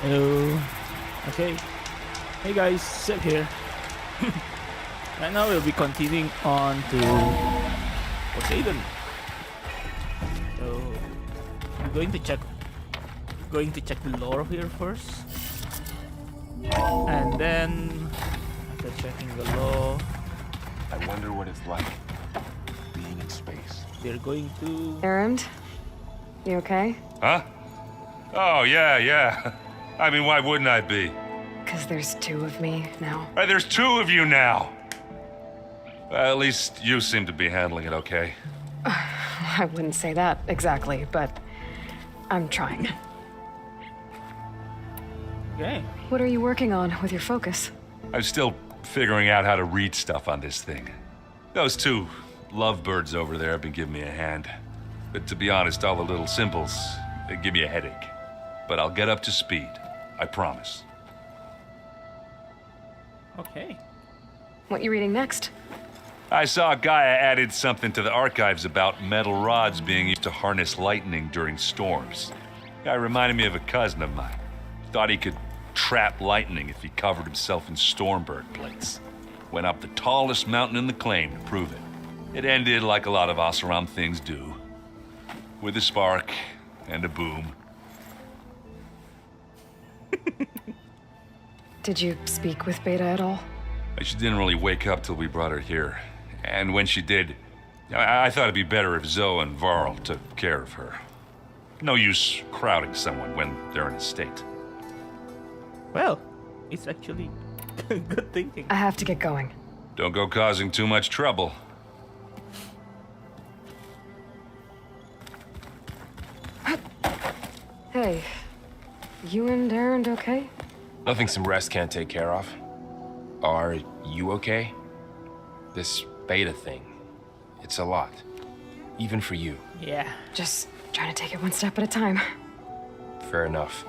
Hello. Okay. Hey guys, Seb here. Right now we'll be continuing on to Poseidon. So I'm going to check the lore here first. And then after checking the lore, I wonder what it's like being in space. they're going to Errand? You okay? Huh? Oh, yeah. I mean, why wouldn't I be? Because there's two of me now. There's two of you now. Well, at least you seem to be handling it okay. I wouldn't say that exactly, but I'm trying. Okay. What are you working on with your focus? I'm still figuring out how to read stuff on this thing. Those two lovebirds over there have been giving me a hand. But to be honest, all the little symbols, they give me a headache. But I'll get up to speed. I promise. Okay. What you reading next? I saw Gaia added something to the archives about metal rods being used to harness lightning during storms. Guy reminded me of a cousin of mine. Thought he could trap lightning if he covered himself in Stormbird plates. Went up the tallest mountain in the claim to prove it. It ended like a lot of Oseram things do. With a spark and a boom. Did you speak with Beta at all? She didn't really wake up till we brought her here. And when she did, I thought it'd be better if Zoe and Varl took care of her. No use crowding someone when they're in a state. Well, it's actually good thinking. I have to get going. Don't go causing too much trouble. Hey, you and Errand okay? Nothing some rest can't take care of. Are you okay? This beta thing, it's a lot. Even for you. Yeah. Just trying to take it one step at a time. Fair enough.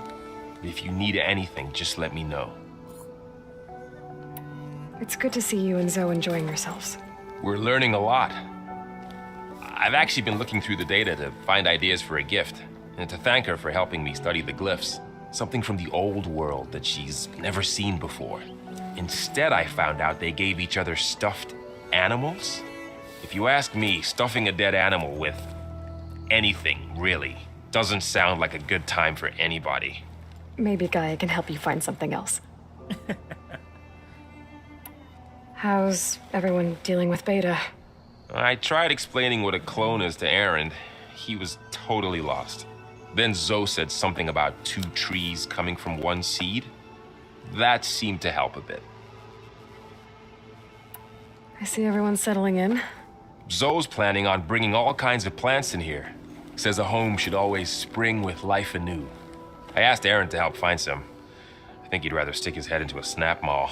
If you need anything, just let me know. It's good to see you and Zoe enjoying yourselves. We're learning a lot. I've actually been looking through the data to find ideas for a gift, and to thank her for helping me study the glyphs. Something from the old world that she's never seen before. Instead, I found out they gave each other stuffed animals. If you ask me, stuffing a dead animal with anything, really, doesn't sound like a good time for anybody. Maybe Gaia can help you find something else. How's everyone dealing with Beta? I tried explaining what a clone is to Aaron. He was totally lost. Then Zoe said something about two trees coming from one seed. That seemed to help a bit. I see everyone settling in. Zoe's planning on bringing all kinds of plants in here. Says a home should always spring with life anew. I asked Aaron to help find some. I think he'd rather stick his head into a snap mall.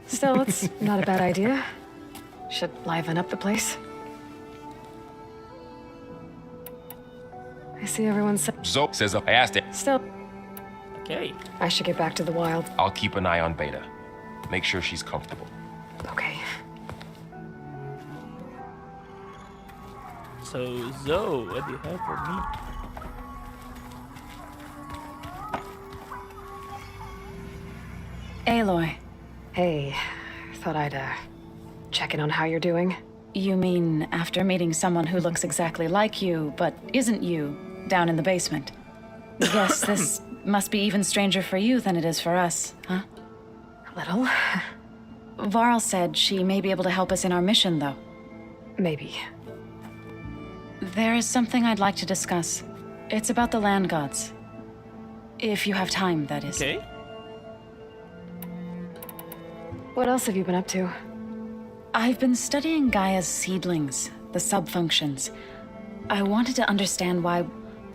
Still, it's not a bad idea. Should liven up the place. I see everyone Zoe says I asked it. Still, Okay. I should get back to the wild. I'll keep an eye on Beta. Make sure she's comfortable. Okay. So Zoe, what do you have for me? Aloy, Hey, thought I'd check in on how you're doing. you mean after meeting someone who looks exactly like you, but isn't you, down in the basement? Guess this must be even stranger for you than it is for us, huh? A little. Varl said she may be able to help us in our mission, though. Maybe. There is something I'd like to discuss. It's about the land gods. If you have time, that is. Okay. What else have you been up to? I've been studying Gaia's seedlings, the subfunctions. I wanted to understand why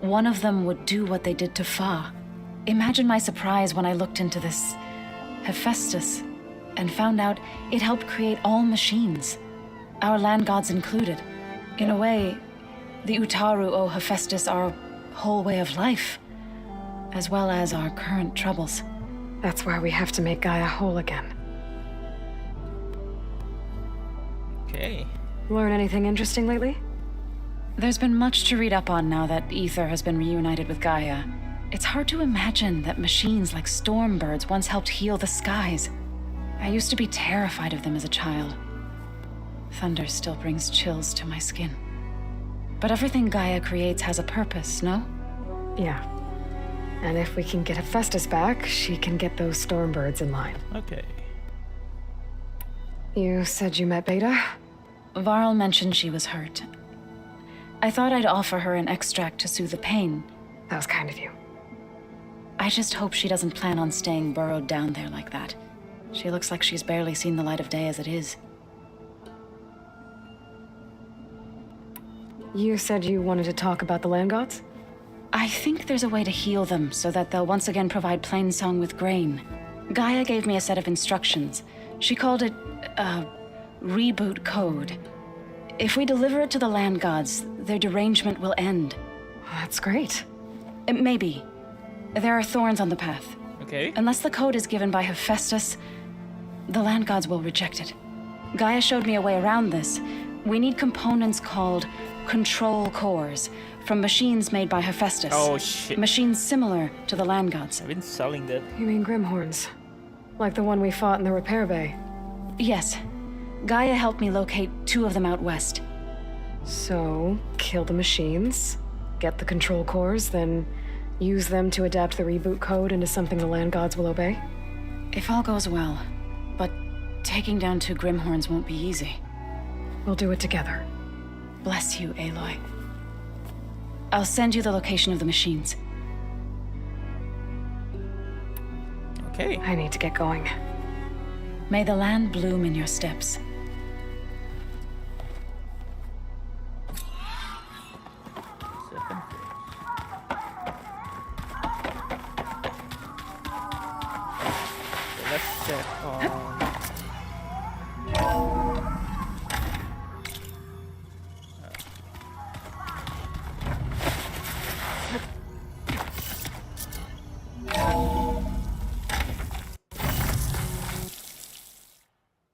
one of them would do what they did to Fa. Imagine my surprise when I looked into this Hephaestus and found out it helped create all machines, our land gods included. In a way, the Utaru owe Hephaestus our whole way of life, as well as our current troubles. That's why we have to make Gaia whole again. Okay. Learn anything interesting lately? There's been much to read up on now that Aether has been reunited with Gaia. It's hard to imagine that machines like storm birds once helped heal the skies. I used to be terrified of them as a child. Thunder still brings chills to my skin. But everything Gaia creates has a purpose, no? Yeah. And if we can get Hephaestus back, she can get those storm birds in line. Okay. You said you met Beta? Varl mentioned she was hurt. I thought I'd offer her an extract to soothe the pain. That was kind of you. I just hope she doesn't plan on staying burrowed down there like that. She looks like she's barely seen the light of day as it is. You said you wanted to talk about the land gods? I think there's a way to heal them so that they'll once again provide Plainsong with grain. Gaia gave me a set of instructions. She called it, reboot code. If we deliver it to the land gods, their derangement will end. That's great. Maybe. There are thorns on the path. Okay. Unless the code is given by Hephaestus, the land gods will reject it. Gaia showed me a way around this. We need components called control cores from machines made by Hephaestus. Oh shit. Machines similar to the land gods. I've been selling that. You mean Grimhorns? Like the one we fought in the repair bay? Yes. Gaia helped me locate 2 of them out west. So, kill the machines, get the control cores, then use them to adapt the reboot code into something the land gods will obey? If all goes well. But taking down 2 Grimhorns won't be easy. We'll do it together. Bless you, Aloy. I'll send you the location of the machines. Okay. I need to get going. May the land bloom in your steps. Second phase. So let's check on.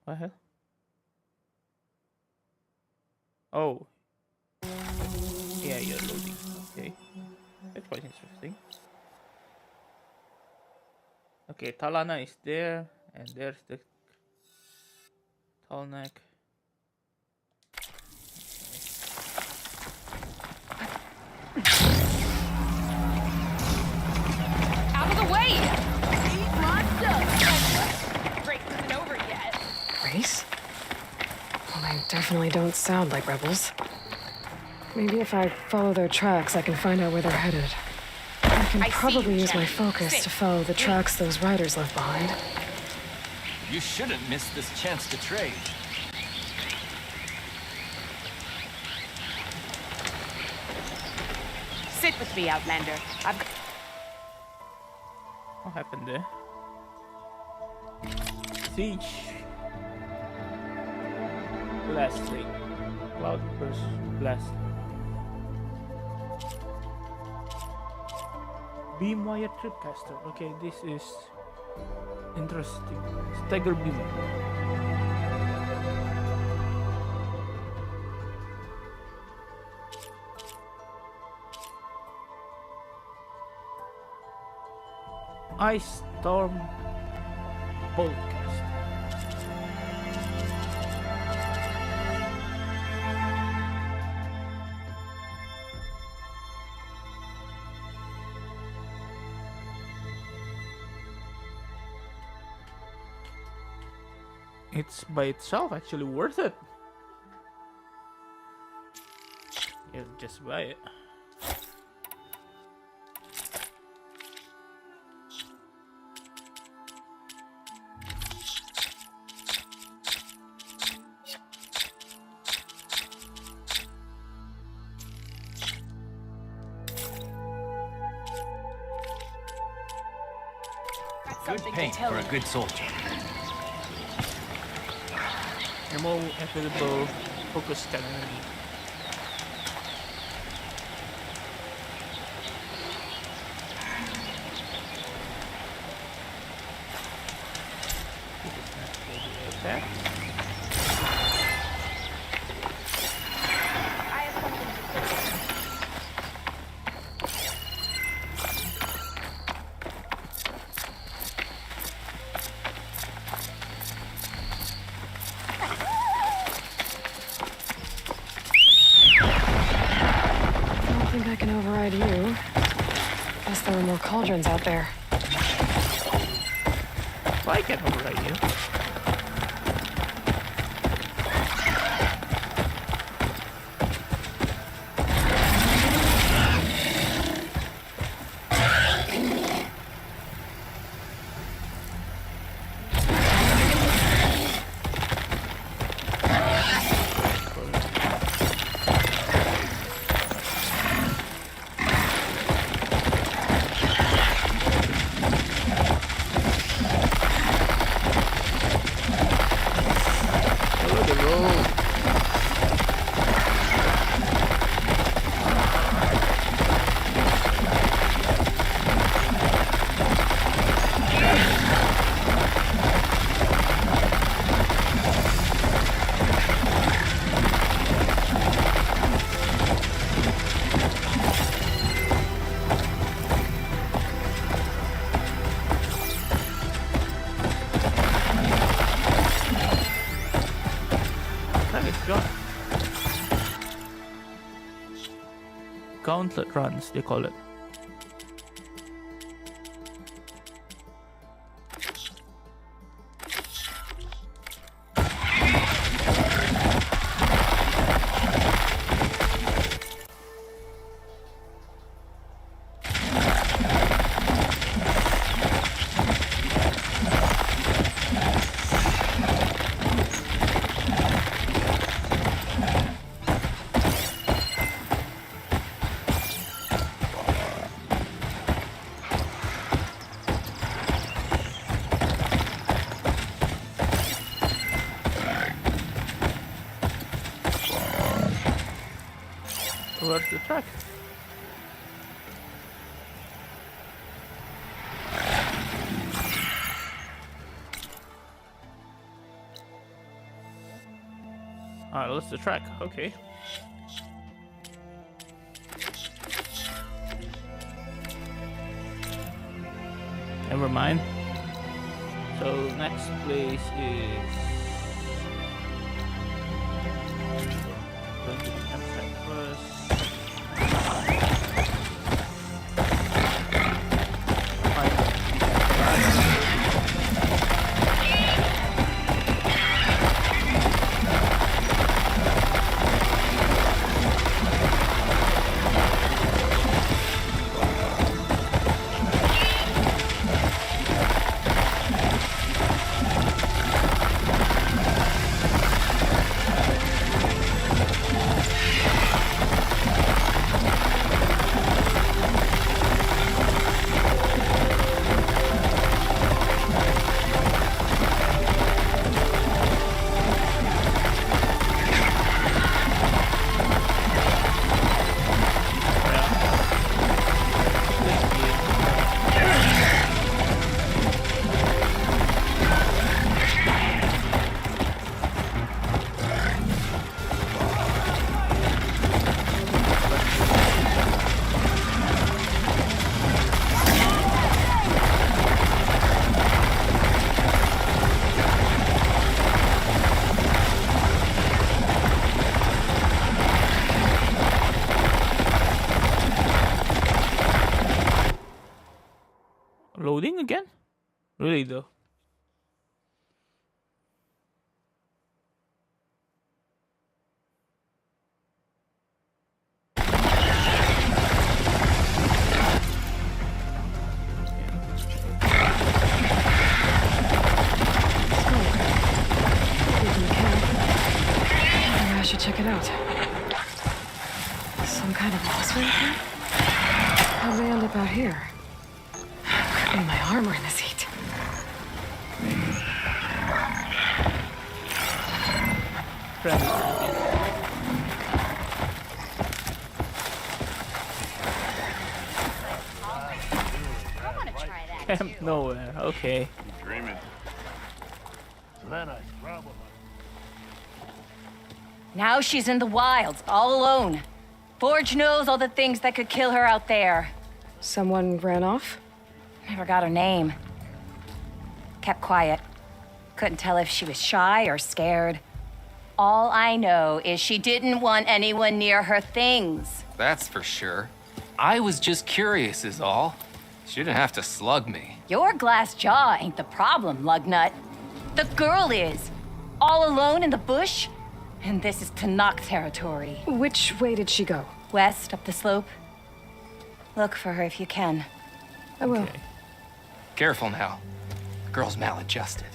What the hell? Oh. Yeah, you're loading. Okay. That's quite interesting. Okay, Talana is there, and there's the tall neck. Out of the way! Eat lots of break isn't over yet. Race? Well, they definitely don't sound like rebels. Maybe if I follow their tracks, I can find out where they're headed. I can I see probably you, use my Jenny. focus Sit. to follow the tracks those riders left behind. You shouldn't miss this chance to trade. Sit with me, Outlander. I've got... What happened there? Siege. Blasting. Cloud burst blast. Beam wire tripcaster. Okay, this is interesting. Stagger beam. Ice storm boltcast. It's by itself actually worth it. You just buy it. Good paint for a good soldier. Ammo available. Focus cannon. that. I have something to say. I don't think I can override you. Guess there are more cauldrons out there. I can override you. Gauntlet runs, they call it. Where's the track? Alright, what's the track? Okay. Never mind. So next place is going to the campsite first. Loading again? Really though? Maybe I should check it out. Some kind of boss right here? How'd they end up out here? Putting my armor in this heat. I want to try that Camp nowhere. Okay. Dreaming. Now she's in the wilds, all alone. Forge knows all the things that could kill her out there. Someone ran off? Never got her name. Kept quiet. Couldn't tell if she was shy or scared. All I know is she didn't want anyone near her things. That's for sure. I was just curious is all. She didn't have to slug me. Your glass jaw ain't the problem, lugnut. The girl is. All alone in the bush. And this is Tanakh territory. Which way did she go? West, up the slope. Look for her if you can. I will. Careful now. The girl's maladjusted.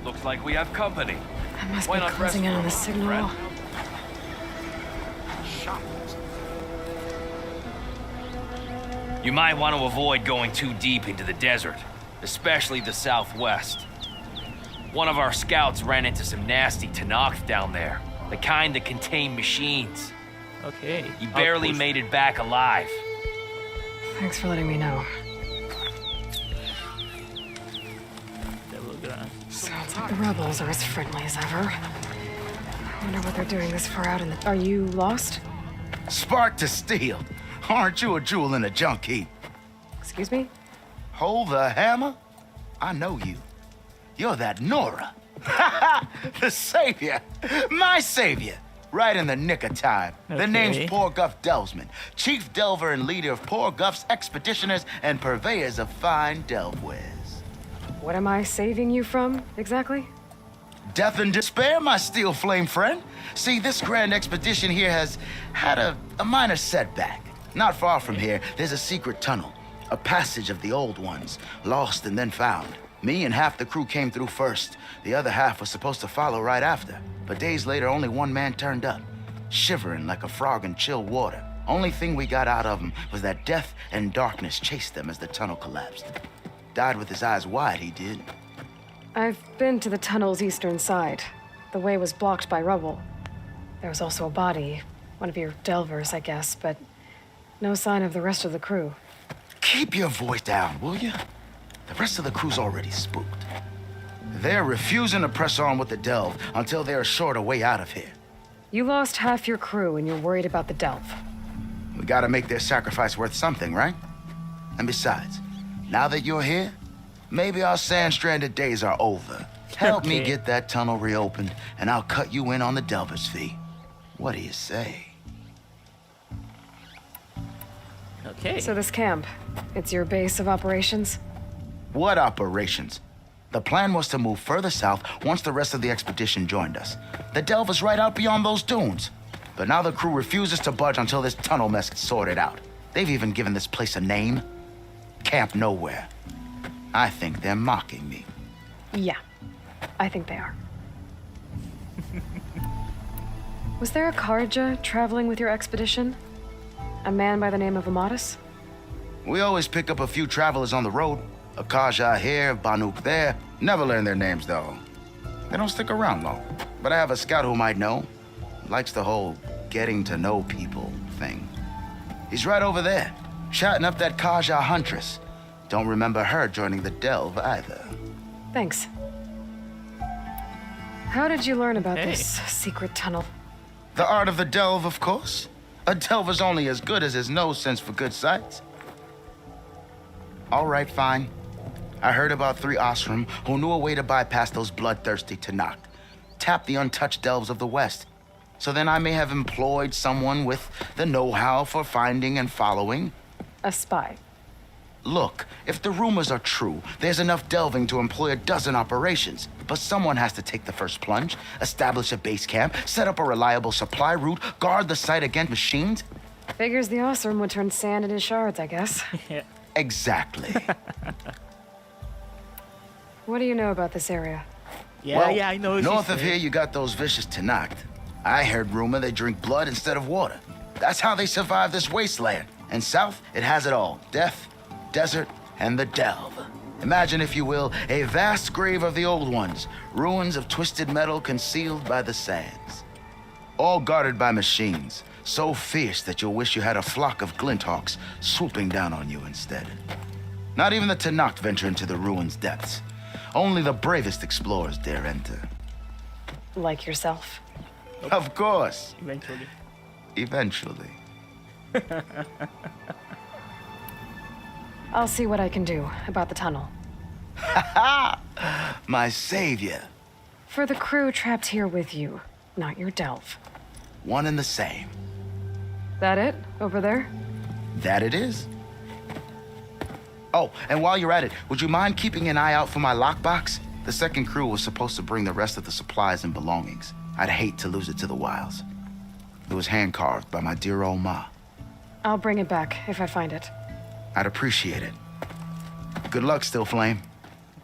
Looks like we have company. I must Why be not closing rest in on for the a signal. moment, You might want to avoid going too deep into the desert, especially the southwest. One of our scouts ran into some nasty Tanakh down there, the kind that contain machines. Okay. He barely made it back alive. Thanks for letting me know. Sounds like the rebels are as friendly as ever. I wonder what they're doing this far out in the... Are you lost? Spark to steel. Aren't you a jewel in a junk heap? Excuse me? Hold the hammer? I know you. You're that Nora. The savior. My savior. Right in the nick of time. The Okay. name's Poor Guff Delvesman, chief delver and leader of Poor Guff's expeditioners and purveyors of fine delve wares. What am I saving you from, exactly? Death and despair, my steel flame friend. See, this grand expedition here has had a minor setback. Not far from here, there's a secret tunnel, a passage of the old ones, lost and then found. Me and half the crew came through first. The other half was supposed to follow right after. But days later, only one man turned up, shivering like a frog in chill water. Only thing we got out of him was that death and darkness chased them as the tunnel collapsed. Died with his eyes wide, he did. I've been to the tunnel's eastern side. The way was blocked by rubble. There was also a body, one of your delvers, I guess, but no sign of the rest of the crew. Keep your voice down, will you? The rest of the crew's already spooked. They're refusing to press on with the delve until they're assured a way out of here. You lost half your crew and you're worried about the delve. We gotta make their sacrifice worth something, right? And besides, now that you're here, maybe our sand-stranded days are over. Help me Okay. get that tunnel reopened, and I'll cut you in on the delver's fee. What do you say? Okay. So this camp, it's your base of operations? What operations? The plan was to move further south once the rest of the expedition joined us. The delve is right out beyond those dunes. But now the crew refuses to budge until this tunnel mess gets sorted out. They've even given this place a name. Camp Nowhere. I think they're mocking me. Yeah, I think they are. Was there a Karja traveling with your expedition? A man by the name of Amatis? We always pick up a few travelers on the road. A Kaja here, Banuk there. Never learn their names, though. They don't stick around long. But I have a scout who might know. Likes the whole getting to know people thing. He's right over there, chatting up that Kaja huntress. Don't remember her joining the delve either. Thanks. How did you learn about Okay. this secret tunnel? The art of the delve, of course. A delver's only as good as his nose sense for good sights. All right, fine. I heard about 3 Osram who knew a way to bypass those bloodthirsty Tanakh. Tap the untouched delves of the West. So then I may have employed someone with the know-how for finding and following. A spy. Look, if the rumors are true, there's enough delving to employ a dozen operations. But someone has to take the first plunge, establish a base camp, set up a reliable supply route, guard the site against machines. Figures the Osram would turn sand into shards, I guess. Yeah. Exactly. What do you know about this area? Yeah, Well, yeah, I know. north she's of here, you got those vicious Tanakh. I heard rumor they drink blood instead of water. That's how they survive this wasteland. And south, it has it all. Death, desert, and the delve. Imagine, if you will, a vast grave of the old ones. Ruins of twisted metal concealed by the sands. all guarded by machines, so fierce that you'll wish you had a flock of glinthawks swooping down on you instead. Not even the Tenakth venture into the ruins' depths. Only the bravest explorers dare enter. Like yourself. Of course. Eventually. Eventually. I'll see what I can do about the tunnel. My savior. For the crew trapped here with you, not your delve. One and the same. That it? Over there? That it is. Oh, and while you're at it, would you mind keeping an eye out for my lockbox? The second crew was supposed to bring the rest of the supplies and belongings. I'd hate to lose it to the wilds. It was hand-carved by my dear old ma. I'll bring it back if I find it. I'd appreciate it. Good luck, Still Flame.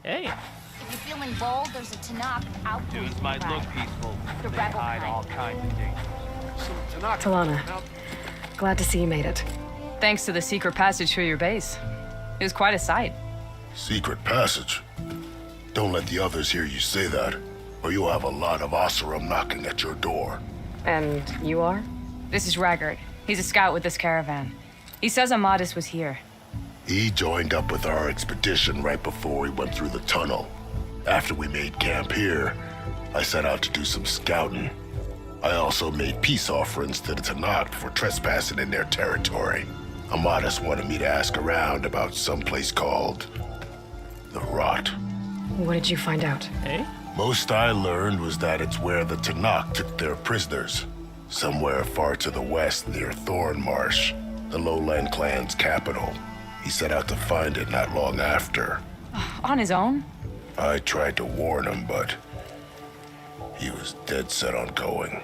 Hey. If you're feeling bold, there's a Tenakth outpost. Dunes might look peaceful. The They rebel hide kind. all kinds of dangers. Talana, glad to see you made it. Thanks to the secret passage through your base. It was quite a sight. Secret passage? Don't let the others hear you say that, or you'll have a lot of Oseram knocking at your door. And you are? This is Raggard. He's a scout with this caravan. He says Amadis was here. He joined up with our expedition right before we went through the tunnel. After we made camp here, I set out to do some scouting. I also made peace offerings to the Tenakth for trespassing in their territory. Amadis wanted me to ask around about some place called the Rot. What did you find out? Hey. Most I learned was that it's where the Tenakth took their prisoners. Somewhere far to the west near Thornmarsh, the lowland clan's capital. He set out to find it not long after. On his own? I tried to warn him, but he was dead set on going.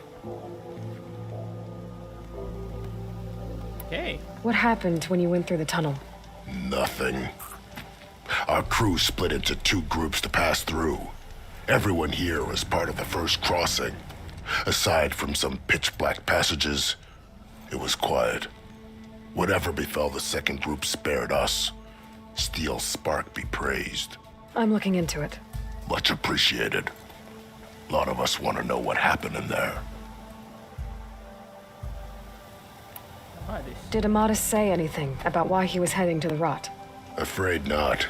Hey. What happened when you went through the tunnel? Nothing. Our crew split into two groups to pass through. Everyone here was part of the first crossing. Aside from some pitch-black passages, it was quiet. Whatever befell the second group spared us. Steel Spark be praised. I'm looking into it. Much appreciated. A lot of us want to know what happened in there. Did Amadis say anything about why he was heading to the Rot? Afraid not.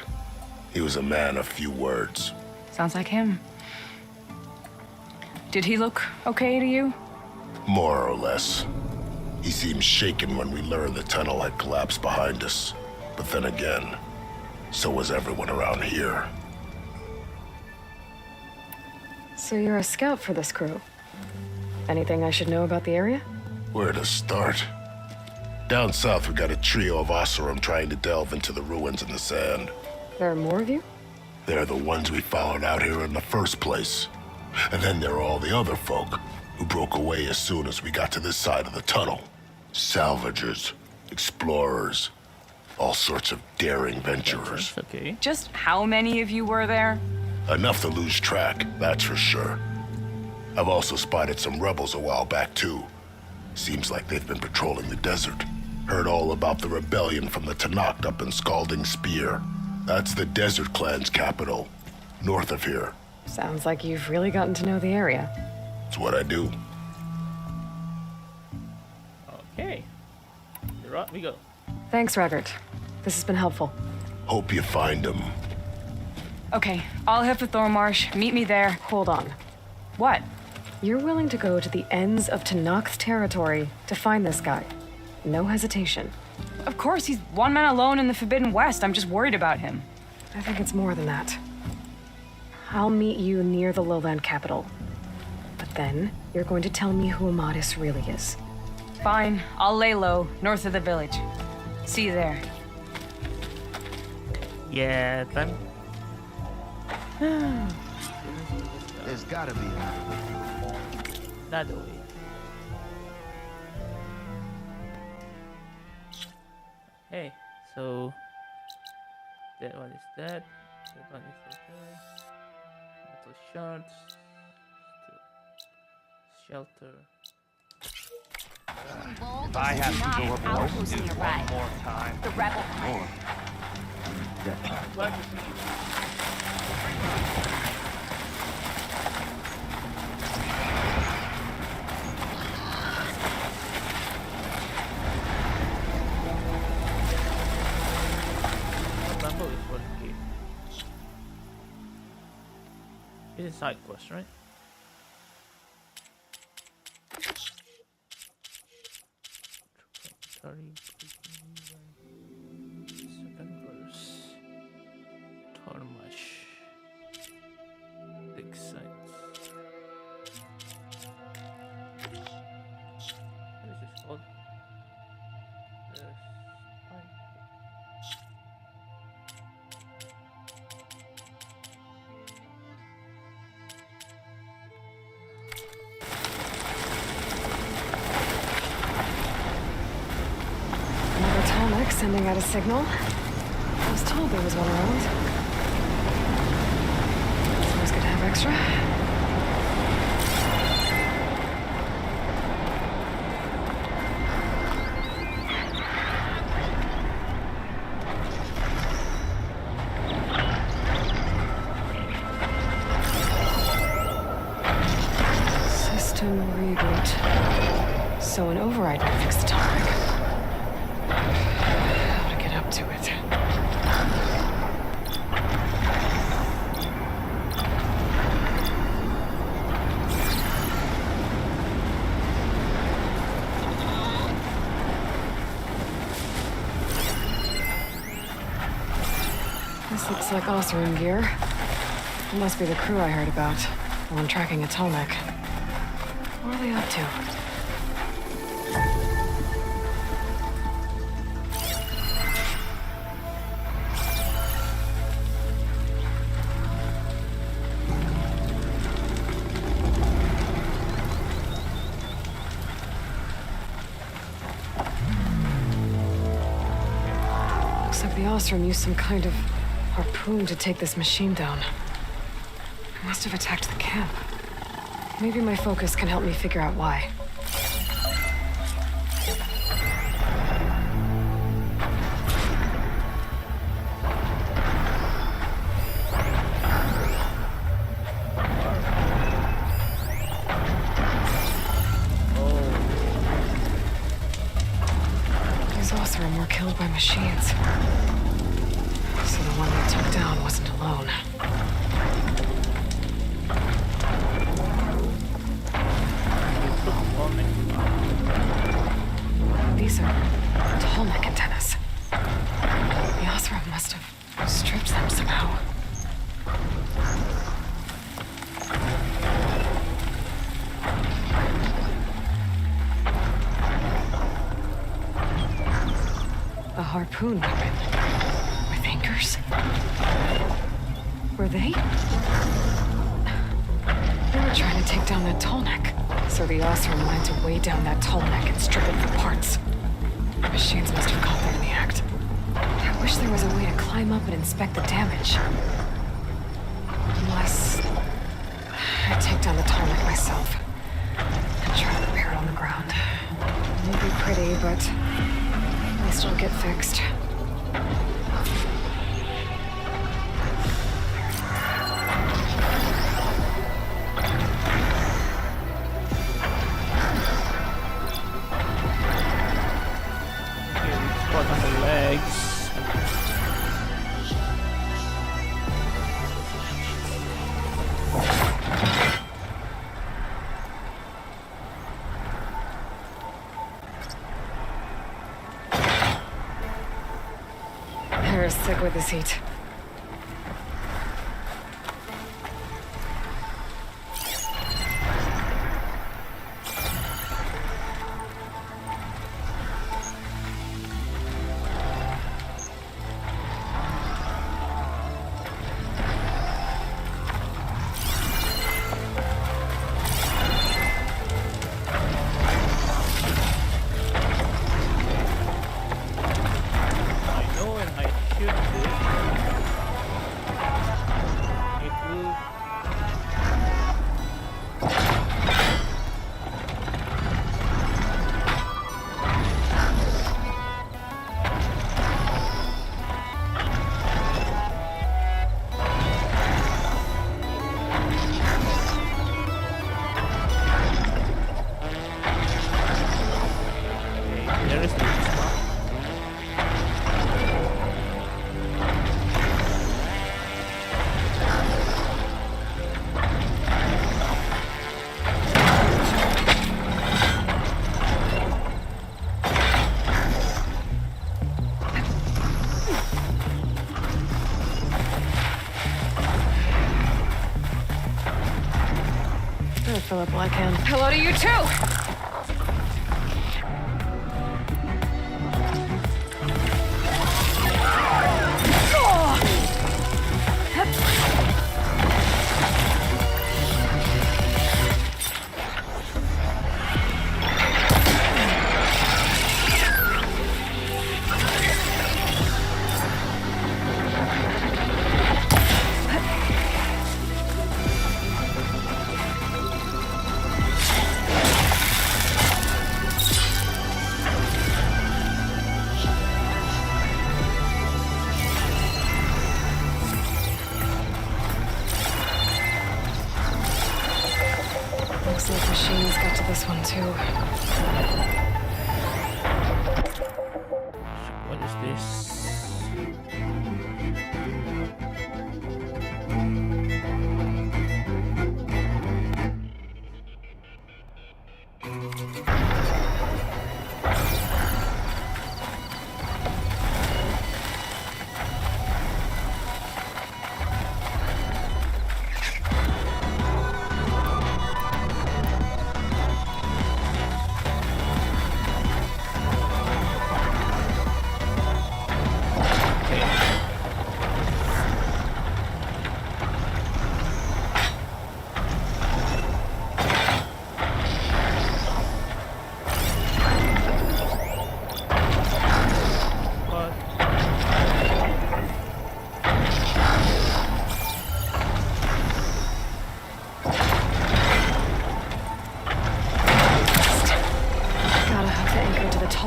He was a man of few words. Sounds like him. Did he look okay to you? More or less. He seemed shaken when we learned the tunnel had collapsed behind us. But then again, so was everyone around here. So you're a scout for this crew. Anything I should know about the area? Where to start? Down south, we got a trio of Oseram trying to delve into the ruins in the sand. There are more of you? They're the ones we followed out here in the first place. And then there are all the other folk who broke away as soon as we got to this side of the tunnel. Salvagers, explorers, all sorts of daring venturers. Okay. Just how many of you were there? Enough to lose track, that's for sure. I've also spotted some rebels a while back, too. Seems like they've been patrolling the desert. Heard all about the rebellion from the Tenakth up in Scalding Spear. That's the Desert Clan's capital, north of here. Sounds like you've really gotten to know the area. It's what I do. Okay. The Rot we go. Thanks, Raggart. This has been helpful. Hope you find him. Okay, I'll head for Thornmarsh. Meet me there. Hold on. What? You're willing to go to the ends of Tenakth territory to find this guy. No hesitation. Of course, he's one man alone in the Forbidden West. I'm just worried about him. I think it's more than that. I'll meet you near the lowland capital. But then, you're going to tell me who Amadis really is. Fine, I'll lay low, north of the village. See you there. Yeah, time. There's gotta be another way. That way. Hey, so that one is that. That one is that. Metal shards. Shelter. Bold, If I there's a have to go Tenakth aboard outpost this nearby. one more time. The rebel kind. Glad to see you. is side quest, right? Second verse. Tormash. Big sites. What is this called? Sending out a signal. I was told there was one around. It's always good to have extra. System reboot. So an override might fix the topic. To it. This looks like Osram gear. It must be the crew I heard about. The one tracking a Tolmec. What are they up to? The Osram used some kind of harpoon to take this machine down. It must have attacked the camp. Maybe my focus can help me figure out why. These Osram were killed by machines. So the one they took down wasn't alone. These are Tolmec antennas. The Osram must have stripped them somehow. A harpoon weapon. Were they? They were trying to take down that Tolmec. So the Osram wanted to weigh down that Tolmec and strip it for parts. The machines must have caught them in the act. I wish there was a way to climb up and inspect the damage. Unless I take down the Tolmec myself and try to repair it on the ground. It won't be pretty, but at least it'll get fixed. They're sick with this heat. I know, and I should do. I can. Hello to you too! Looks like machines got to this one too. What is this?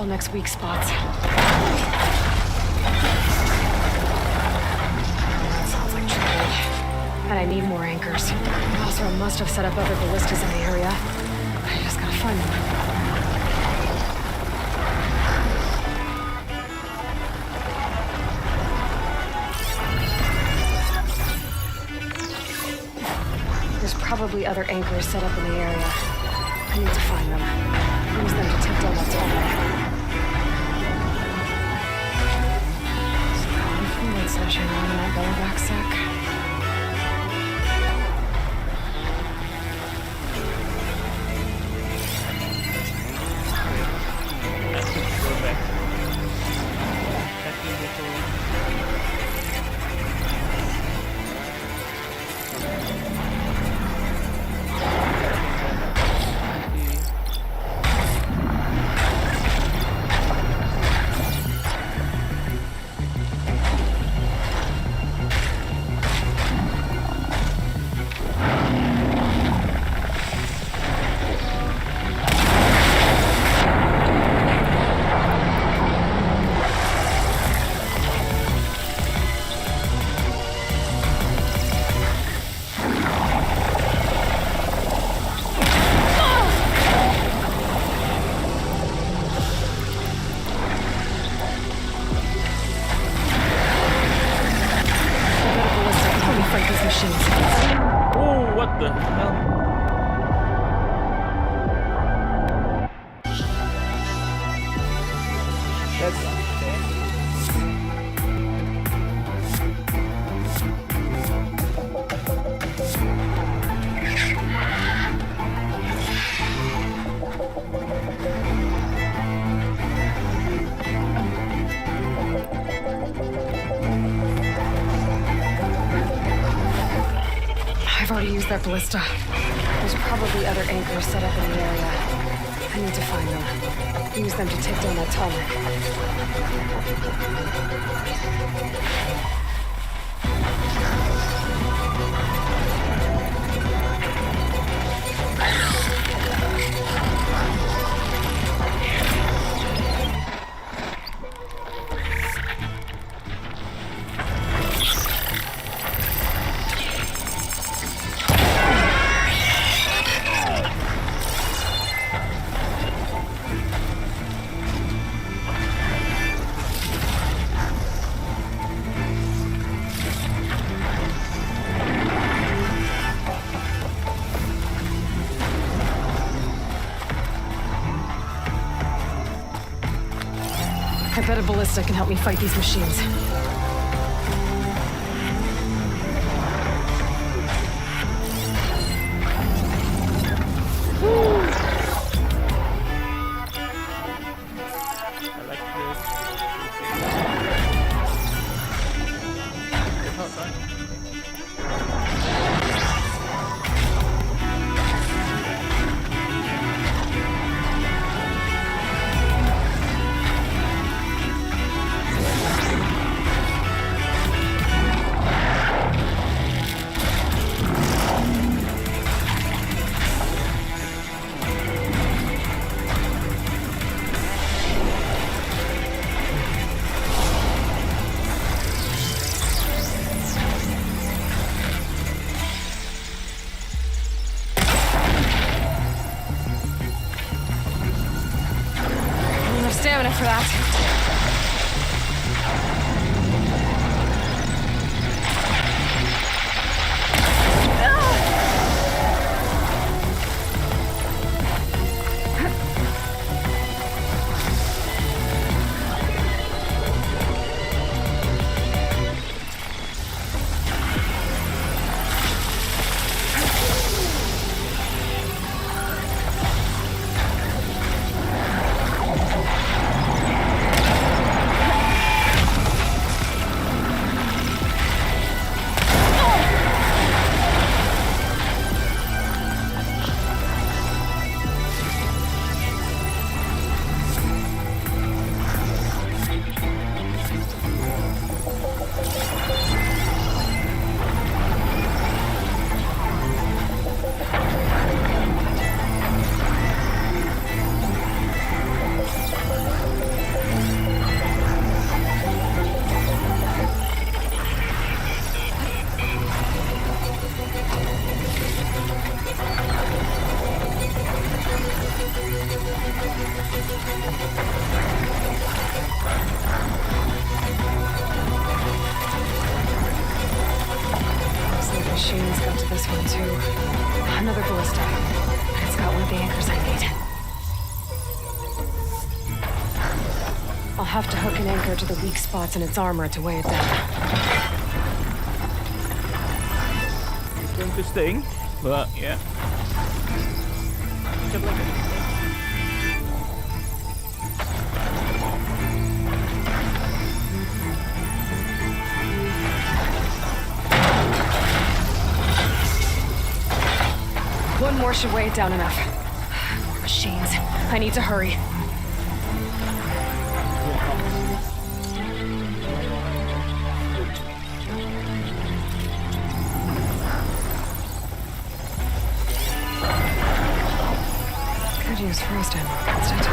Next weak spots. That sounds like trouble. And I need more anchors. Also, must have set up other ballistas in the area. I just gotta find them. There's probably other anchors set up in the area. I need to find them. Use them to take down that tunnel. Slashing around in that bellyback sack. Go back. That will be cool. Oh, what the hell? That's unfair. I've already used that ballista. There's probably other anchors set up in the area. I need to find them. Use them to take down that tunnel. I bet a ballista can help me fight these machines. in for that. Shane's got to this one too. Another ballista. It's got one of the anchors I need. I'll have to hook an anchor to the weak spots in its armor to weigh it down. It's going to sting, but yeah. Just like it. One more should weigh it down enough. More machines. I need to hurry. Could use frost ammo instead.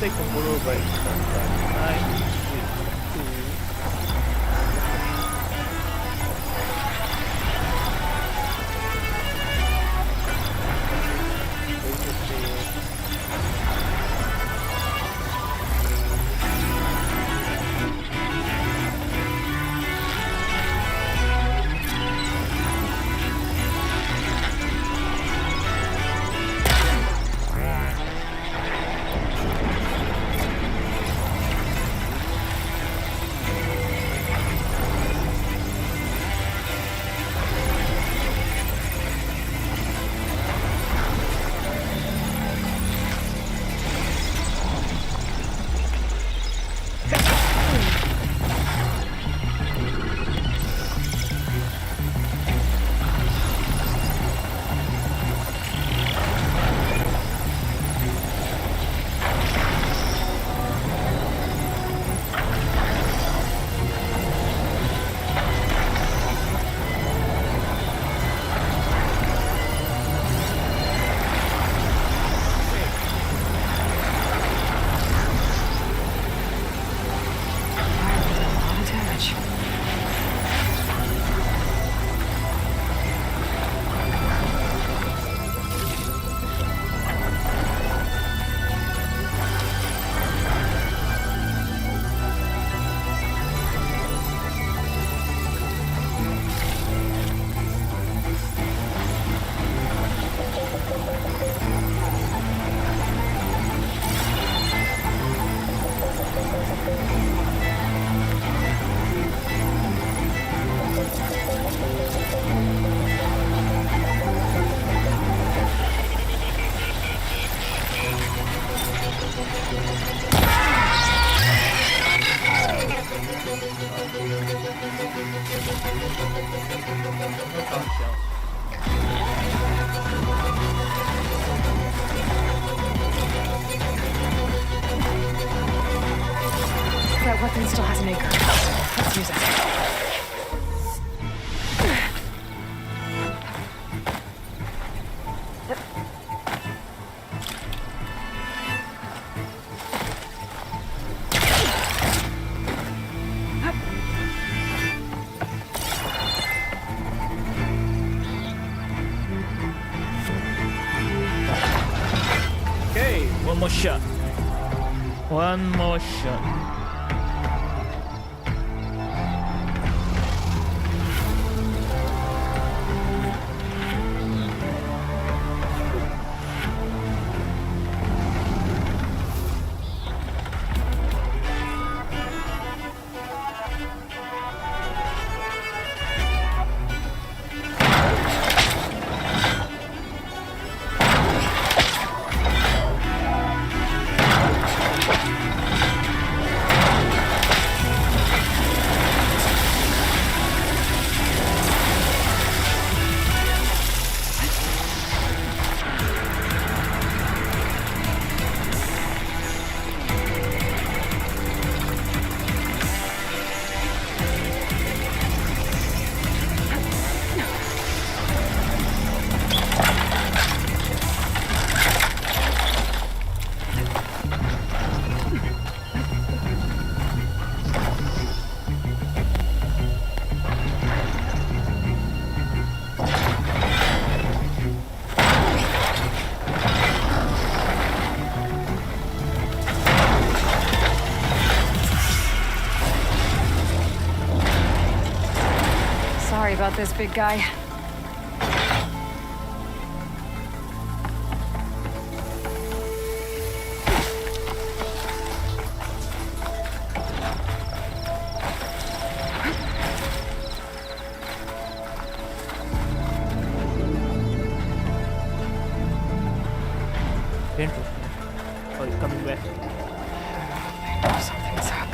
take a blue break. 9 with 2. That weapon still has an anchor. Let's use it. Okay, one more shot. One more shot. Sorry about this, big guy. Interesting. Oh, you're coming back. Something's up.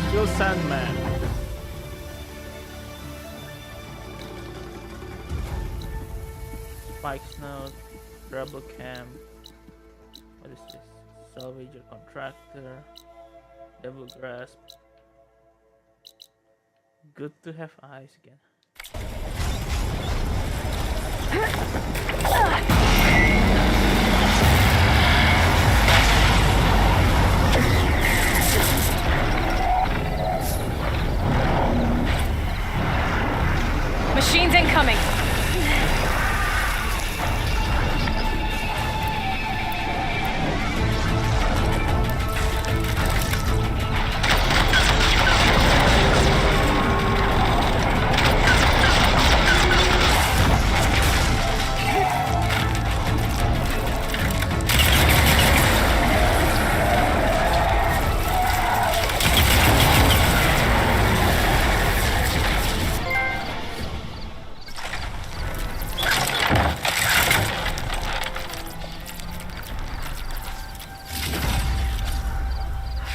Still Sandman. Spike Snout, Rebel Camp. What is this? Salvager Contractor, Devil Grasp. Good to have eyes again. Machines incoming.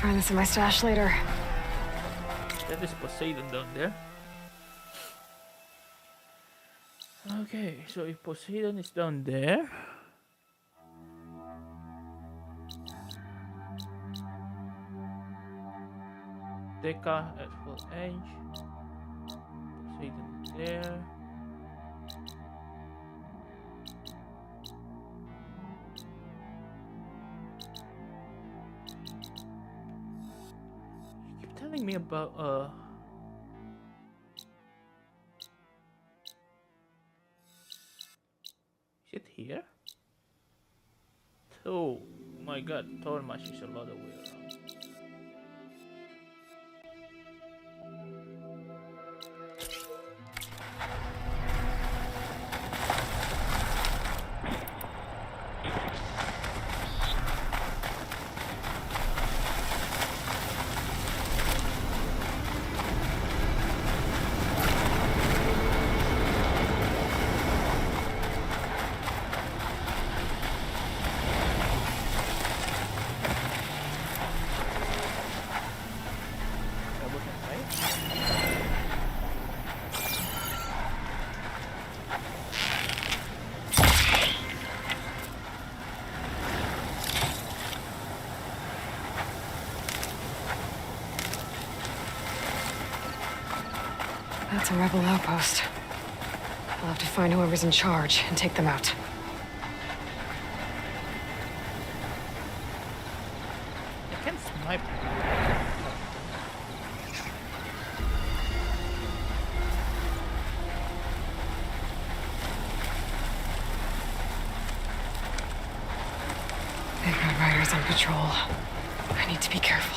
Find this in my stash later. That is Poseidon down there. Okay, so if Poseidon is down there, Deca at full edge, Poseidon there. You keep telling me about is it here? Oh my god, Tormash is a lot of way around. That's a rebel outpost. I'll have to find whoever's in charge and take them out. I can snipe. They've got riders on patrol. I need to be careful.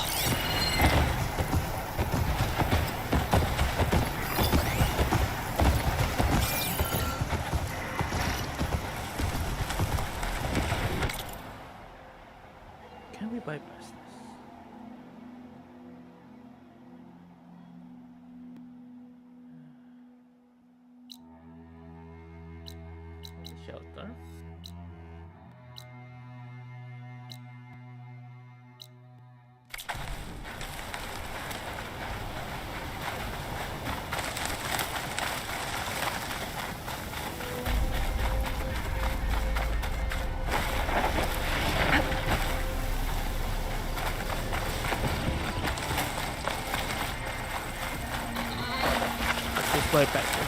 Can we bypass this? The shelter. Let's bypass it.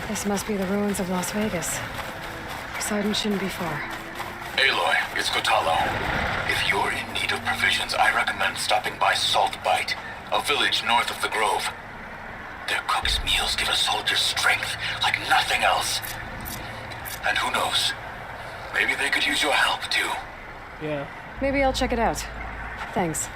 This must be the ruins of Las Vegas. Poseidon shouldn't be far. Aloy, it's Kotalo. If you're in need of provisions, I recommend stopping by Salt Bite, a village north of the Grove. Their cook's meals give a soldier strength like nothing else. And who knows, maybe they could use your help too. Yeah. Maybe I'll check it out. Thanks.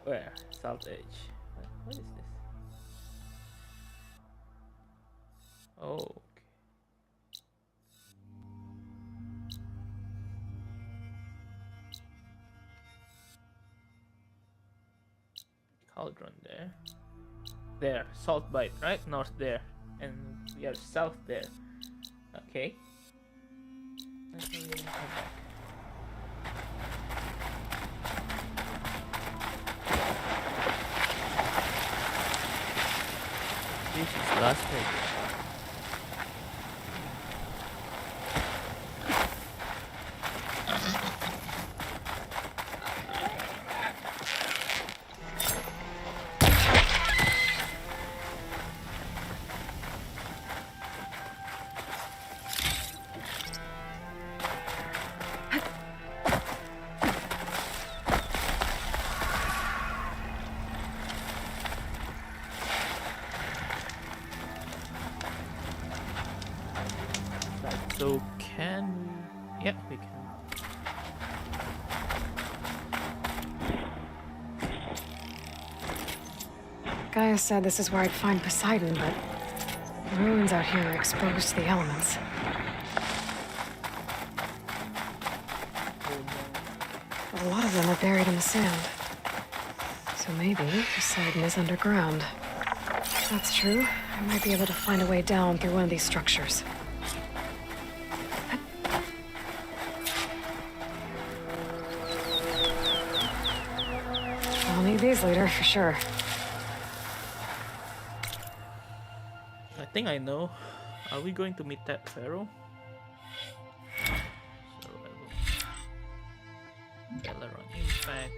Where? South Edge. What is this? Oh. Okay. Cauldron there. There. Salt Bite, right? North there. And we are south there. Okay. Let's go back. This is Las Vegas. So can we... Yeah, we can. Gaia said this is where I'd find Poseidon, but the ruins out here are exposed to the elements. But a lot of them are buried in the sand. So maybe Poseidon is underground. If that's true, I might be able to find a way down through one of these structures. I'll need these later, for sure. I think I know. Are we going to meet that pharaoh? Survival. Aileron impact.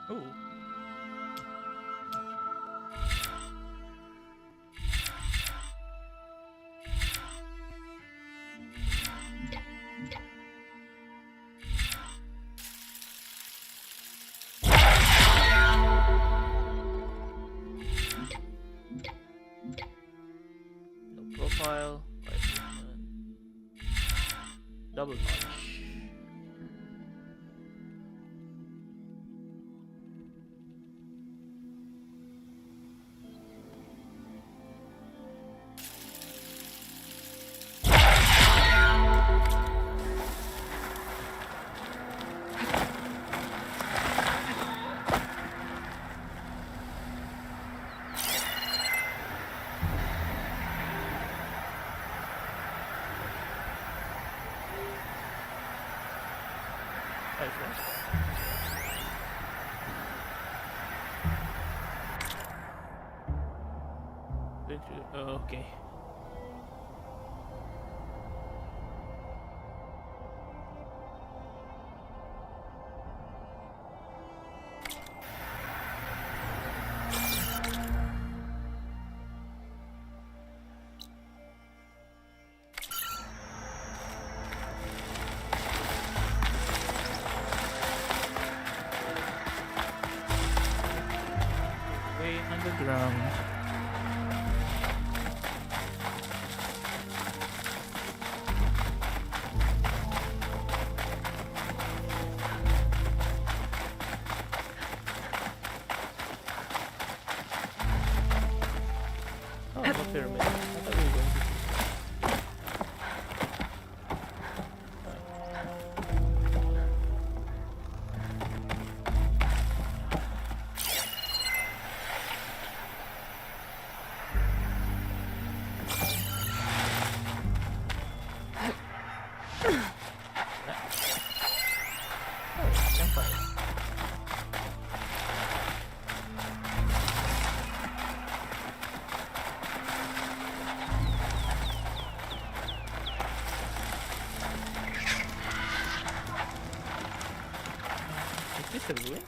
Oh. No profile, right movement. Double notch. Okay. Way underground. Oh, no pyramid. I thought we were going to... Is this a ruin?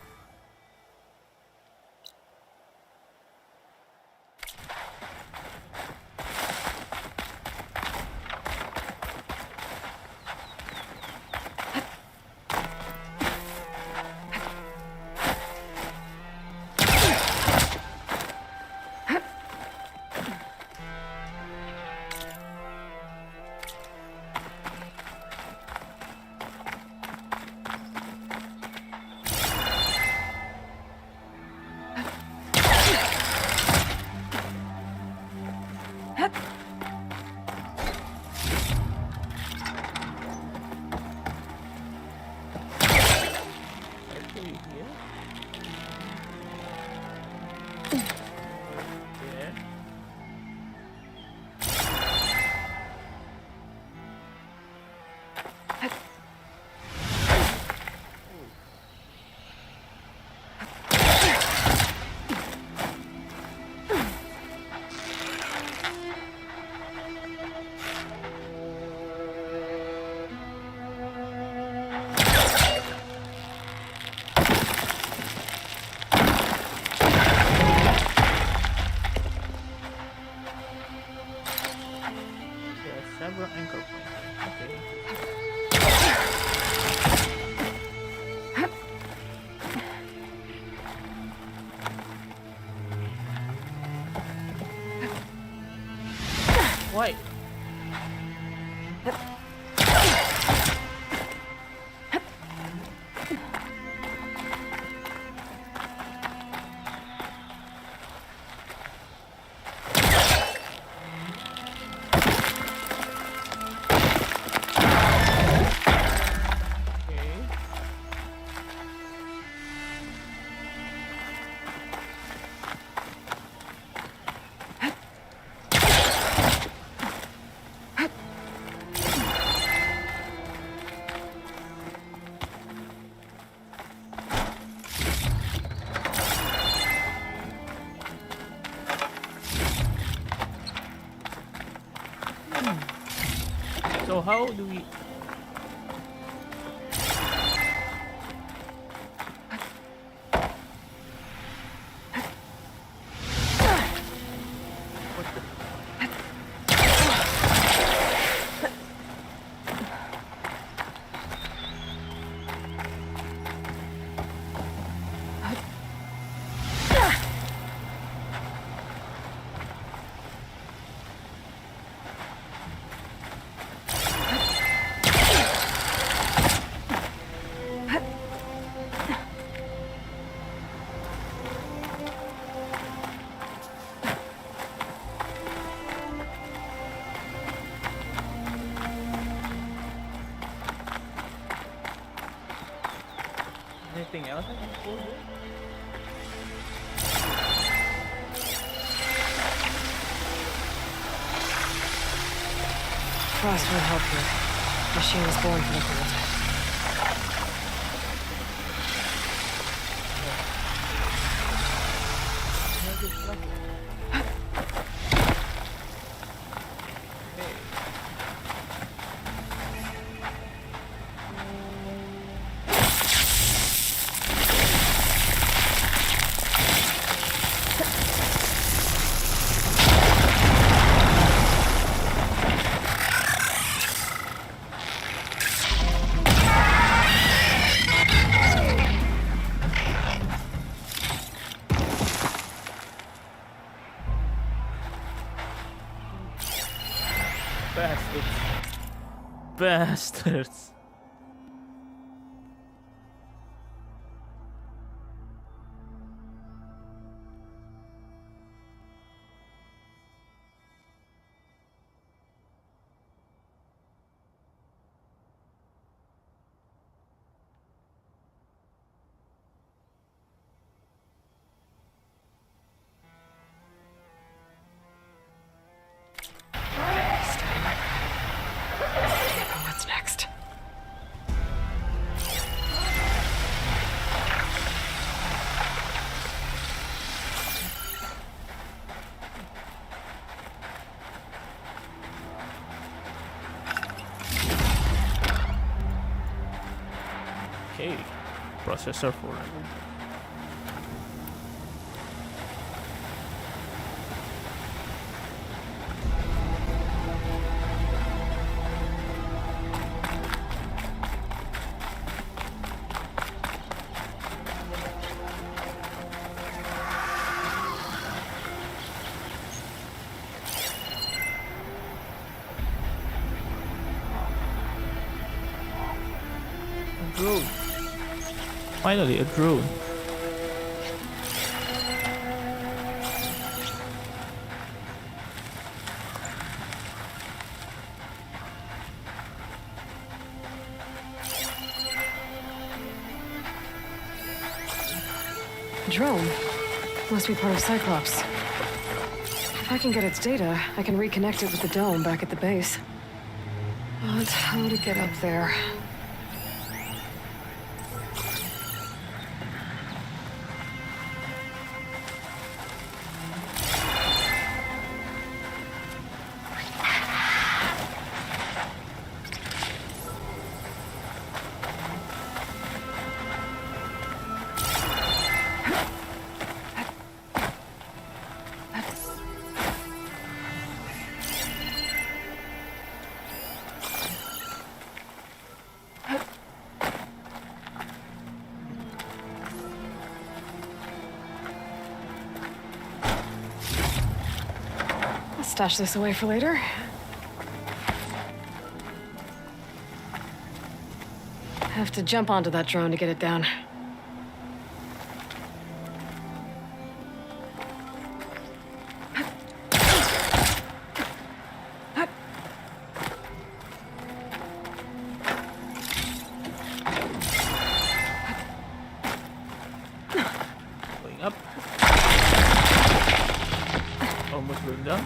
how do we... Anything else I can pull here? Frost will help here. Machine was born for the cold. Bastards. What's next? Okay, processor for drone. Finally, a drone. Drone? Must be part of Cyclops. If I can get its data, I can reconnect it with the dome back at the base. But how to get up there? Stash this away for later. Have to jump onto that drone to get it down. Going up. Almost going down.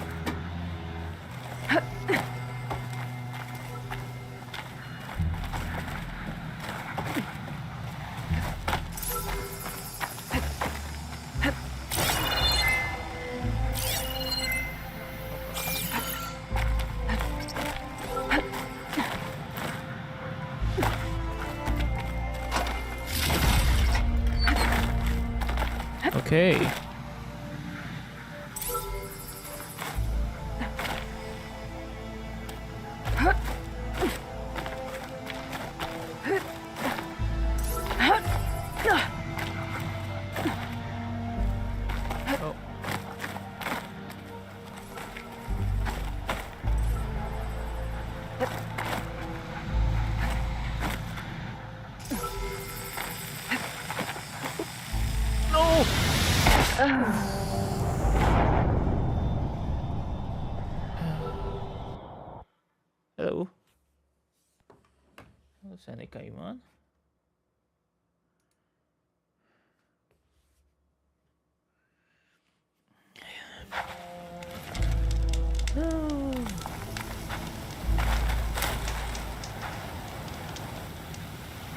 Okay. Hello. Saan ni Kaiman? No.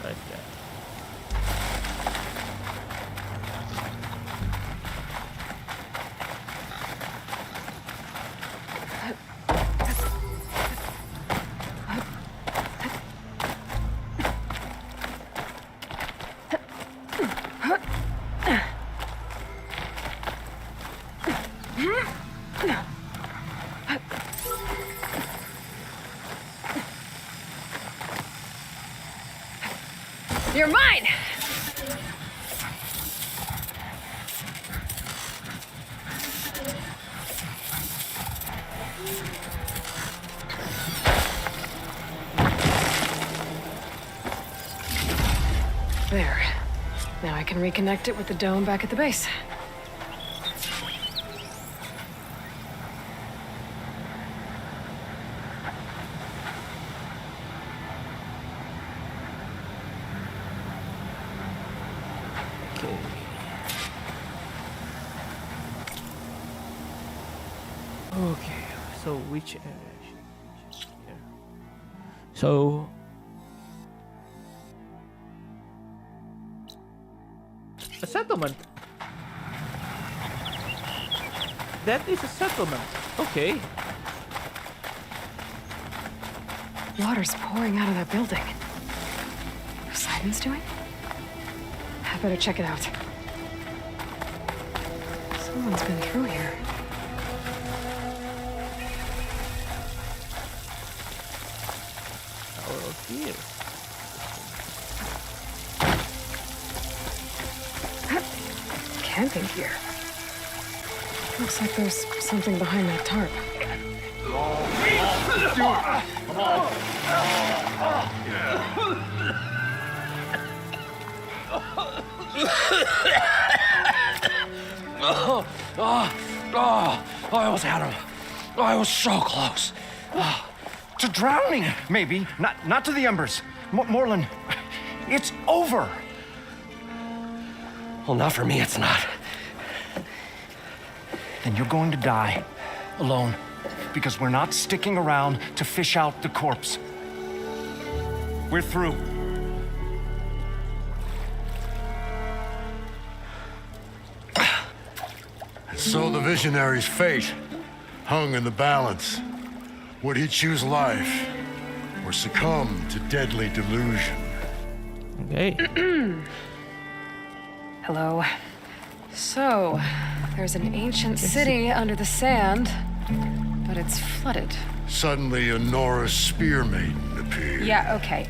Right there. You're mine! There. Now I can reconnect it with the dome back at the base. Okay, so which area should be here? So a settlement. That is a settlement. Okay. Water's pouring out of that building. Poseidon's doing? I better check it out. Someone's been through here. Here. Camping gear. Looks like there's something behind that tarp. I almost had him. I was so close. To drowning, maybe. Not to the embers. Morlin, it's over. Well, not for me, it's not. Then you're going to die. Alone. Because we're not sticking around to fish out the corpse. We're through. So the visionary's fate hung in the balance. Would he choose life or succumb to deadly delusion? Okay. Hello. So, there's an ancient city under the sand, but it's flooded. Suddenly, a Norris spear maiden appeared. Yeah, okay.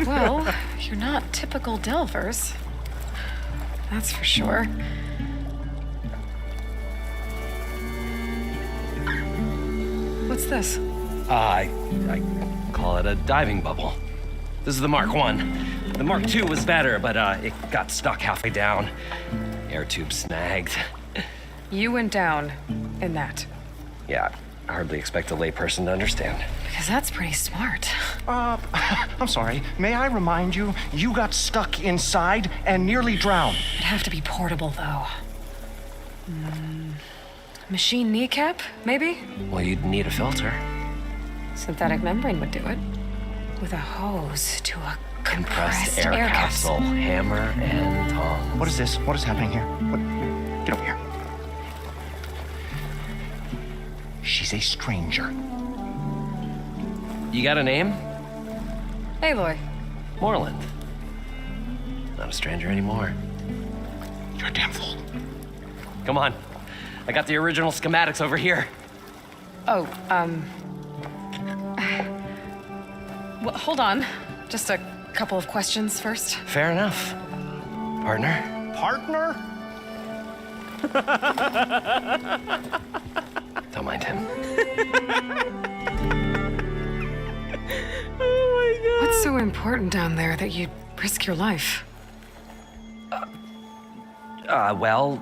Well, you're not typical Delvers. That's for sure. What's this? I call it a diving bubble. This is the Mark 1. The Mark 2 was better, but it got stuck halfway down. Air tube snagged. You went down in that. Yeah, I hardly expect a layperson to understand. Because that's pretty smart. I'm sorry. May I remind you, you got stuck inside and nearly drowned. It'd have to be portable, though. Machine kneecap, maybe? Well, you'd need a filter. Synthetic membrane would do it. With a hose to a compressed air capsule. Hammer and tongs. What is this? What is happening here? Get over here. She's a stranger. You got a name? Aloy. Moreland. Not a stranger anymore. You're a damn fool. Come on. I got the original schematics over here. Oh, well, hold on. Just a couple of questions first. Fair enough. Partner? Partner? Don't mind him. What's so important down there that you'd risk your life? Well...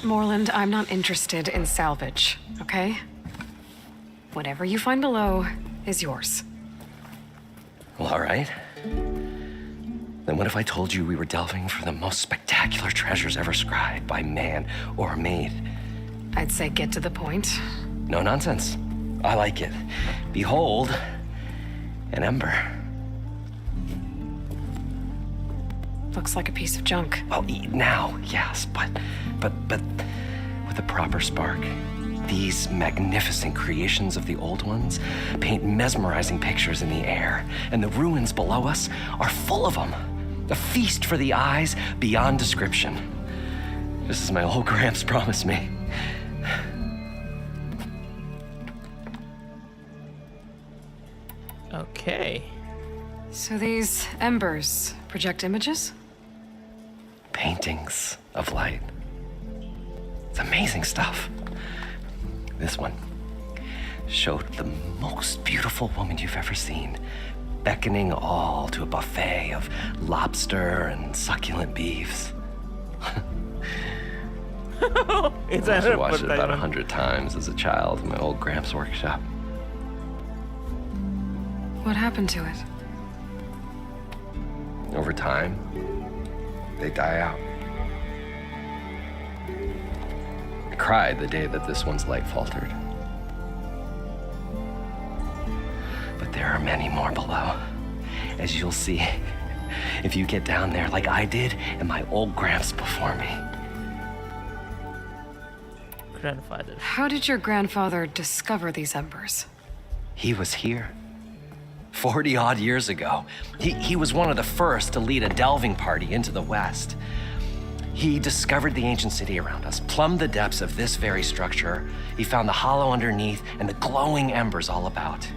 Moreland, I'm not interested in salvage, okay? Whatever you find below is yours. Well, all right. Then what if I told you we were delving for the most spectacular treasures ever scribed by man or maid? I'd say get to the point. No nonsense. I like it. Behold, an ember. Looks like a piece of junk. Well, now, yes, but with a proper spark. These magnificent creations of the old ones paint mesmerizing pictures in the air, and the ruins below us are full of them. A feast for the eyes beyond description. Just as my old Gramps promised me. Okay. So these embers project images? Paintings of light. It's amazing stuff. This one showed the most beautiful woman you've ever seen, beckoning all to a buffet of lobster and succulent beefs. It's I also watched it about 100 times as a child in my old Gramps workshop. What happened to it? Over time, they die out. I cried the day that this one's light faltered. But there are many more below, as you'll see if you get down there like I did and my old Gramps before me. Grandfather. How did your grandfather discover these embers? He was here 40 odd years ago. He was one of the first to lead a delving party into the West. He discovered the ancient city around us, plumbed the depths of this very structure. He found the hollow underneath and the glowing embers all about.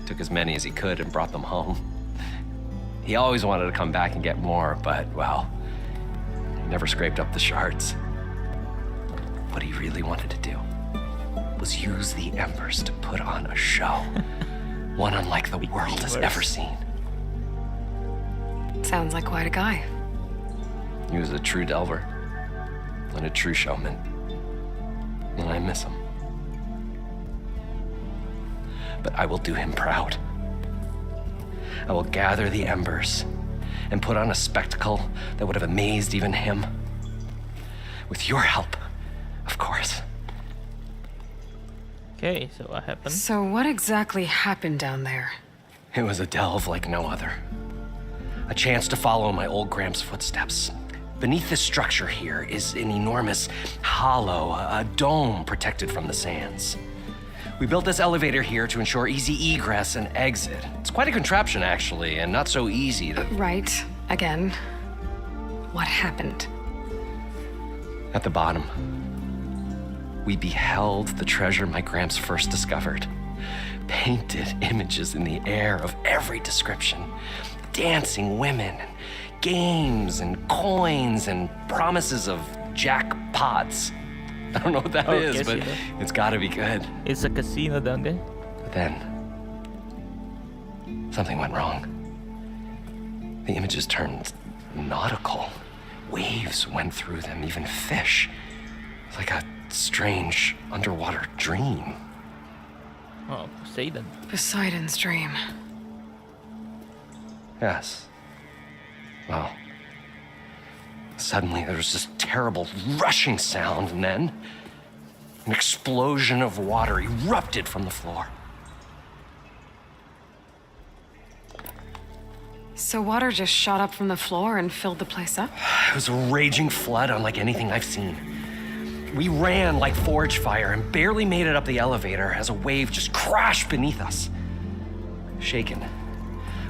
Took as many as he could and brought them home. He always wanted to come back and get more, but, well, he never scraped up the shards. What he really wanted to do was use the embers to put on a show. One unlike the world has ever seen. Sounds like quite a guy. He was a true delver and a true showman. And I miss him. But I will do him proud. I will gather the embers and put on a spectacle that would have amazed even him. With your help, of course. Okay, so what happened? So what exactly happened down there? It was a delve like no other. A chance to follow my old Gramps' footsteps. Beneath this structure here is an enormous hollow, a dome protected from the sands. We built this elevator here to ensure easy egress and exit. It's quite a contraption, actually, and not so easy to... Right. Again. What happened? At the bottom, we beheld the treasure my Gramps first discovered. Painted images in the air of every description. Dancing women, and games, and coins, and promises of jackpots. I don't know what that is, but it's gotta be good. It's a casino down there. But then, something went wrong. The images turned nautical. Waves went through them, even fish. It's like a strange underwater dream. Oh, Poseidon. Poseidon's dream. Yes. Well, suddenly there was this terrible rushing sound, and then an explosion of water erupted from the floor. So water just shot up from the floor and filled the place up? It was a raging flood unlike anything I've seen. We ran like forge fire and barely made it up the elevator as a wave just crashed beneath us. Shaken,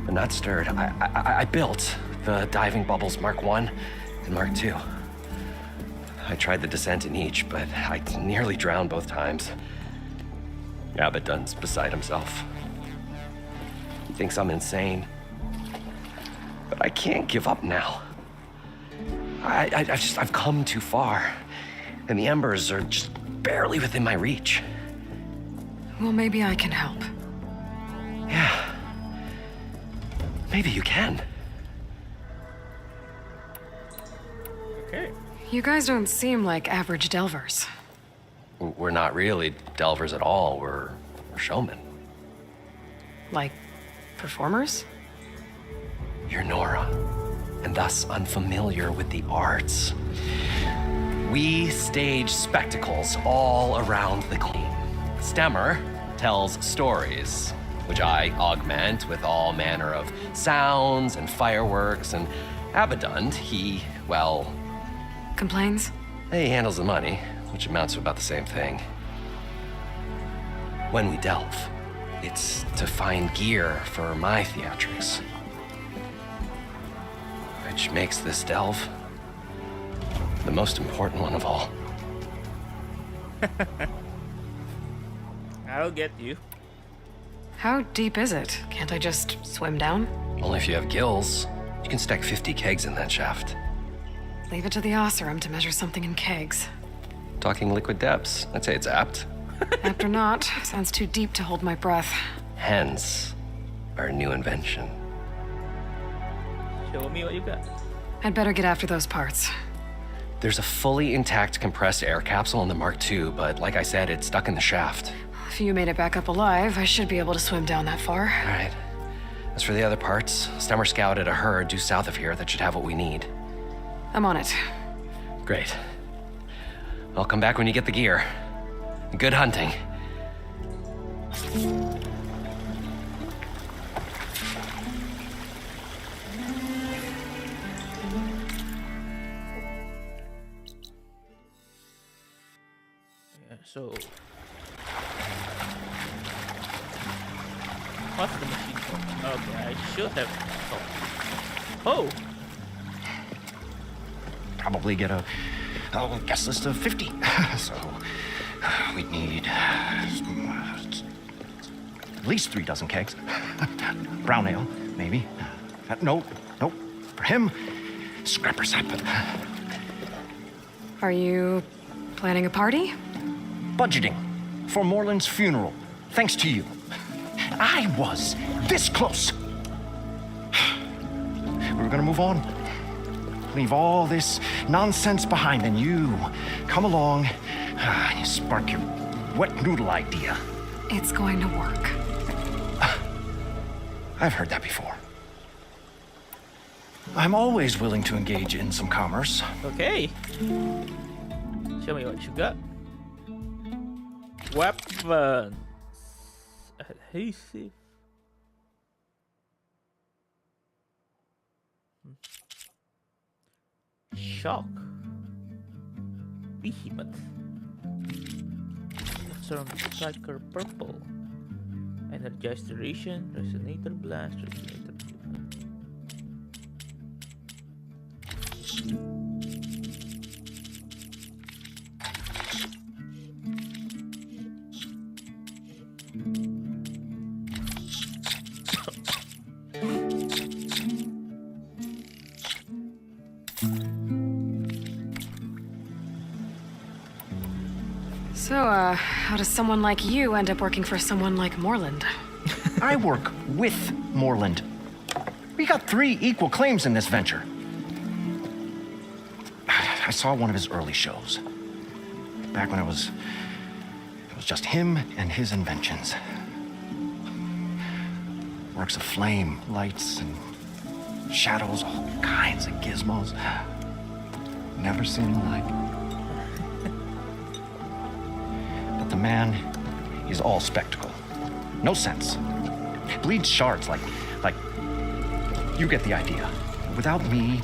but not stirred. I built the diving bubbles Mark 1 and Mark 2. I tried the descent in each, but I nearly drowned both times. Abaddon's beside himself. He thinks I'm insane. But I can't give up now. I've come too far, and the embers are just barely within my reach. Well, maybe I can help. Yeah. Maybe you can. Okay. You guys don't seem like average delvers. We're not really delvers at all. We're showmen. Like, performers? You're Nora, and thus unfamiliar with the arts. We stage spectacles all around the clean. Stemmer tells stories, which I augment with all manner of sounds and fireworks, and Abaddon, he, well... Complains? He handles the money, which amounts to about the same thing. When we delve, it's to find gear for my theatrics. Which makes this delve the most important one of all. I'll get you. How deep is it? Can't I just swim down? Only if you have gills. You can stack 50 kegs in that shaft. Leave it to the Oseram to measure something in kegs. Talking liquid depths, I'd say it's apt. Apt or not, sounds too deep to hold my breath. Hence, our new invention. Show me what you got. I'd better get after those parts. There's a fully intact compressed air capsule in the Mark II, but like I said, it's stuck in the shaft. If you made it back up alive, I should be able to swim down that far. All right. As for the other parts, Stemmer scouted a herd due south of here that should have what we need. I'm on it. Great. I'll come back when you get the gear. Good hunting. So, what's the machine for? Okay, I should have. Oh, Probably get a guest list of 50. So we'd need at least 3 dozen kegs. Brown ale, maybe. Nope. For him, scrapper sap. Are you planning a party? Budgeting for Moreland's funeral, thanks to you. I was this close. We were gonna move on. Leave all this nonsense behind, and you come along and you spark your wet noodle idea. It's going to work. I've heard that before. I'm always willing to engage in some commerce. okay. Show me what you got. Weapons. Adhesive. Shock. Behemoth. Storm Striker Purple. Energized Duration. Resonator Blast. Resonator. So, how does someone like you end up working for someone like Moreland? I work with Moreland. We got 3 equal claims in this venture. I saw one of his early shows. Back when it was just him and his inventions. Works of flame, lights, and shadows, all kinds of gizmos. Never seen the like. But the man is all spectacle. No sense. Bleeds shards like you get the idea. Without me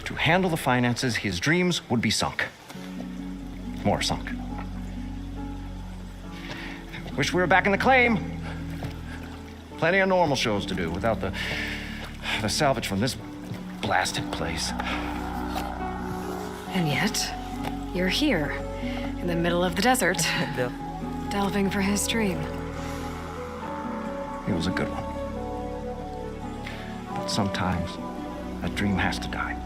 to handle the finances, his dreams would be sunk. More sunk. Wish we were back in the claim. Plenty of normal shows to do without the to salvage from this blasted place. And yet, you're here, in the middle of the desert, delving for his dream. It was a good one. But sometimes, a dream has to die.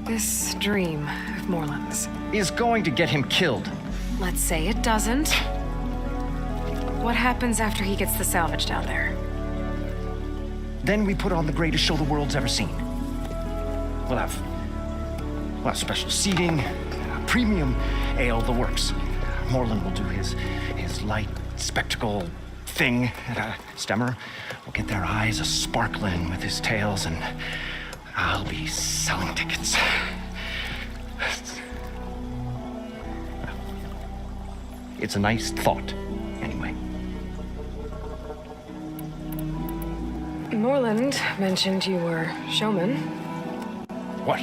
This dream of Moreland's is going to get him killed. Let's say it doesn't. What happens after he gets the salvage down there? Then we put on the greatest show the world's ever seen. We'll have special seating, premium ale, the works. Moreland will do his light spectacle thing, and Stemmer will get their eyes a-sparkling with his tales, and I'll be selling tickets. It's a nice thought, anyway. Moreland mentioned you were showman. What?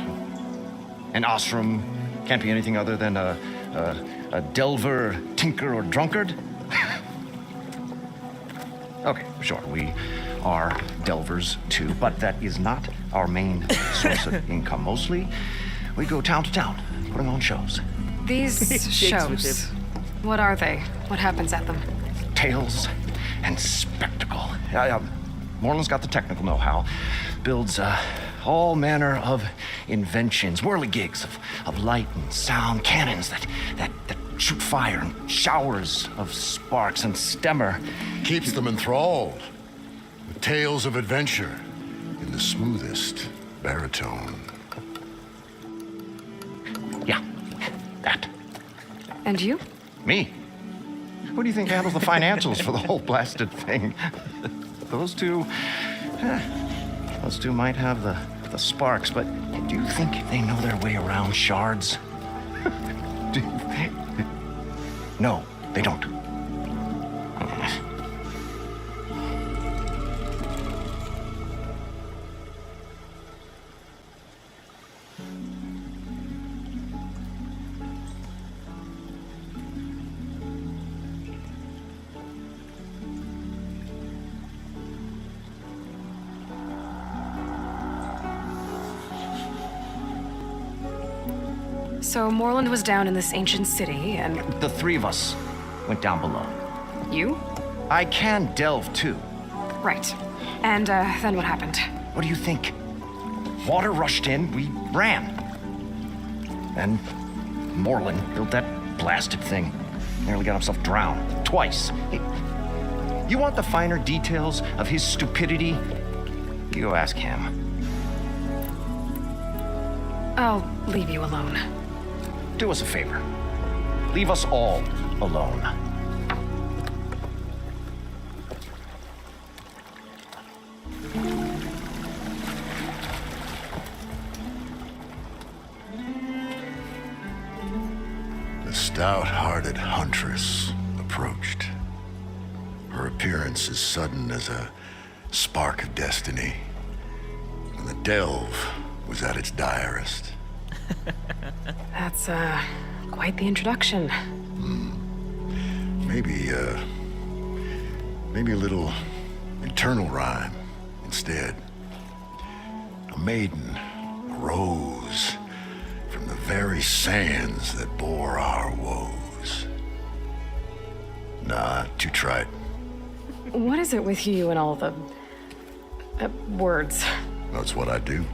An Osram can't be anything other than a delver, tinker, or drunkard? Okay, sure, we are delvers too, but that is not our main source of income. Mostly, we go town to town, putting on shows. These shows, what are they? What happens at them? Tales and spectacle. Moreland's got the technical know-how. Builds all manner of inventions, whirligigs of light and sound, cannons that shoot fire and showers of sparks, and Stemmer keeps them enthralled with tales of adventure in the smoothest baritone. Yeah, that. And you? Me? Who do you think handles the financials for the whole blasted thing? Those two might have the sparks, but do you think they know their way around shards? No, they don't. So Moreland was down in this ancient city, and... The three of us went down below. You? I can delve, too. Right. And, then what happened? What do you think? Water rushed in, we ran. Then Moreland built that blasted thing. Nearly got himself drowned. Twice. You want the finer details of his stupidity? You go ask him. I'll leave you alone. Do us a favor. Leave us all alone. The stout-hearted huntress approached. Her appearance as sudden as a spark of destiny. And the delve was at its direst. That's, quite the introduction. Maybe a little internal rhyme instead. A maiden arose from the very sands that bore our woes. Nah, too trite. What is it with you and all the... words? That's what I do.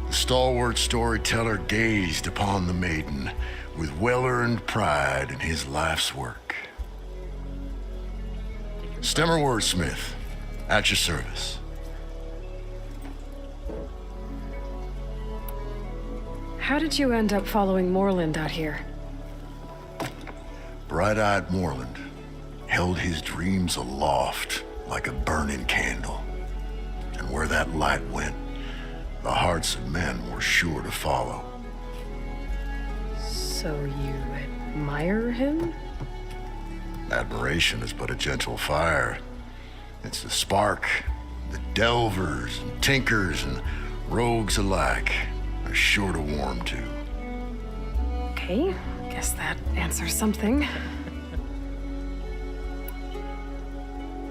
The stalwart storyteller gazed upon the maiden with well-earned pride in his life's work. Stemmer wordsmith, at your service. How did you end up following Moreland out here? Bright-eyed Moreland held his dreams aloft like a burning candle. And where that light went, the hearts of men were sure to follow. So you admire him? Admiration is but a gentle fire. It's the spark that delvers and tinkers and rogues alike are sure to warm to. Okay, guess that answers something.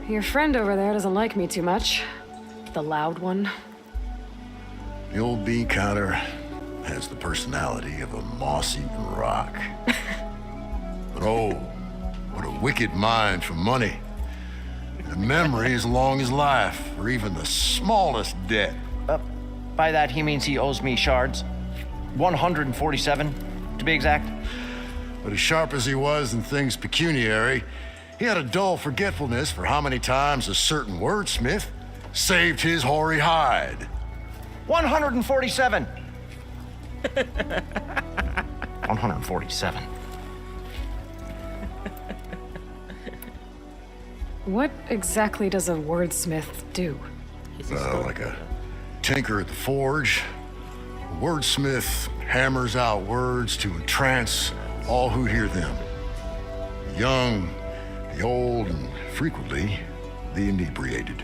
Your friend over there doesn't like me too much. The loud one. The old bee counter has the personality of a moss-eaten rock. But oh, what a wicked mind for money. And a memory as long as life, or even the smallest debt. By that, he means he owes me shards. 147, to be exact. But as sharp as he was in things pecuniary, he had a dull forgetfulness for how many times a certain wordsmith saved his hoary hide. 147. 147. What exactly does a wordsmith do? Like a tinker at the forge. A wordsmith hammers out words to entrance all who hear them. The young, the old, and frequently the inebriated.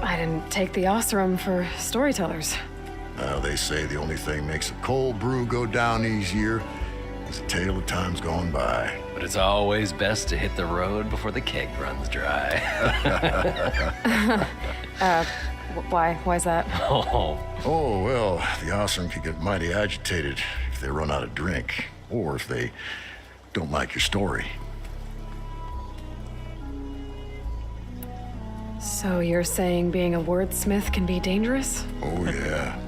I didn't take the Osram for storytellers. They say the only thing makes a cold brew go down easier is a tale of times gone by. But it's always best to hit the road before the keg runs dry. Why's that? Oh, well, the Osram could get mighty agitated if they run out of drink, or if they don't like your story. So you're saying being a wordsmith can be dangerous? Oh, yeah.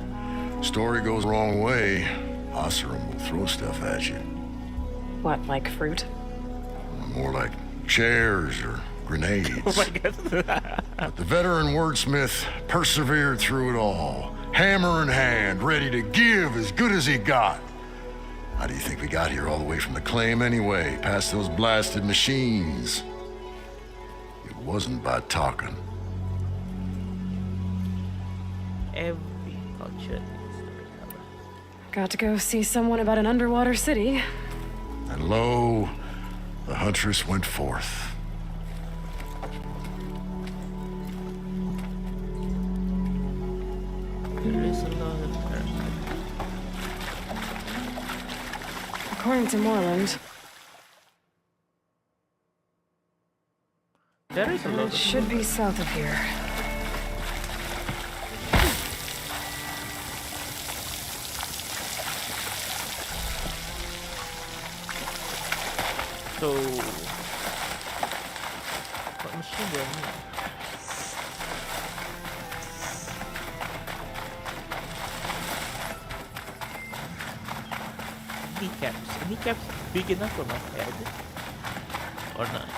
Story goes the wrong way, Osram will throw stuff at you. What, like fruit? More like chairs or grenades. Oh my god. But the veteran wordsmith persevered through it all, hammer in hand, ready to give as good as he got. How do you think we got here all the way from the claim anyway, past those blasted machines? It wasn't by talking. Every culture needs to recover. Got to go see someone about an underwater city. And lo, the huntress went forth. There is a lot of her. According to Moreland, there is a lot it should be south of here. So, what machine do I need? Kneecaps. Kneecaps big enough for my head? Or not?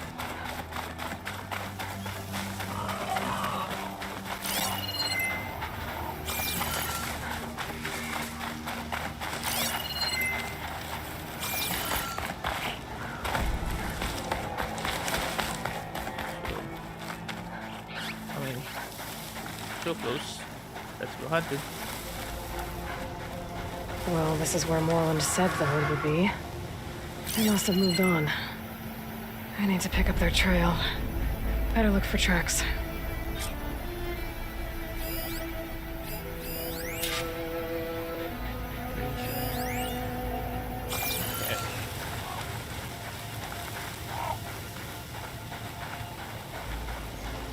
So close. Let's go hunting. Well, this is where Moreland said the herd would be. They must have moved on. I need to pick up their trail. Better look for tracks.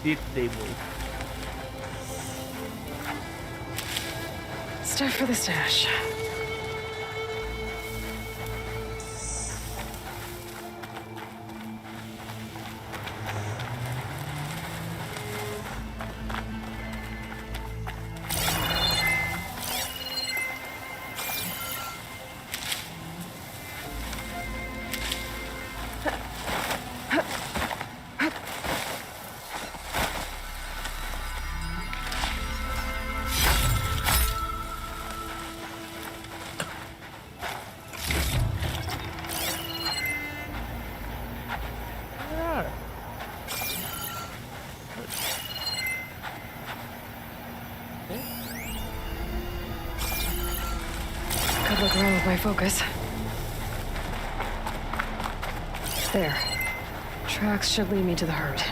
Did they move? Stuff for the stash. Could look wrong with my focus. There. Tracks should lead me to the herd.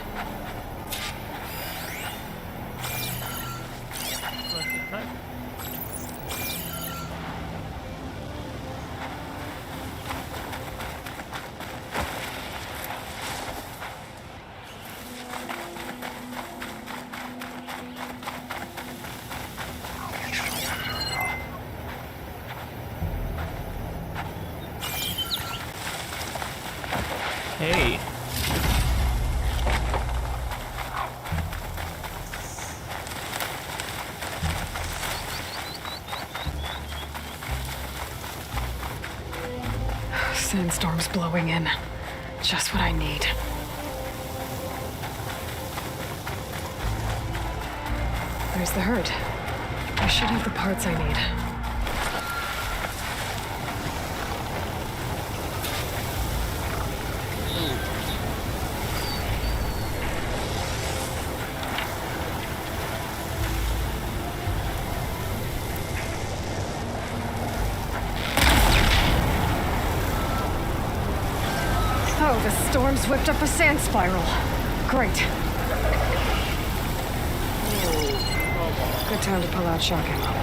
Hey. Sandstorm's blowing in. Just what I need. There's the hurt. I should have the parts I need. Oh, the storm's whipped up a sand spiral. Great. Good time to pull out shock ammo.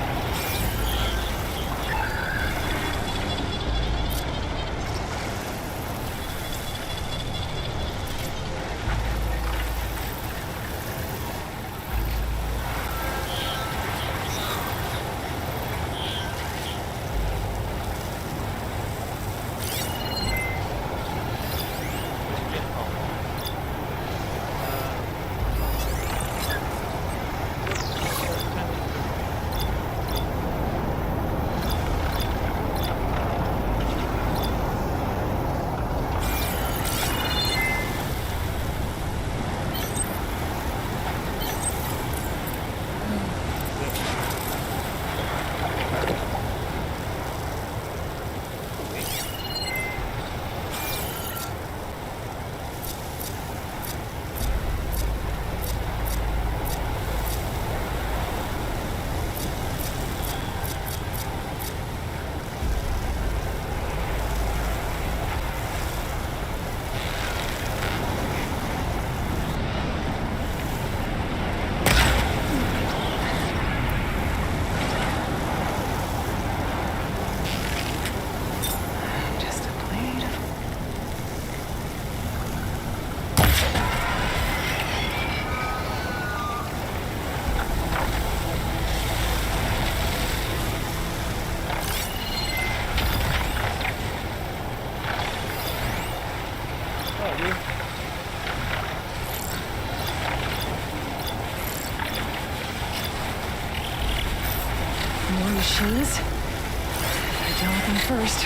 More machines? I deal with them first.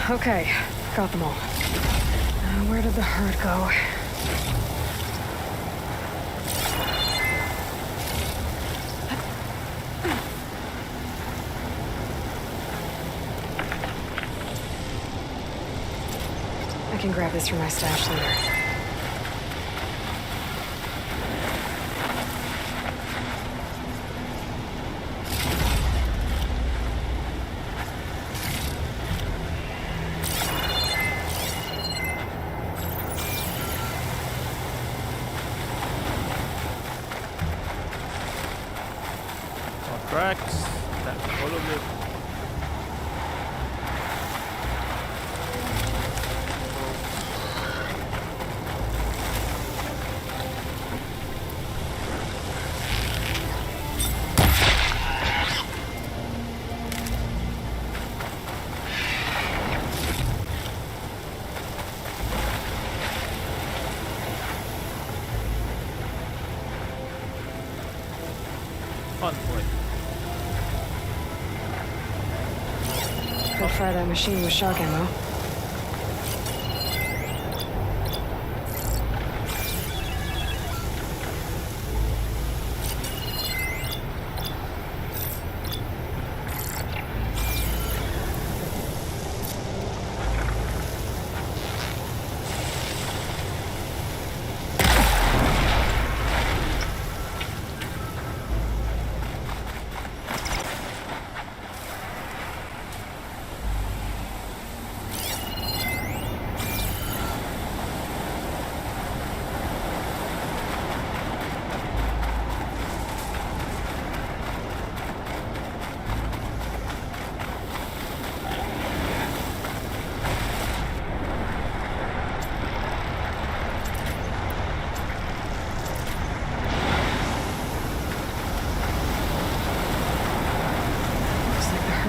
Okay, got them all. Where did the herd go? I can grab this from my stash later. Tracks. That's all of it. Fun point. Could fry that machine with shock ammo.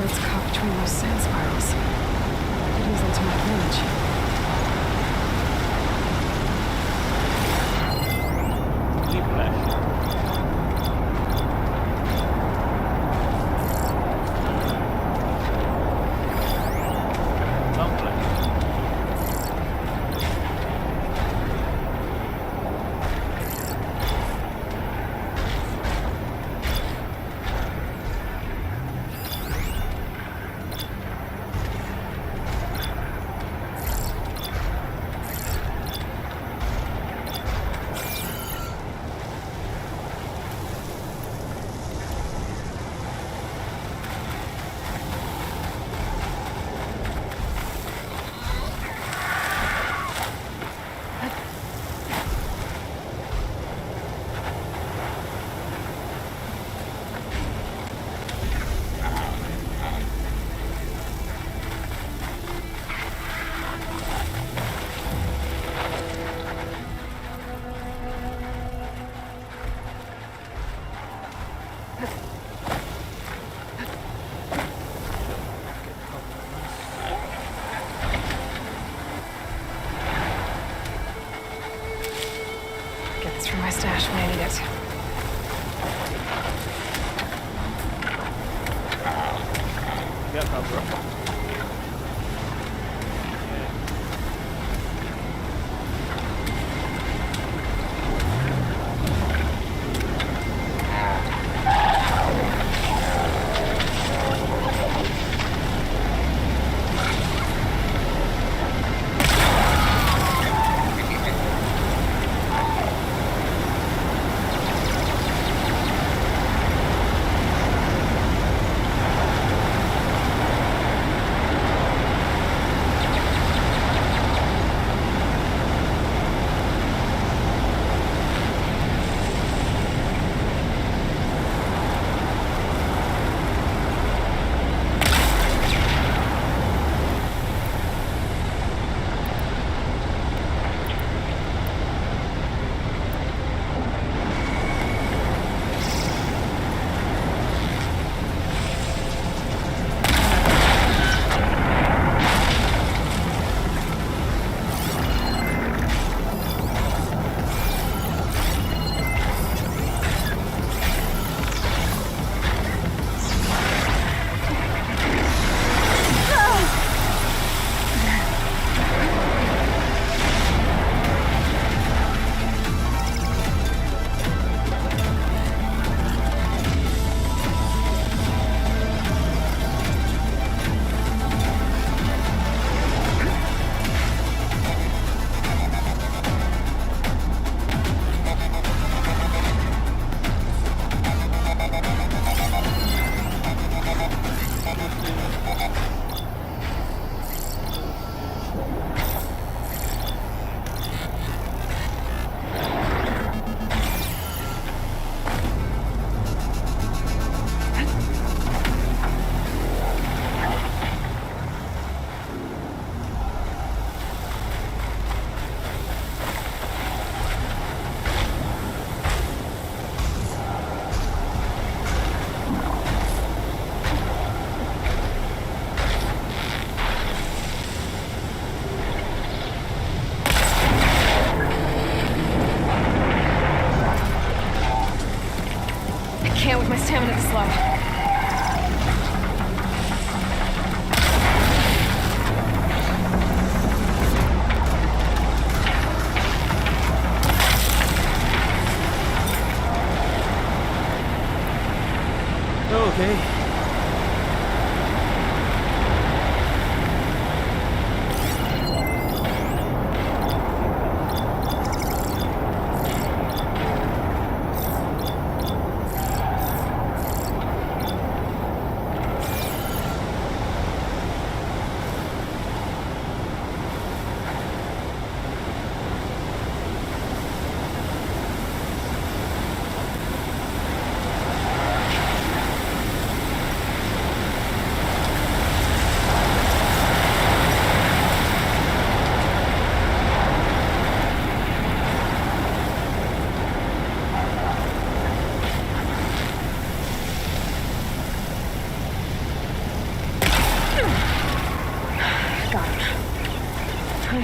It's caught between those sand spirals. Could use them to my advantage. Keep left. Long left. Get this from my stash when I need it. Yeah, bro.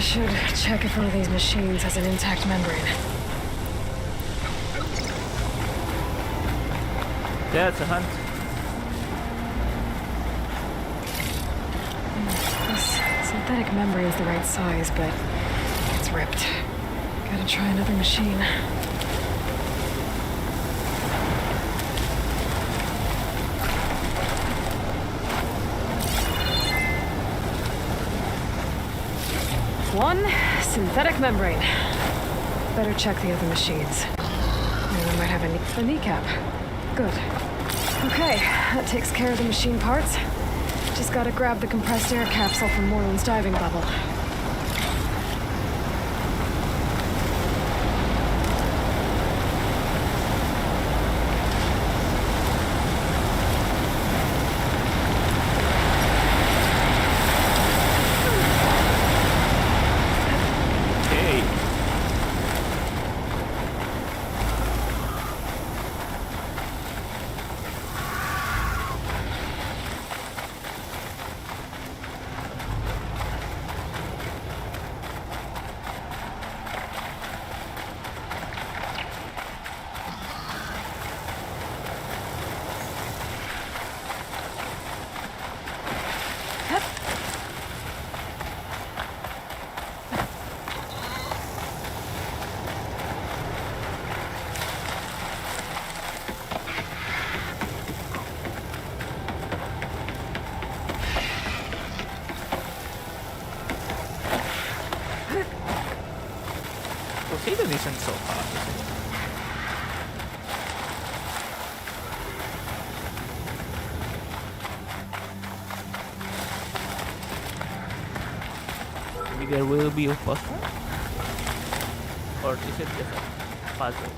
should check if one of these machines has an intact membrane. Yeah, it's a hunt. This synthetic membrane's the right size, but it's ripped. Gotta try another machine. One synthetic membrane. Better check the other machines. Maybe we might have a kneecap. Good. Okay, that takes care of the machine parts. Just gotta grab the compressed air capsule from Moreland's diving bubble. Poseidon isn't so hard, is it? Maybe there will be a puzzle? Or is it just a puzzle?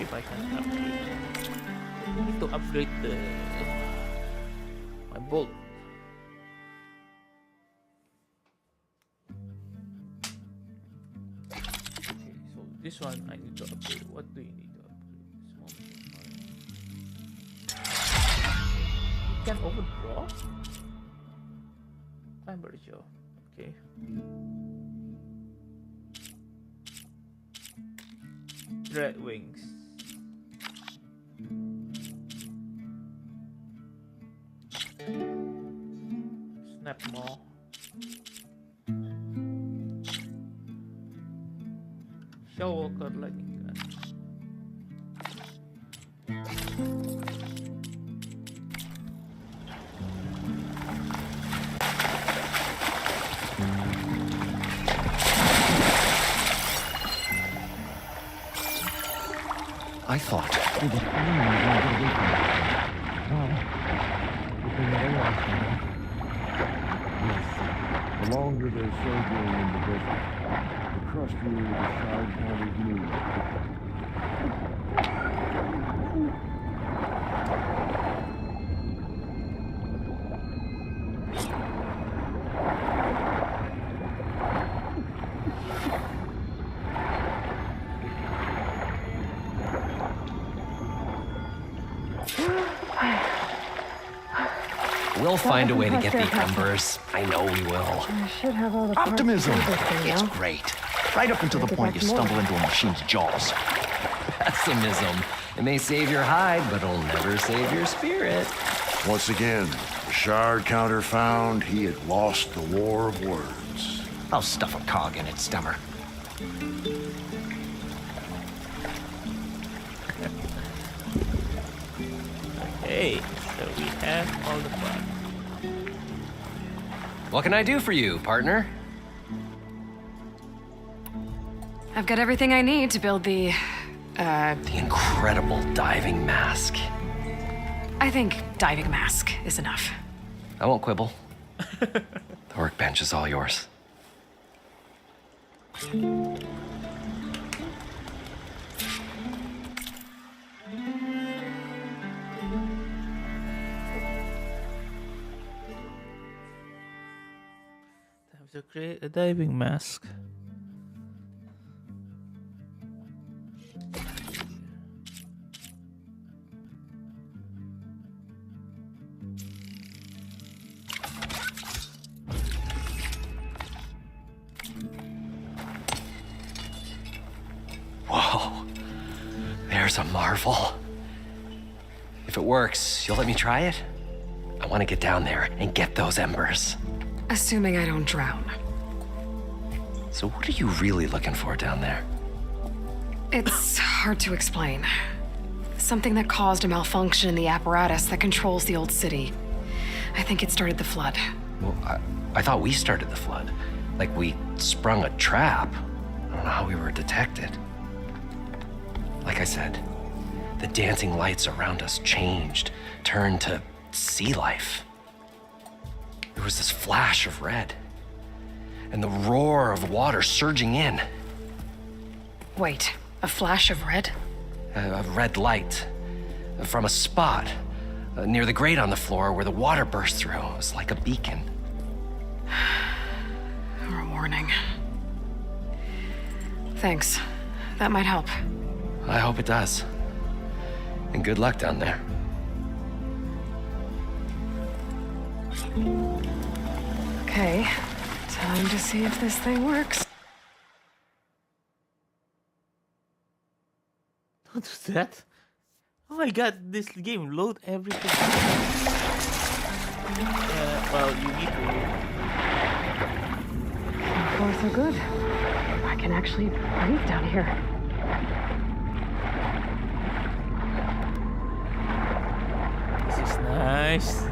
If I can upgrade. I need to upgrade my bolt. Okay, so this one I need to upgrade. What do you need to upgrade? Small. It can overdraw? Climber show. Okay. Red wings. Snap more. Shell walker lightning gun. I thought we were only going to get away from it. Well, we can get away from it. Yes, the longer they're sojourning in the desert, the crustier the shard counters move. We'll find a way to get the embers. I know we will. I should have all the parts Optimism! for this thing It's now. great. Right up until the point you stumble into a machine's jaws. Pessimism. It may save your hide, but it'll never save your spirit. Once again, the shard counter found he had lost the war of words. I'll stuff a cog in it, Stemmer. Okay, so we have all the parts. What can I do for you, partner? I've got everything I need to build the incredible diving mask. I think diving mask is enough. I won't quibble. The workbench is all yours. Time to create a diving mask. There's a marvel. If it works, you'll let me try it? I want to get down there and get those embers. Assuming I don't drown. So what are you really looking for down there? It's hard to explain. Something that caused a malfunction in the apparatus that controls the old city. I think it started the flood. Well, I thought we started the flood. Like we sprung a trap. I don't know how we were detected. Like I said, the dancing lights around us changed, turned to sea life. There was this flash of red, and the roar of water surging in. Wait, a flash of red? A red light from a spot near the grate on the floor where the water burst through. It was like a beacon. Or a warning. Thanks. That might help. I hope it does. And good luck down there. Okay, time to see if this thing works. Don't do that. Oh my god, this game load everything. Well, you need to. So far, so good. I can actually breathe down here. This is nice.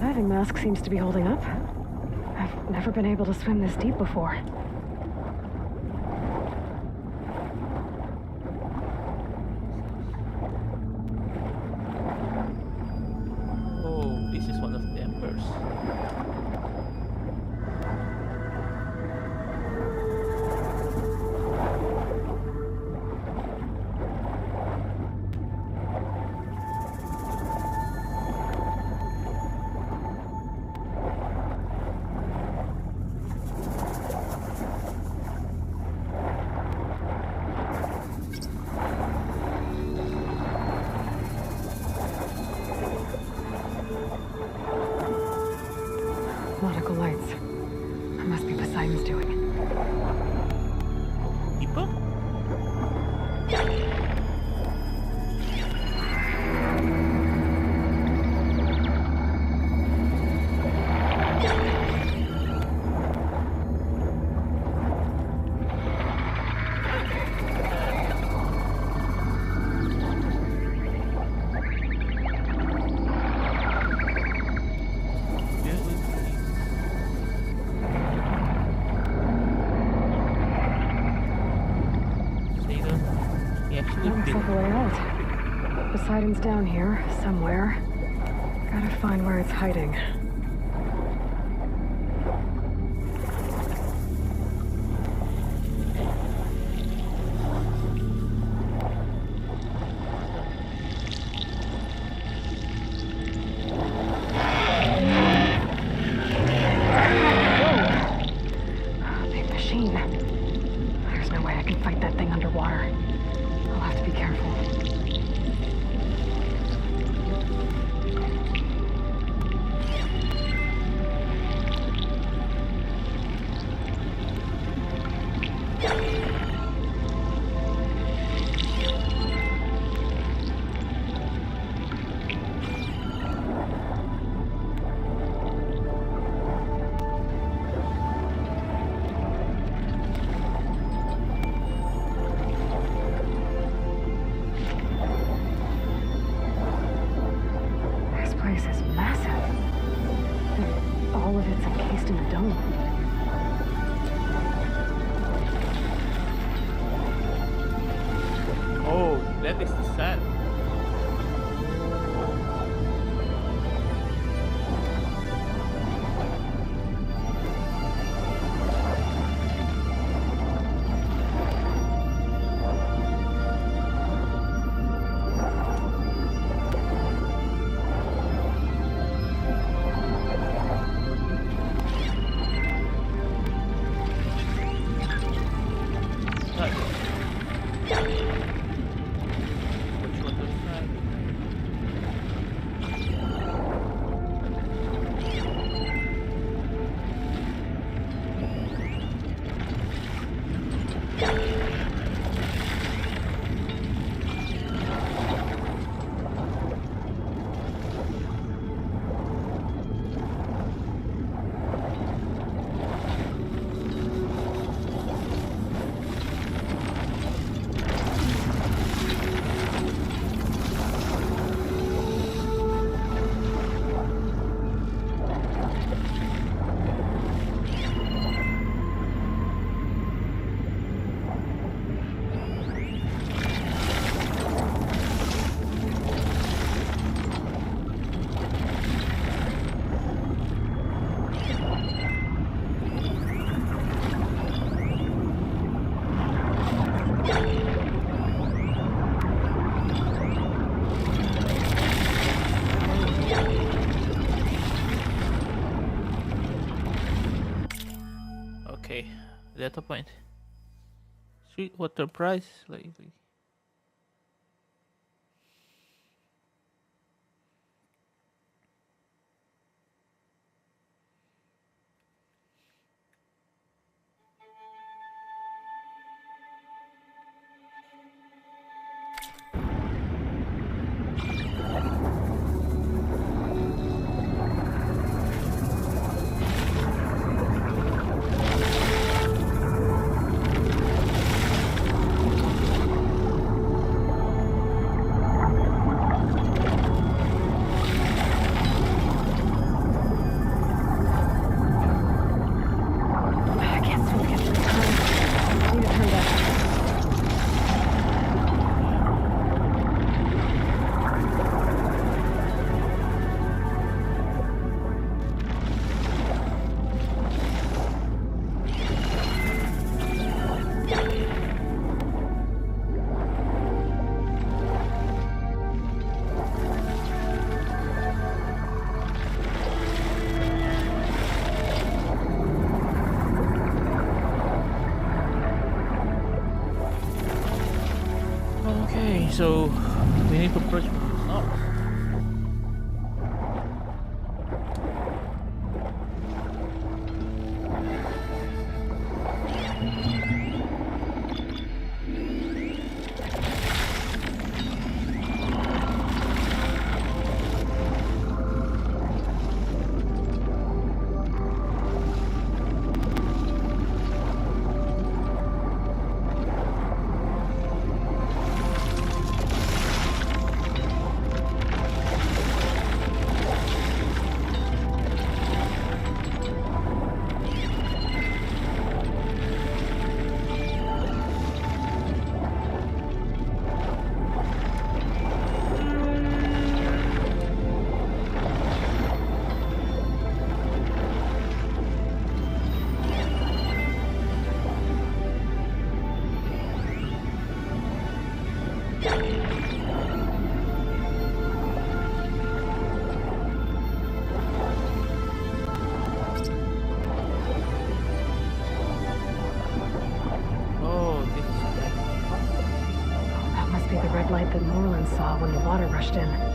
Diving mask seems to be holding up. I've never been able to swim this deep before. Oh, this is one of the embers. Nautical lights. That must be Poseidon's doing. People? Looks like a way out. Poseidon's down here, somewhere. Gotta find where it's hiding. Whoa! Big machine. There's no way I can fight that thing underwater. I'll have to be careful. That is the sand. Which one data point. Sweetwater price lately. Okay, so we need to approach from the north. That must be the red light that Moreland saw when the water rushed in.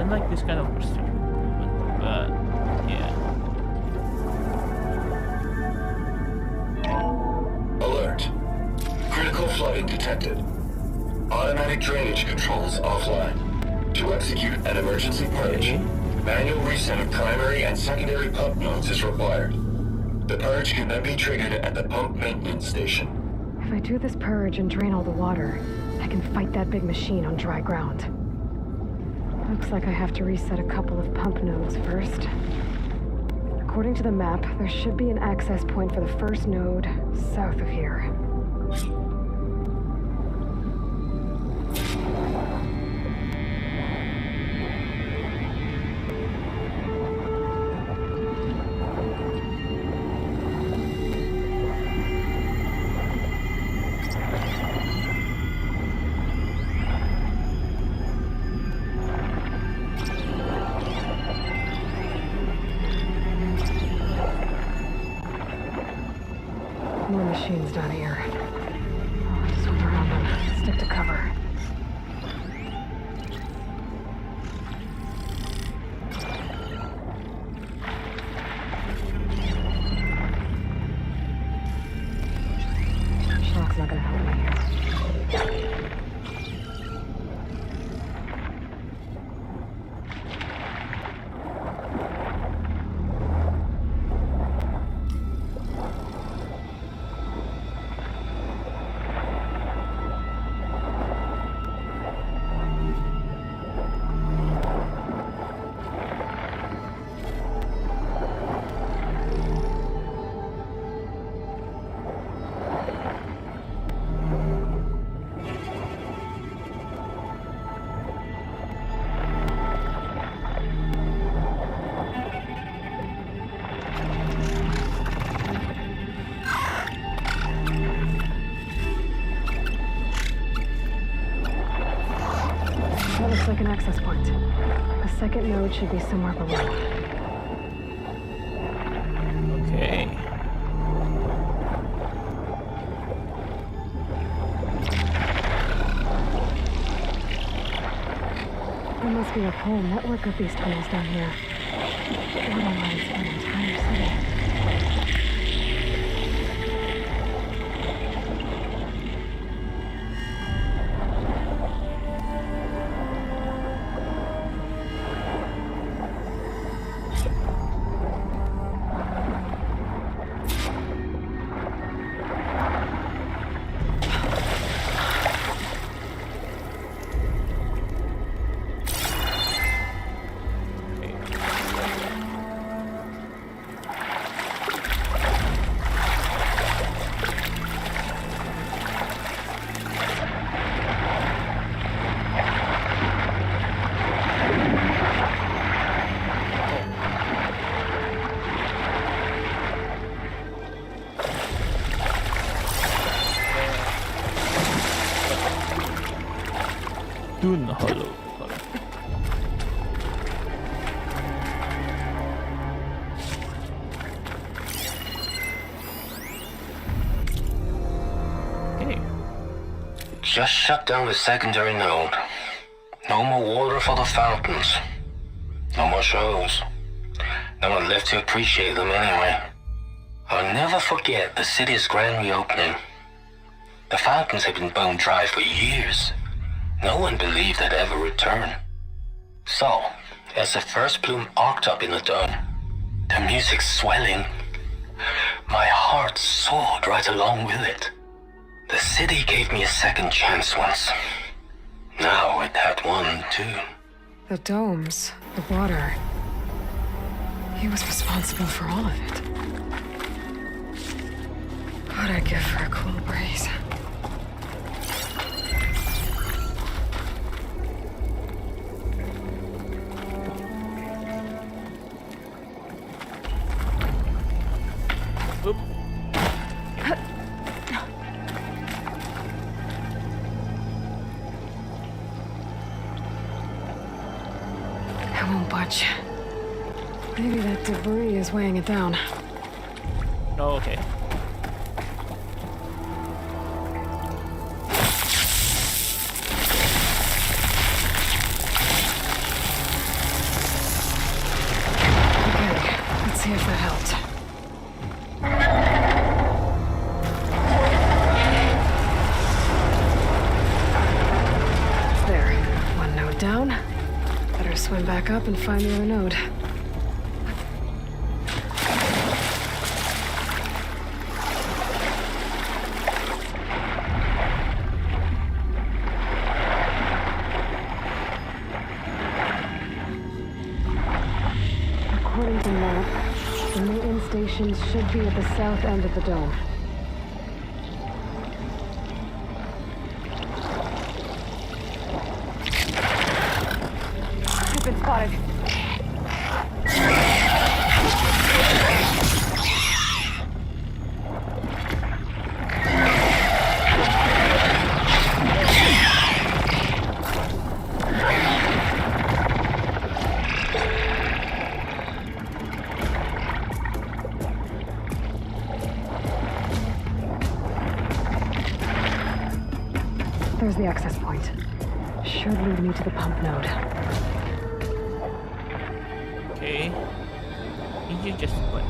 don't like this kind of restriction, but yeah. Alert. Critical flooding detected. Automatic drainage controls offline. To execute an emergency purge, manual reset of primary and secondary pump nodes is required. The purge can then be triggered at the pump maintenance station. If I do this purge and drain all the water, I can fight that big machine on dry ground. Looks like I have to reset a couple of pump nodes first. According to the map, there should be an access point for the first node south of here. More machines down here. I'll just swim around them. Stick to cover. Shock's not gonna help me here. That looks like an access point. The second node should be somewhere below. Okay. There must be a whole network of these tunnels down here. Water lines for an entire city. Dune Hollow. Okay. Just shut down the secondary node. No more water for the fountains. No more shows. No one left to appreciate them anyway. I'll never forget the city's grand reopening. The fountains had been bone dry for years. No one believed they'd ever return. So, as the first bloom arced up in the dawn, the music swelling, my heart soared right along with it. The city gave me a second chance once. Now it had one too. The domes, the water. He was responsible for all of it. What I'd give for a cool breeze. Oop. I won't budge. Maybe that debris is weighing it down. Oh, okay. down. Better swim back up and find the other node. According to the map, the maintenance stations should be at the south end of the dome. I've been spotted. There's the access point. Should lead me to the pump node. Okay. You just what?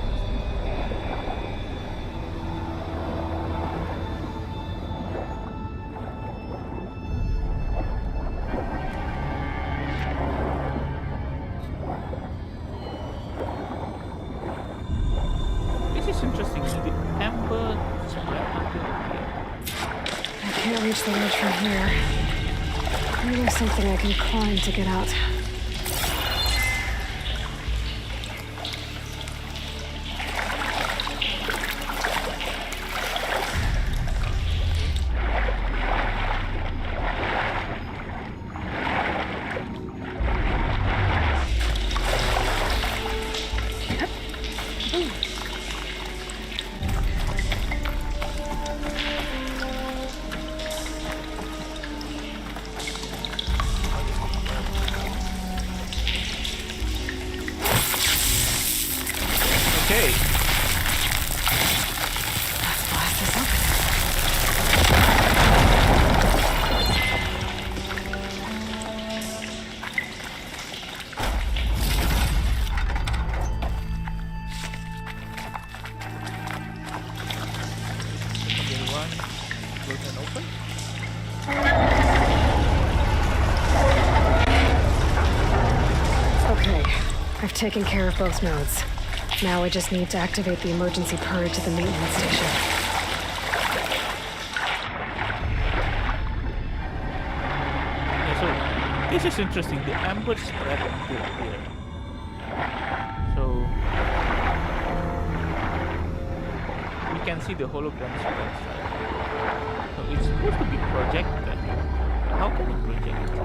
This is interesting. The amber. I can't reach the ledge from here. Maybe there's something I can climb to get out. Okay. Let's blast this open. Okay, one. Close and open. Okay, I've taken care of both nodes. Now I just need to activate the emergency purge at the maintenance station. Yeah, so this is interesting. The amber spread into here. So we can see the hologram spread. So it's supposed to be projected. How can it project it?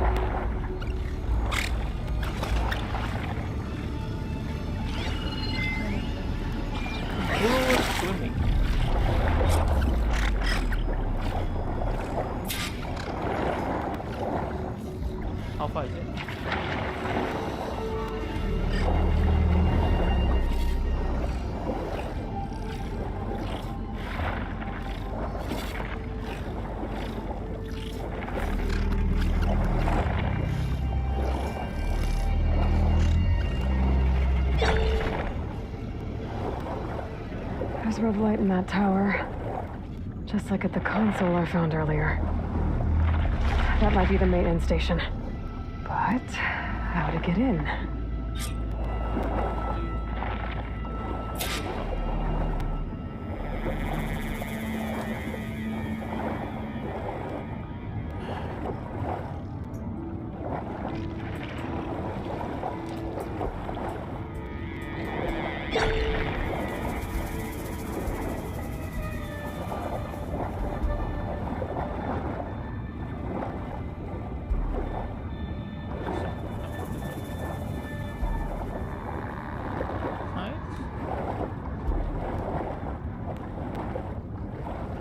Swimming. How far is it? There's red light in that tower. Just like at the console I found earlier. That might be the maintenance station. But how to get in?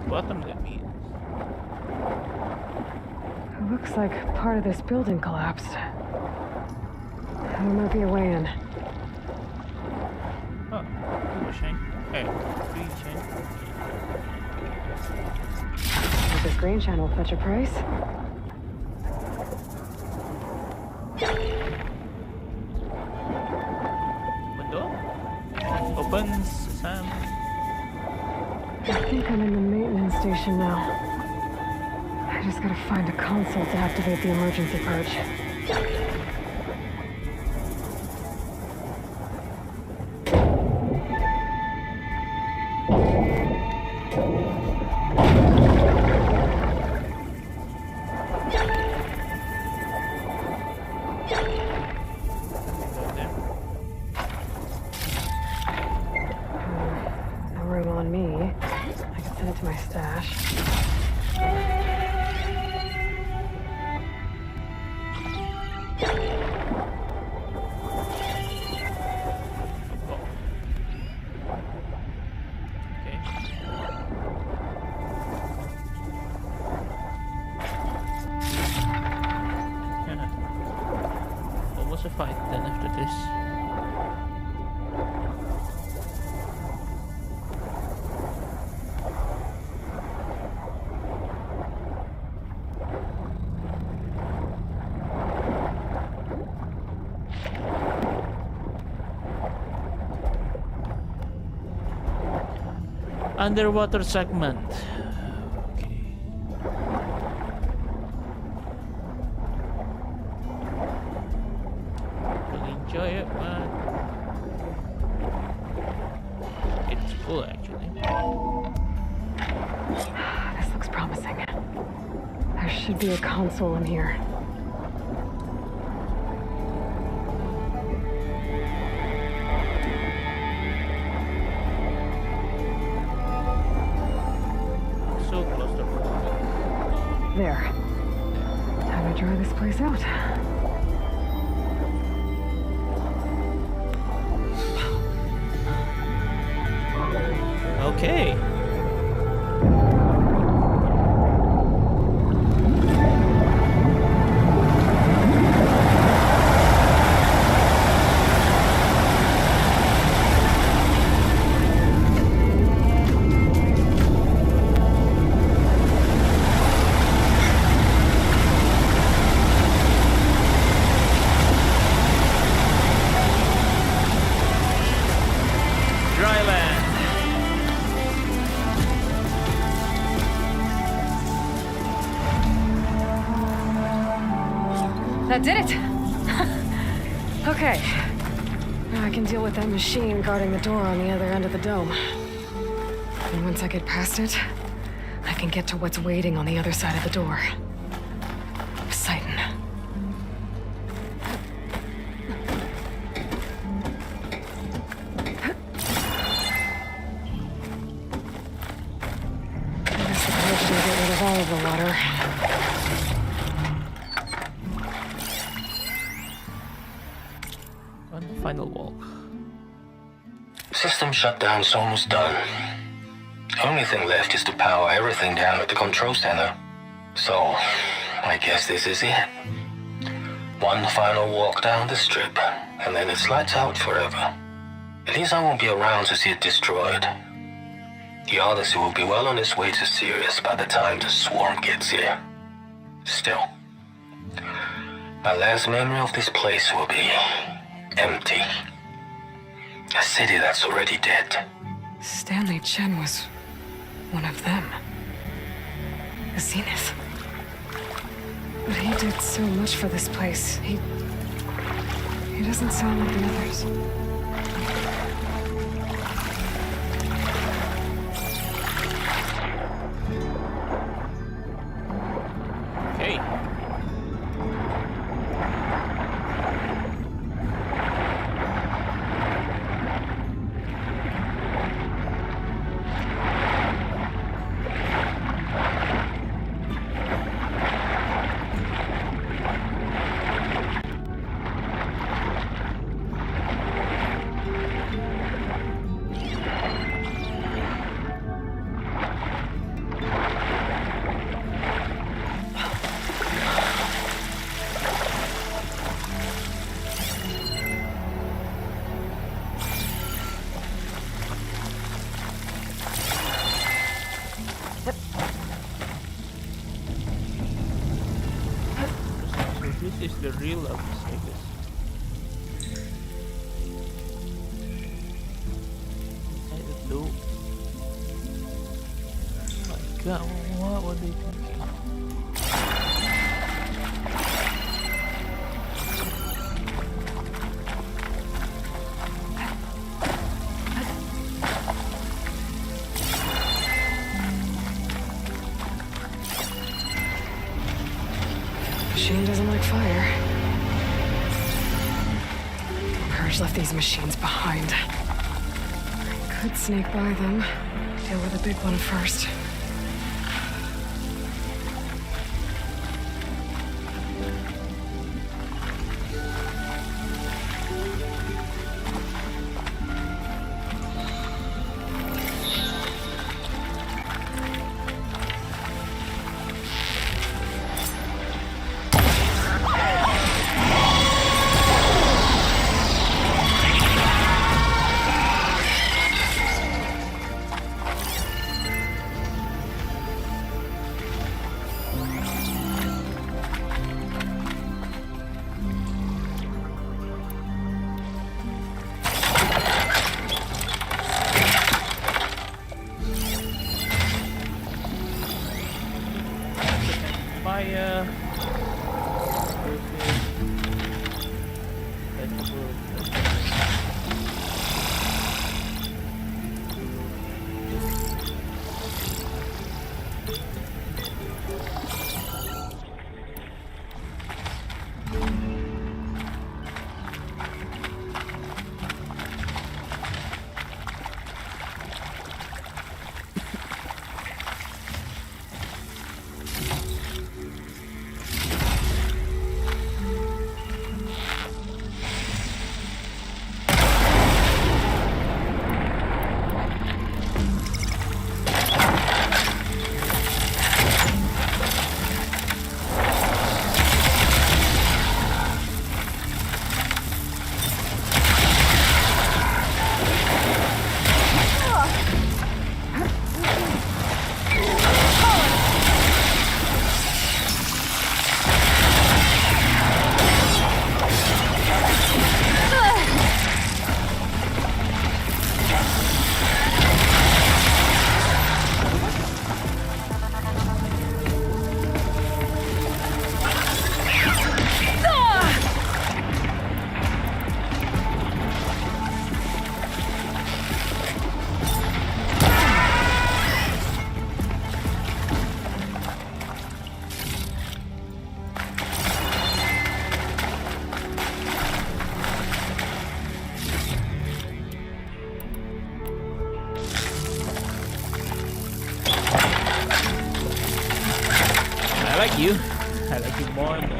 Bottom that means. It looks like part of this building collapsed. There might be a way in. Oh, blue chain. Hey, green chain. If this green chain will fetch a price. Window? Opens, Sam. I think I'm in the maintenance station now. I just gotta find a console to activate the emergency purge. Almost a fight then after this. Underwater segment. Okay. Really enjoy it, but it's full actually. This looks promising. There should be a console in here. So close to There. Time to dry this place out. okay. Dry land. That did it! Okay. Now I can deal with that machine guarding the door on the other end of the dome. And once I get past it, I can get to what's waiting on the other side of the door. Poseidon. I guess the bridge will get rid of all of the water. One final walk. System shutdown's almost done. Only thing left is to power everything down at the control center. So, I guess this is it. One final walk down the strip, and then it's lights out forever. At least I won't be around to see it destroyed. The Odyssey will be well on its way to Sirius by the time the swarm gets here. Still, my last memory of this place will be empty. A city that's already dead. Stanley Chen was one of them. The Zenith. But he did so much for this place. He doesn't sound like the others. Okay. This is the real office, I guess. I don't know. Oh my god, what were they thinking? Machine doesn't like fire. Purge left these machines behind. I could sneak by them. Deal with the big one first. you. I like you more and more.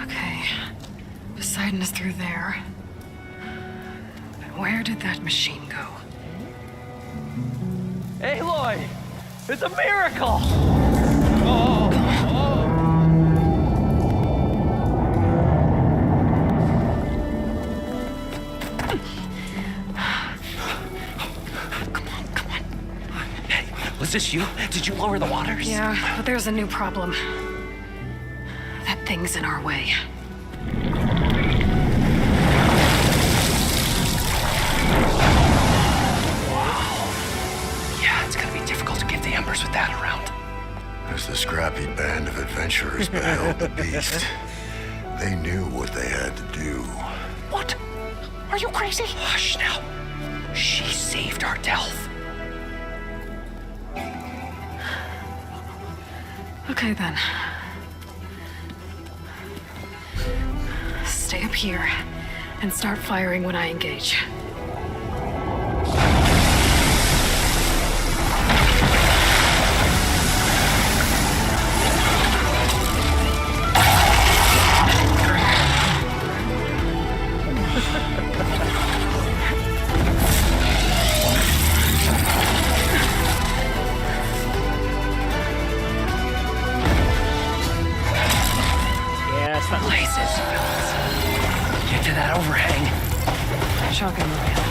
Okay. Poseidon is through there. But where did that machine go? Aloy! It's a miracle! Was this you? Did you lower the waters? Yeah, but there's a new problem. That thing's in our way. Yeah, it's gonna be difficult to get the embers with that around. As the scrappy band of adventurers beheld the beast, they knew what they had to do. What? Are you crazy? Hush now. She saved our Delph. Okay then. Stay up here and start firing when I engage. Blazes, fellas. Get to that overhang. Shotgun mobile.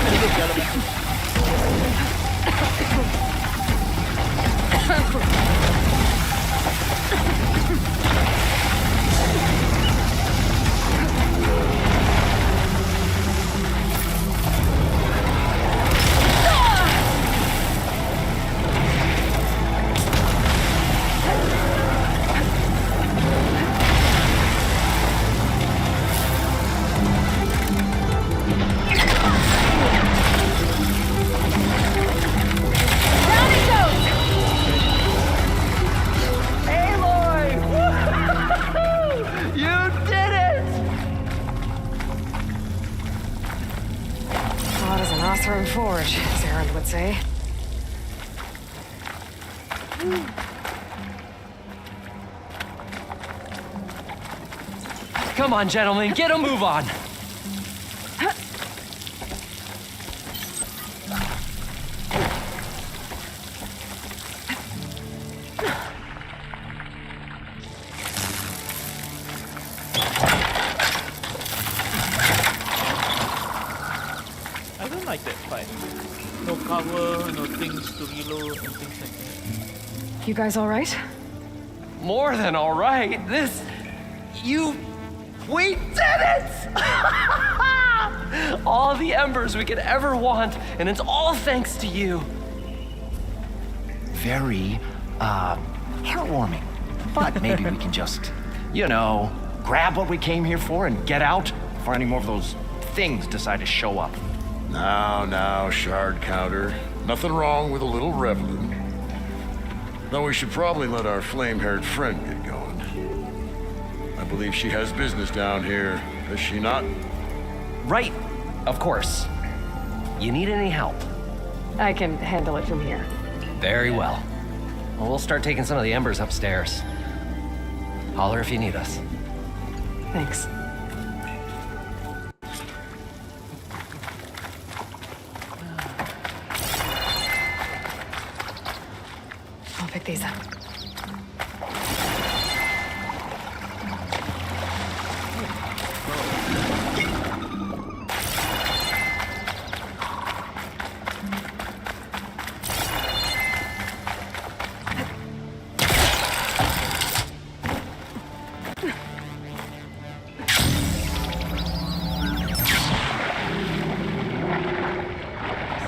sedikit ke dalam. Aloy! You did it! Hot as an Oseram forge, as Aaron would say. Come on, gentlemen, get a move on. I don't like that fight. No cover, no things to reload and things like that. You guys all right? More than all right. We did it! All the embers we could ever want, and it's all thanks to you. Very, heartwarming. But maybe we can just, grab what we came here for and get out before any more of those things decide to show up. Now, shard counter. Nothing wrong with a little reveling. Though we should probably let our flame-haired friend get going. I believe she has business down here, does she not? Right, of course. You need any help? I can handle it from here. Very well. Well, we'll start taking some of the embers upstairs. Holler if you need us. Thanks. I'll pick these up.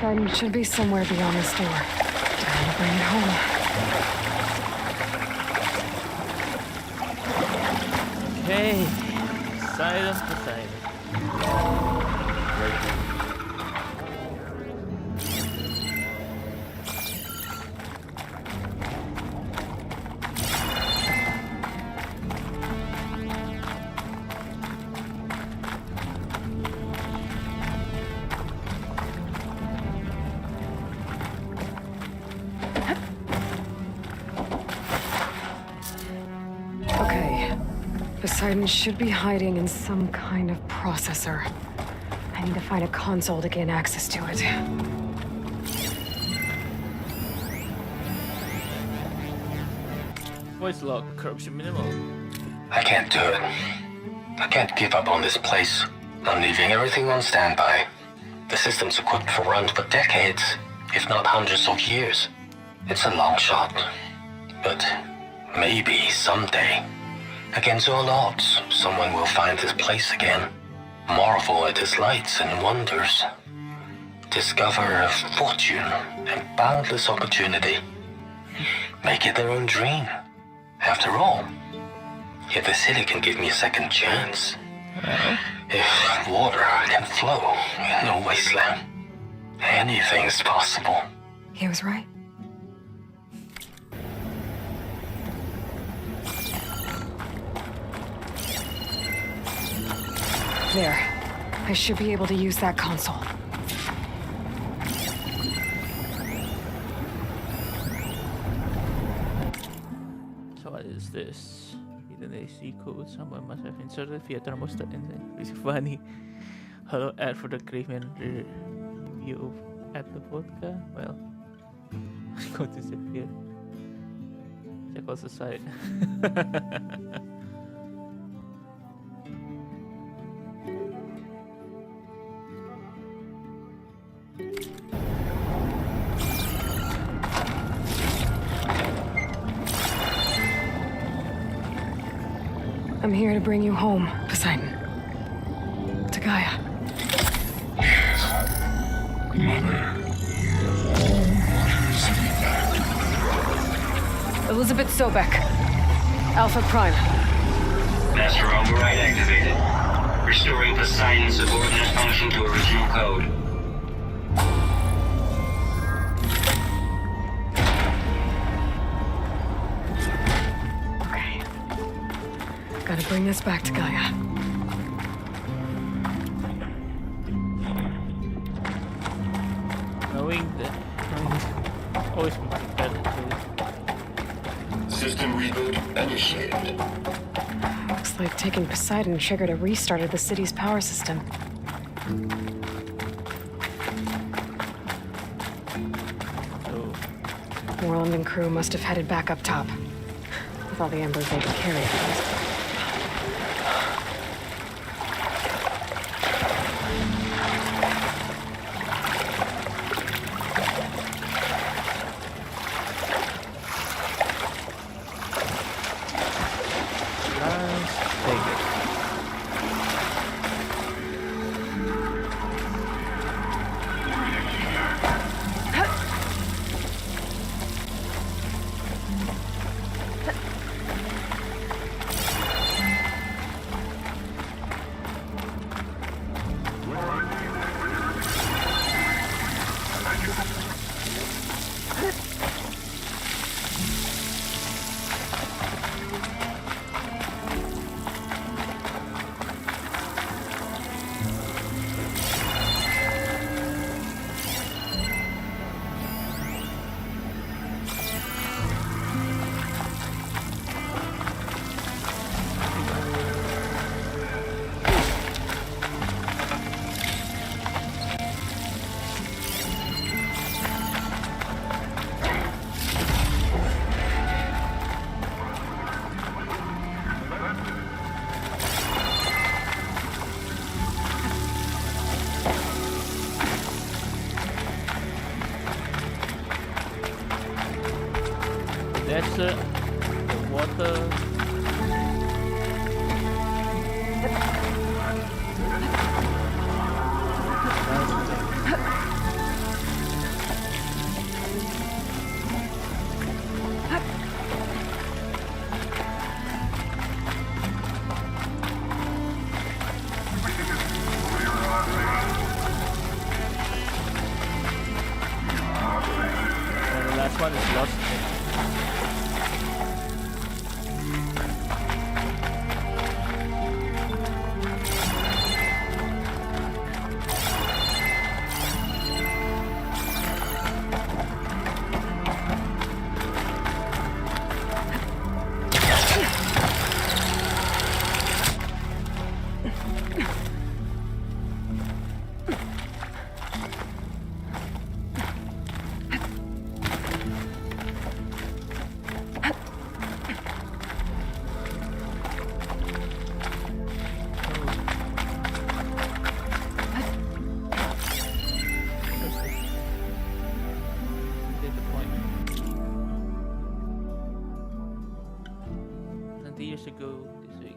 Poseidon should be somewhere beyond this door. Time to bring it home. Okay. Poseidon. Okay. Poseidon should be hiding in some kind of processor. I need to find a console to gain access to it. Voice log, corruption minimal. I can't do it. I can't give up on this place. I'm leaving everything on standby. The system's equipped for runs for decades, if not hundreds of years. It's a long shot. But maybe someday, against all odds, someone will find this place again. Marvel at its lights and wonders. Discover a fortune and boundless opportunity. Make it their own dream. After all, if the city can give me a second chance, if water can flow in a wasteland, anything's possible. He was right. There. I should be able to use that console. So what is this? Hidden AC code someone must have inserted via thermostat and it's funny. Hello, ad for the Craven review at the vodka. Well, I'm going to disappear. Check out the site. I'm here to bring you home, Poseidon. To Gaia. Mother. Elizabeth Sobek. Alpha Prime. Master override activated. Restoring Poseidon's subordinate function to original code. Okay. Gotta bring this back to Gaia. Knowing always makes it better too. System reboot initiated. Looks like taking Poseidon triggered a restart of the city's power system. So, Moreland and crew must have headed back up top. With all the embers they could carry. that's the water. The last one is lost. Years ago this week.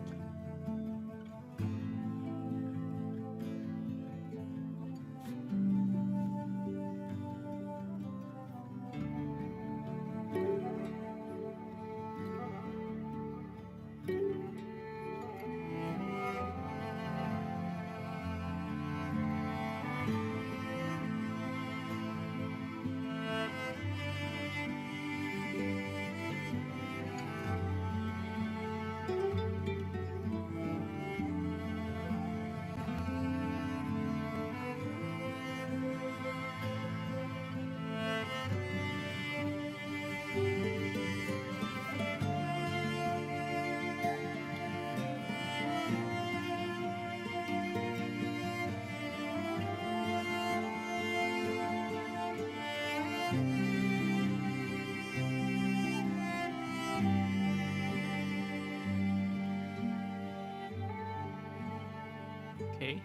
Okay.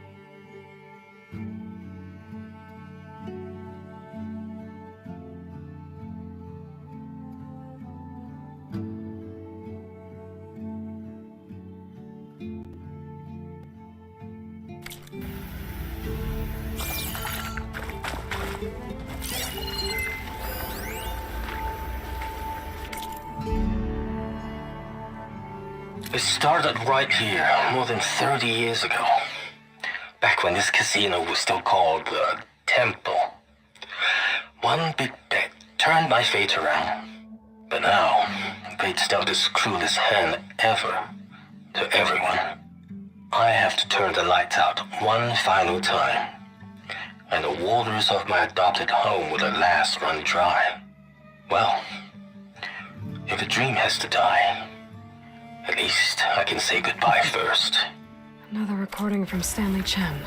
It started right here, more than 30 years ago. Back when this casino was still called the Temple. One big bet turned my fate around. But now, fate's dealt this cruelest hand ever to everyone. I have to turn the lights out one final time. And the waters of my adopted home will at last run dry. Well, if a dream has to die, at least I can say goodbye first. Another recording from Stanley Chen.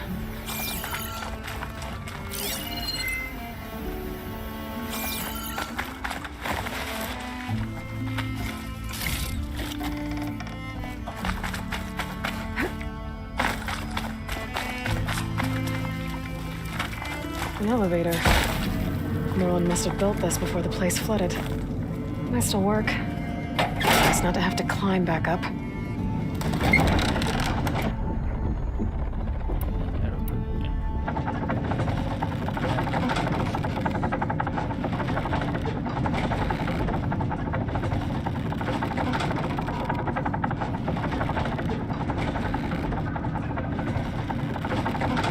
An elevator. Merlin must have built this before the place flooded. Might still work. Nice not to have to climb back up.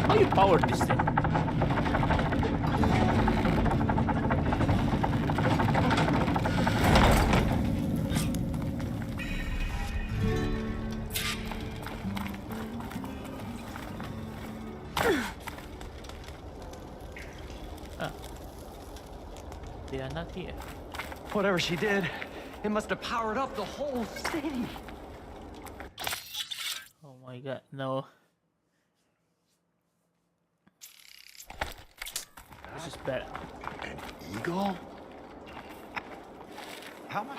How you power this thing? They are not here. Whatever she did, it must have powered up the whole city. Oh my god, no. This is bad. An eagle? How much?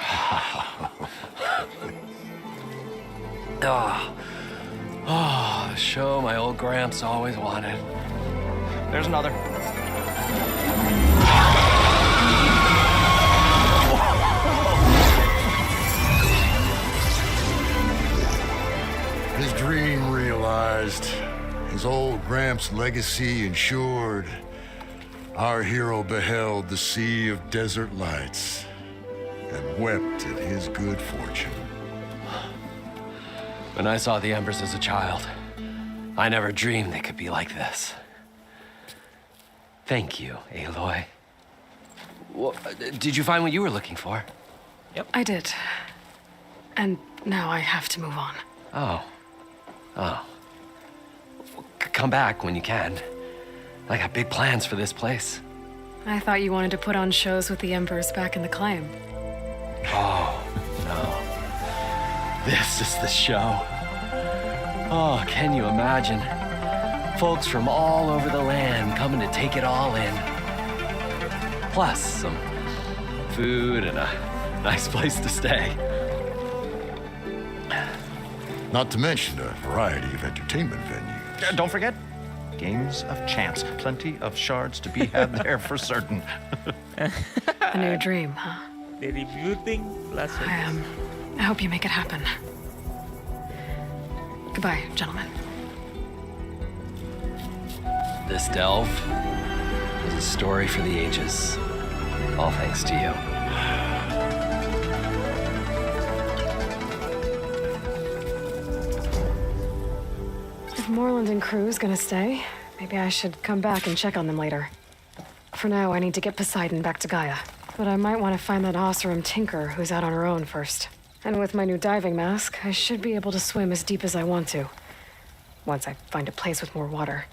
The show my old Gramps always wanted. There's another. His dream realized, his old Gramps' legacy ensured. Our hero beheld the sea of desert lights and wept at his good fortune. When I saw the embers as a child, I never dreamed they could be like this. Thank you, Aloy. Did you find what you were looking for? Yep. I did. And now I have to move on. Oh. Come back when you can. I got big plans for this place. I thought you wanted to put on shows with the Embers back in the claim. Oh, no. This is the show. Oh, can you imagine? Folks from all over the land coming to take it all in. Plus some food and a nice place to stay. Not to mention a variety of entertainment venues. Don't forget, games of chance. Plenty of shards to be had there for certain. A new dream, huh? The rebuilding plus. I hope you make it happen. Goodbye, gentlemen. This delve is a story for the ages. All thanks to you. If Moreland and crew's gonna stay, maybe I should come back and check on them later. For now, I need to get Poseidon back to Gaia. But I might want to find that Osram Tinker who's out on her own first. And with my new diving mask, I should be able to swim as deep as I want to. Once I find a place with more water.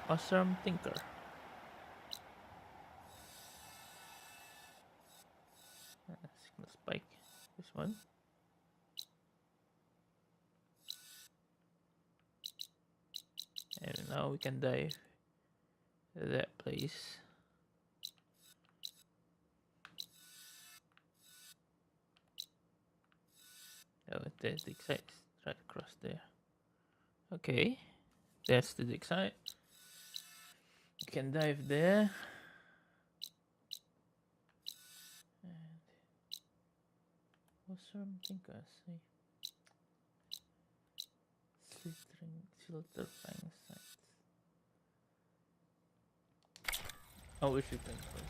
Awesome Tinker. Signal spike. This one. And now we can dive to that place. Oh, there's the dig site. Right across there. Okay, that's the dig site. You can dive there. And what's something I see? Filter fang sites. Oh, we should think first.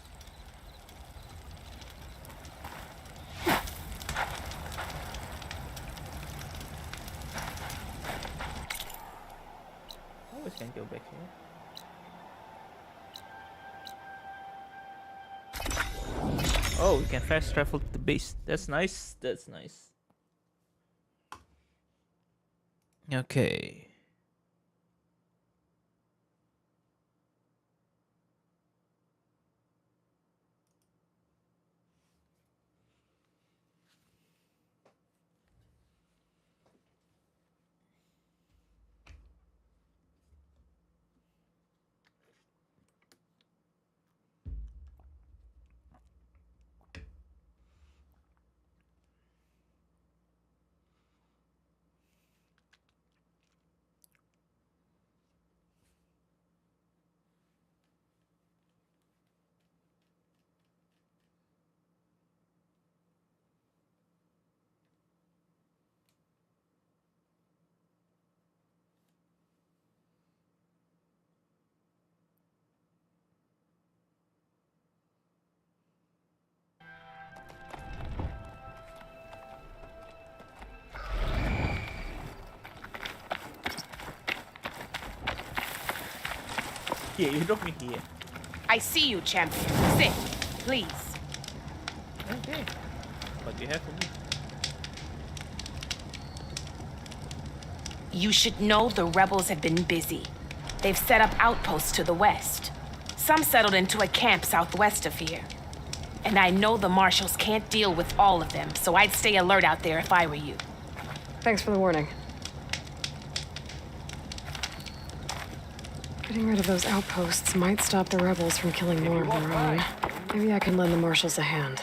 back here. Oh, we can fast travel to the base. That's nice. That's nice. Okay. Yeah, you drop me here. I see you, champion. Sit, please. Okay. What do you have for me? You should know the rebels have been busy. They've set up outposts to the west. Some settled into a camp southwest of here. And I know the marshals can't deal with all of them, so I'd stay alert out there if I were you. Thanks for the warning. Getting rid of those outposts might stop the rebels from killing more of their own. Maybe I can lend the marshals a hand.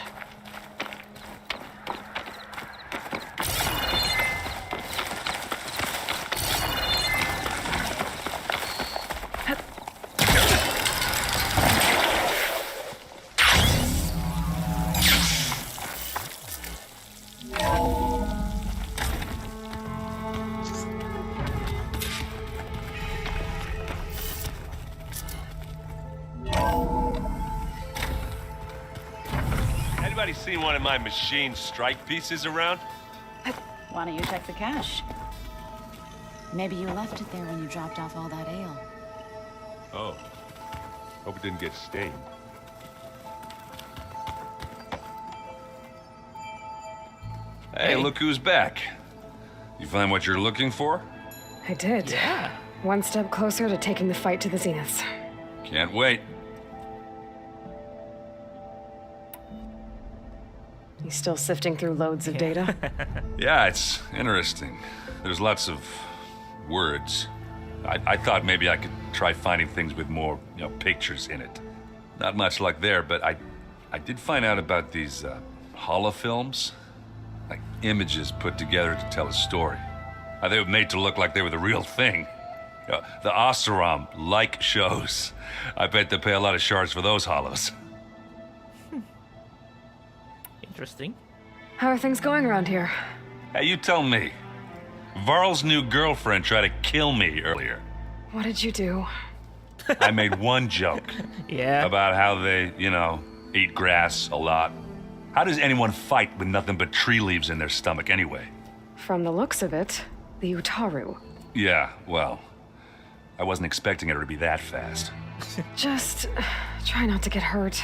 Anybody seen one of my machine strike pieces around? Why don't you check the cache? Maybe you left it there when you dropped off all that ale. Oh. Hope it didn't get stained. Hey, look who's back. You find what you're looking for? I did. Yeah. One step closer to taking the fight to the zeniths. Can't wait. You still sifting through loads of data? Yeah, it's interesting. There's lots of words. I thought maybe I could try finding things with more, pictures in it. Not much luck there, but I did find out about these holofilms. Like images put together to tell a story. They were made to look like they were the real thing. The Oseram like shows. I bet they pay a lot of shards for those hollows. Interesting. How are things going around here? Hey, you tell me. Varl's new girlfriend tried to kill me earlier. What did you do? I made one joke. Yeah. About how they, eat grass a lot. How does anyone fight with nothing but tree leaves in their stomach anyway? From the looks of it, the Utaru. Yeah, well, I wasn't expecting her to be that fast. Just try not to get hurt.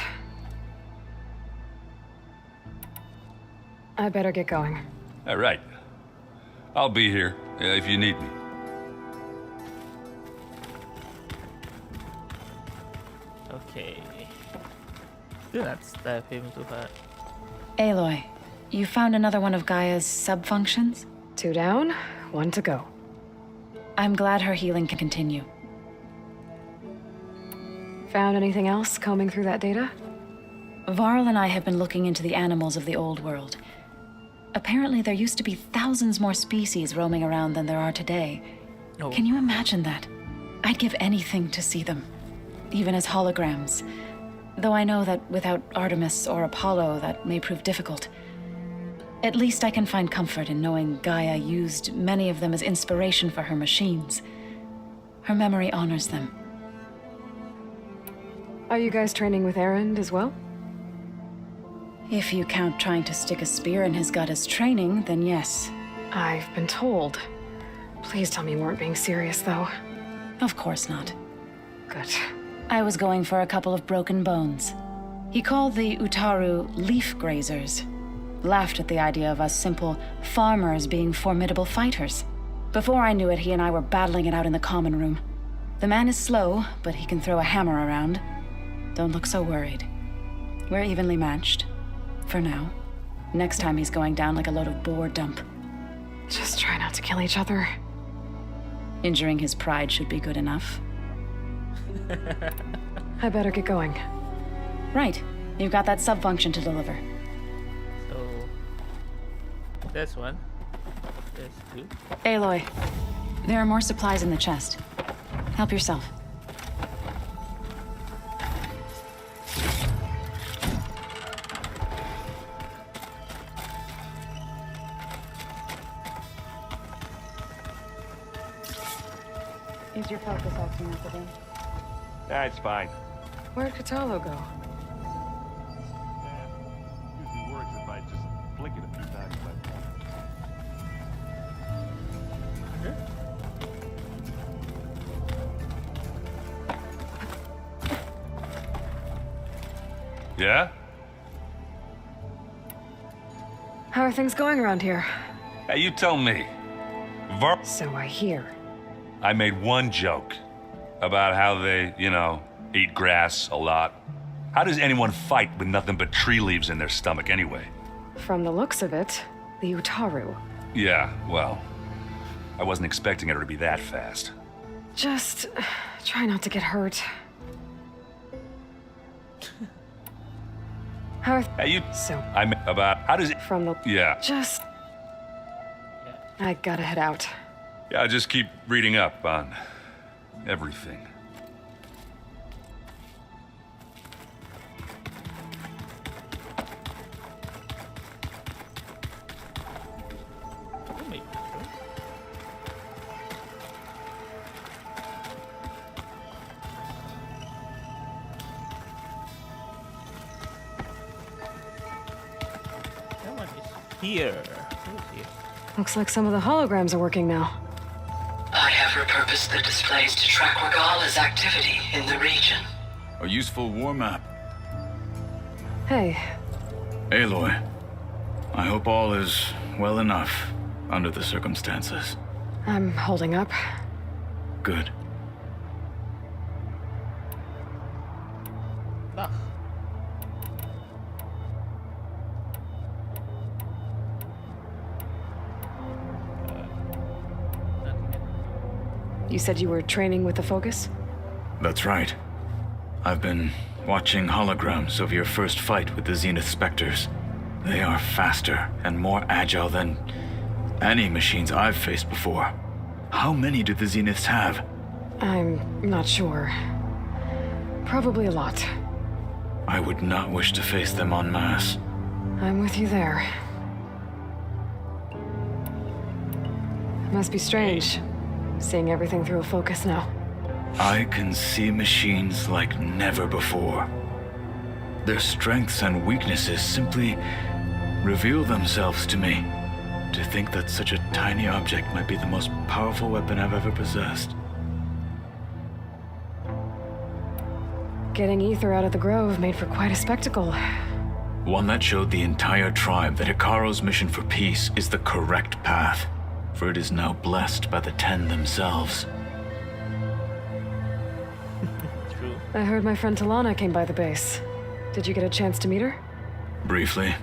I better get going. All right. I'll be here if you need me. Okay. Do not stab him too hard. Aloy, you found another one of Gaia's sub-functions? 2 down, 1 to go. I'm glad her healing can continue. Found anything else combing through that data? Varl and I have been looking into the animals of the old world. Apparently there used to be thousands more species roaming around than there are today. Oh. Can you imagine that? I'd give anything to see them, even as holograms. Though I know that without Artemis or Apollo, that may prove difficult. At least I can find comfort in knowing Gaia used many of them as inspiration for her machines. Her memory honors them. Are you guys training with Erend as well? If you count trying to stick a spear in his gut as training, then yes. I've been told. Please tell me you weren't being serious, though. Of course not. Good. I was going for a couple of broken bones. He called the Utaru leaf grazers. Laughed at the idea of us simple farmers being formidable fighters. Before I knew it, he and I were battling it out in the common room. The man is slow, but he can throw a hammer around. Don't look so worried. We're evenly matched. For now. Next time he's going down like a load of boar dump. Just try not to kill each other. Injuring his pride should be good enough. I better get going. Right. You've got that sub-function to deliver. So that's one. That's two. Aloy, there are more supplies in the chest. Help yourself. Is your focus acting up again? That's fine. Where'd Katalo go? Usually works if I just flick it a few times. Yeah? How are things going around here? Hey, you tell me. So I hear. I made one joke about how they, eat grass a lot. How does anyone fight with nothing but tree leaves in their stomach anyway? From the looks of it, the Utaru. Yeah, well, I wasn't expecting her to be that fast. Just try not to get hurt. How are Hey, you... So... I meant about... How does it... From the... Yeah. Just... I gotta head out. Yeah, I'll just keep reading up on everything. Someone is here. Who's here? Looks like some of the holograms are working now. I have repurposed the displays to track Regala's activity in the region. A useful war map. Hey. Aloy, I hope all is well enough under the circumstances. I'm holding up. Good. Ah. You said you were training with the Focus? That's right. I've been watching holograms of your first fight with the Zenith Spectres. They are faster and more agile than any machines I've faced before. How many do the Zeniths have? I'm not sure. Probably a lot. I would not wish to face them en masse. I'm with you there. Must be strange, seeing everything through a Focus now. I can see machines like never before. Their strengths and weaknesses simply reveal themselves to me. To think that such a tiny object might be the most powerful weapon I've ever possessed. Getting Aether out of the Grove made for quite a spectacle. One that showed the entire tribe that Hikaru's mission for peace is the correct path, for it is now blessed by the Ten themselves. True. I heard my friend Talana came by the base. Did you get a chance to meet her? Briefly.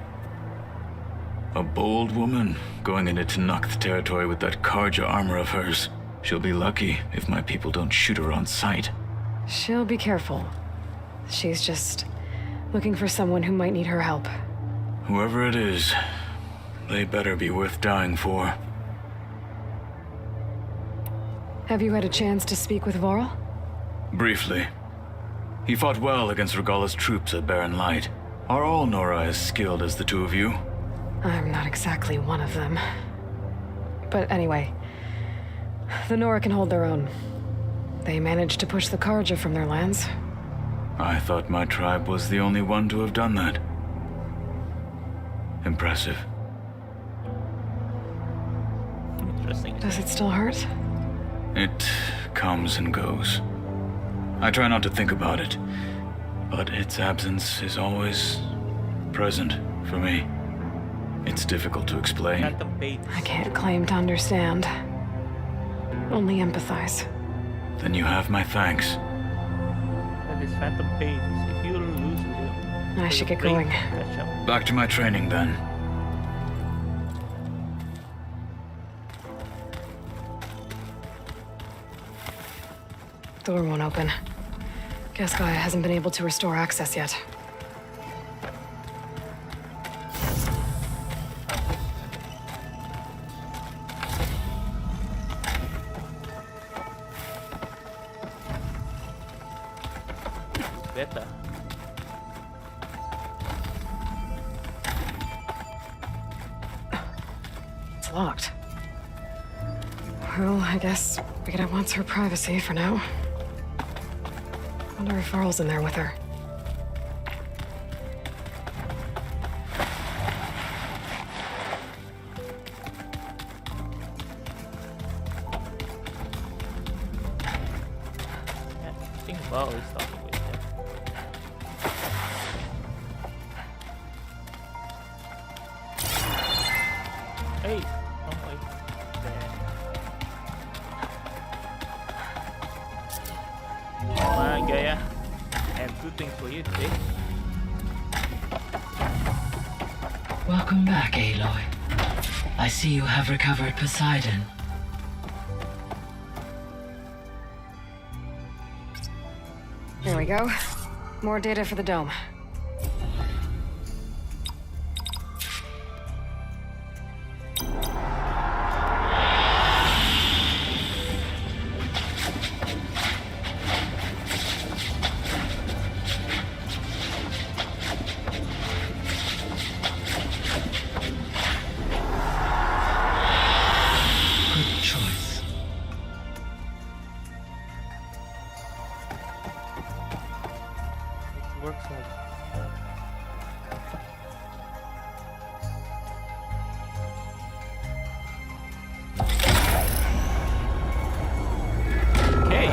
A bold woman going into Tenakth territory with that Karja armor of hers. She'll be lucky if my people don't shoot her on sight. She'll be careful. She's just looking for someone who might need her help. Whoever it is, they better be worth dying for. Have you had a chance to speak with Vorl? Briefly. He fought well against Regala's troops at Barren Light. Are all Nora as skilled as the two of you? I'm not exactly one of them. But anyway, the Nora can hold their own. They managed to push the Karja from their lands. I thought my tribe was the only one to have done that. Impressive. Interesting. Does it still hurt? It comes and goes. I try not to think about it, but its absence is always present for me. It's difficult to explain. I can't claim to understand. Only empathize. Then you have my thanks. That is phantom pains. If you lose it, I should get going. Back to my training then. Door won't open. Guess Gaia hasn't been able to restore access yet. Better. It's locked. Well, I guess Beta wants her privacy for now. Wonder if Varl's in there with her. Yeah, I think Varl is talking with him. Hey! Oh my. There. Come on, Gaia. I have good things for you today. Welcome back, Aloy. I see you have recovered Poseidon. There we go. More data for the dome. Good choice. It works like. Okay.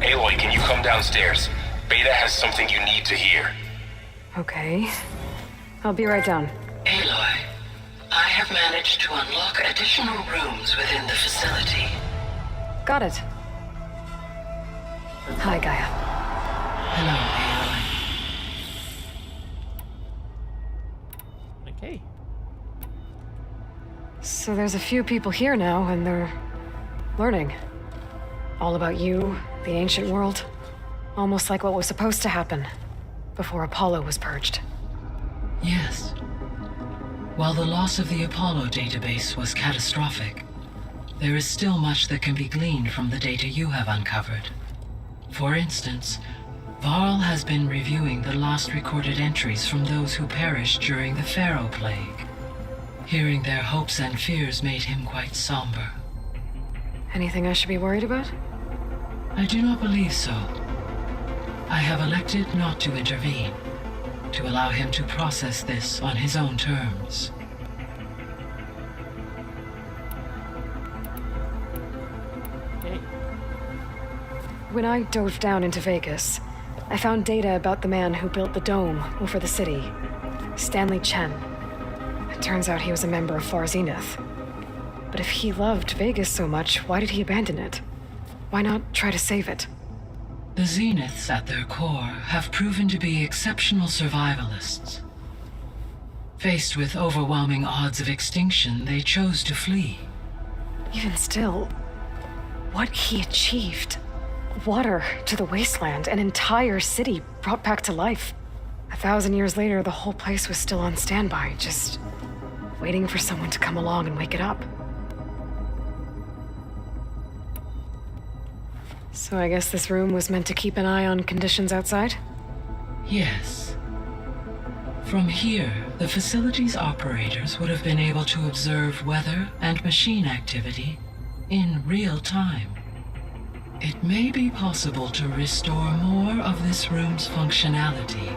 Aloy, can you come downstairs? Beta has something you need to hear. Okay. I'll be right down. Aloy, I have managed to unlock additional rooms within the facility. Got it. Hi, Gaia. Hello, Aloy. Okay. So there's a few people here now, and they're learning. All about you, the ancient world. Almost like what was supposed to happen before Apollo was purged. Yes. While the loss of the Apollo database was catastrophic, there is still much that can be gleaned from the data you have uncovered. For instance, Varl has been reviewing the last recorded entries from those who perished during the Pharaoh Plague. Hearing their hopes and fears made him quite somber. Anything I should be worried about? I do not believe so. I have elected not to intervene, to allow him to process this on his own terms. Okay. When I dove down into Vegas, I found data about the man who built the dome over the city, Stanley Chen. It turns out he was a member of Far Zenith. But if he loved Vegas so much, why did he abandon it? Why not try to save it? The Zeniths at their core have proven to be exceptional survivalists. Faced with overwhelming odds of extinction, they chose to flee. Even still, what he achieved. Water to the wasteland, an entire city brought back to life. 1,000 years later, the whole place was still on standby, just waiting for someone to come along and wake it up. So I guess this room was meant to keep an eye on conditions outside? Yes. From here, the facility's operators would have been able to observe weather and machine activity in real time. It may be possible to restore more of this room's functionality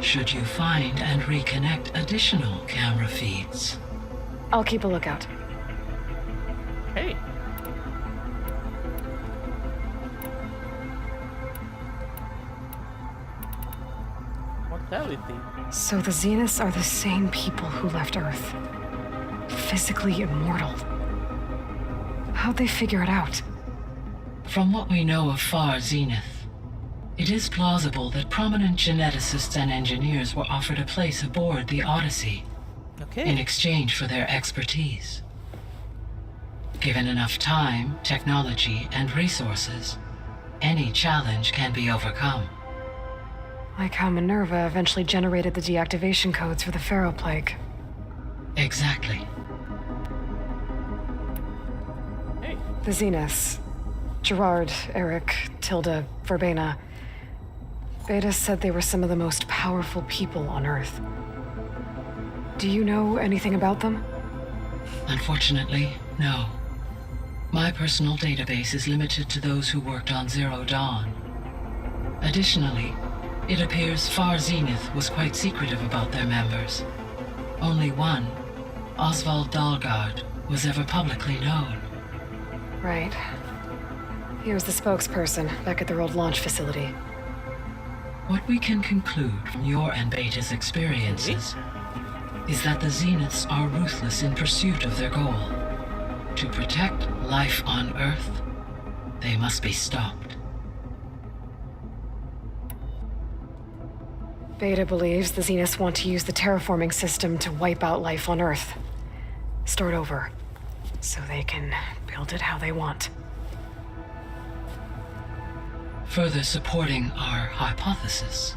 should you find and reconnect additional camera feeds. I'll keep a lookout. Hey. Mortality. So the Zeniths are the same people who left Earth. Physically immortal. How'd they figure it out? From what we know of Far Zenith, it is plausible that prominent geneticists and engineers were offered a place aboard the Odyssey in exchange for their expertise. Given enough time, technology, and resources, any challenge can be overcome. Like how Minerva eventually generated the deactivation codes for the Pharaoh Plague. Exactly. The Zeniths. Gerard, Eric, Tilda, Verbena. Beta said they were some of the most powerful people on Earth. Do you know anything about them? Unfortunately, no. My personal database is limited to those who worked on Zero Dawn. Additionally, it appears Far Zenith was quite secretive about their members. Only one, Oswald Dahlgard, was ever publicly known. Right. He was the spokesperson back at their old launch facility. What we can conclude from your and Beta's experiences is that the Zeniths are ruthless in pursuit of their goal. To protect life on Earth, they must be stopped. Beta believes the Zeniths want to use the terraforming system to wipe out life on Earth. Start over, so they can build it how they want. Further supporting our hypothesis.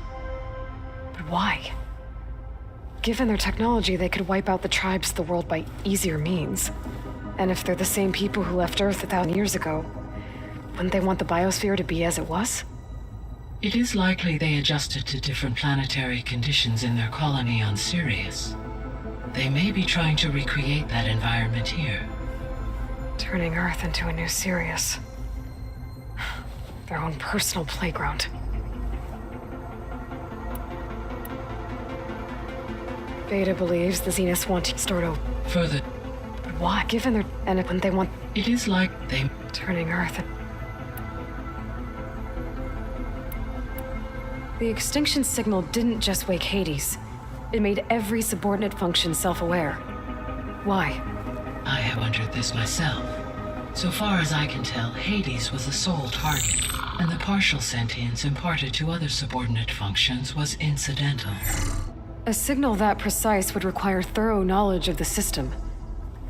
But why? Given their technology, they could wipe out the tribes of the world by easier means. And if they're the same people who left Earth 1,000 years ago, wouldn't they want the biosphere to be as it was? It is likely they adjusted to different planetary conditions in their colony on Sirius. They may be trying to recreate that environment here. Turning Earth into a new Sirius. Their own personal playground. Beta believes the Zeniths want to start over. Further. But why? Given their... and when they want... It is like they... Turning Earth... The extinction signal didn't just wake Hades. It made every subordinate function self-aware. Why? I have wondered this myself. So far as I can tell, Hades was the sole target, and the partial sentience imparted to other subordinate functions was incidental. A signal that precise would require thorough knowledge of the system.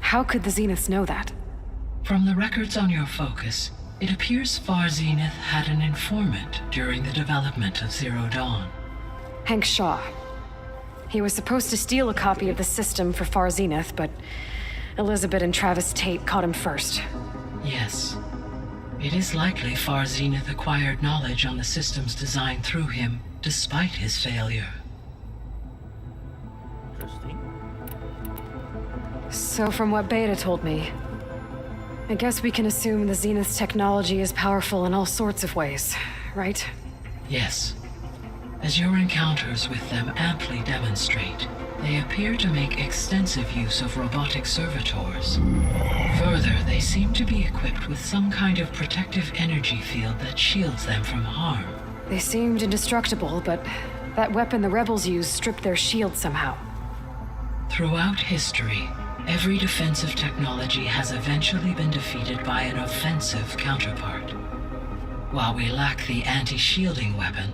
How could the Zeniths know that? From the records on your focus, it appears Far Zenith had an informant during the development of Zero Dawn. Hank Shaw. He was supposed to steal a copy of the system for Far Zenith, but Elizabeth and Travis Tate caught him first. Yes. It is likely Far Zenith acquired knowledge on the systems designed through him, despite his failure. Interesting. So from what Beta told me, I guess we can assume the Zenith's technology is powerful in all sorts of ways, right? Yes. As your encounters with them amply demonstrate, they appear to make extensive use of robotic servitors. Further, they seem to be equipped with some kind of protective energy field that shields them from harm. They seemed indestructible, but that weapon the rebels used stripped their shield somehow. Throughout history, every defensive technology has eventually been defeated by an offensive counterpart. While we lack the anti-shielding weapon,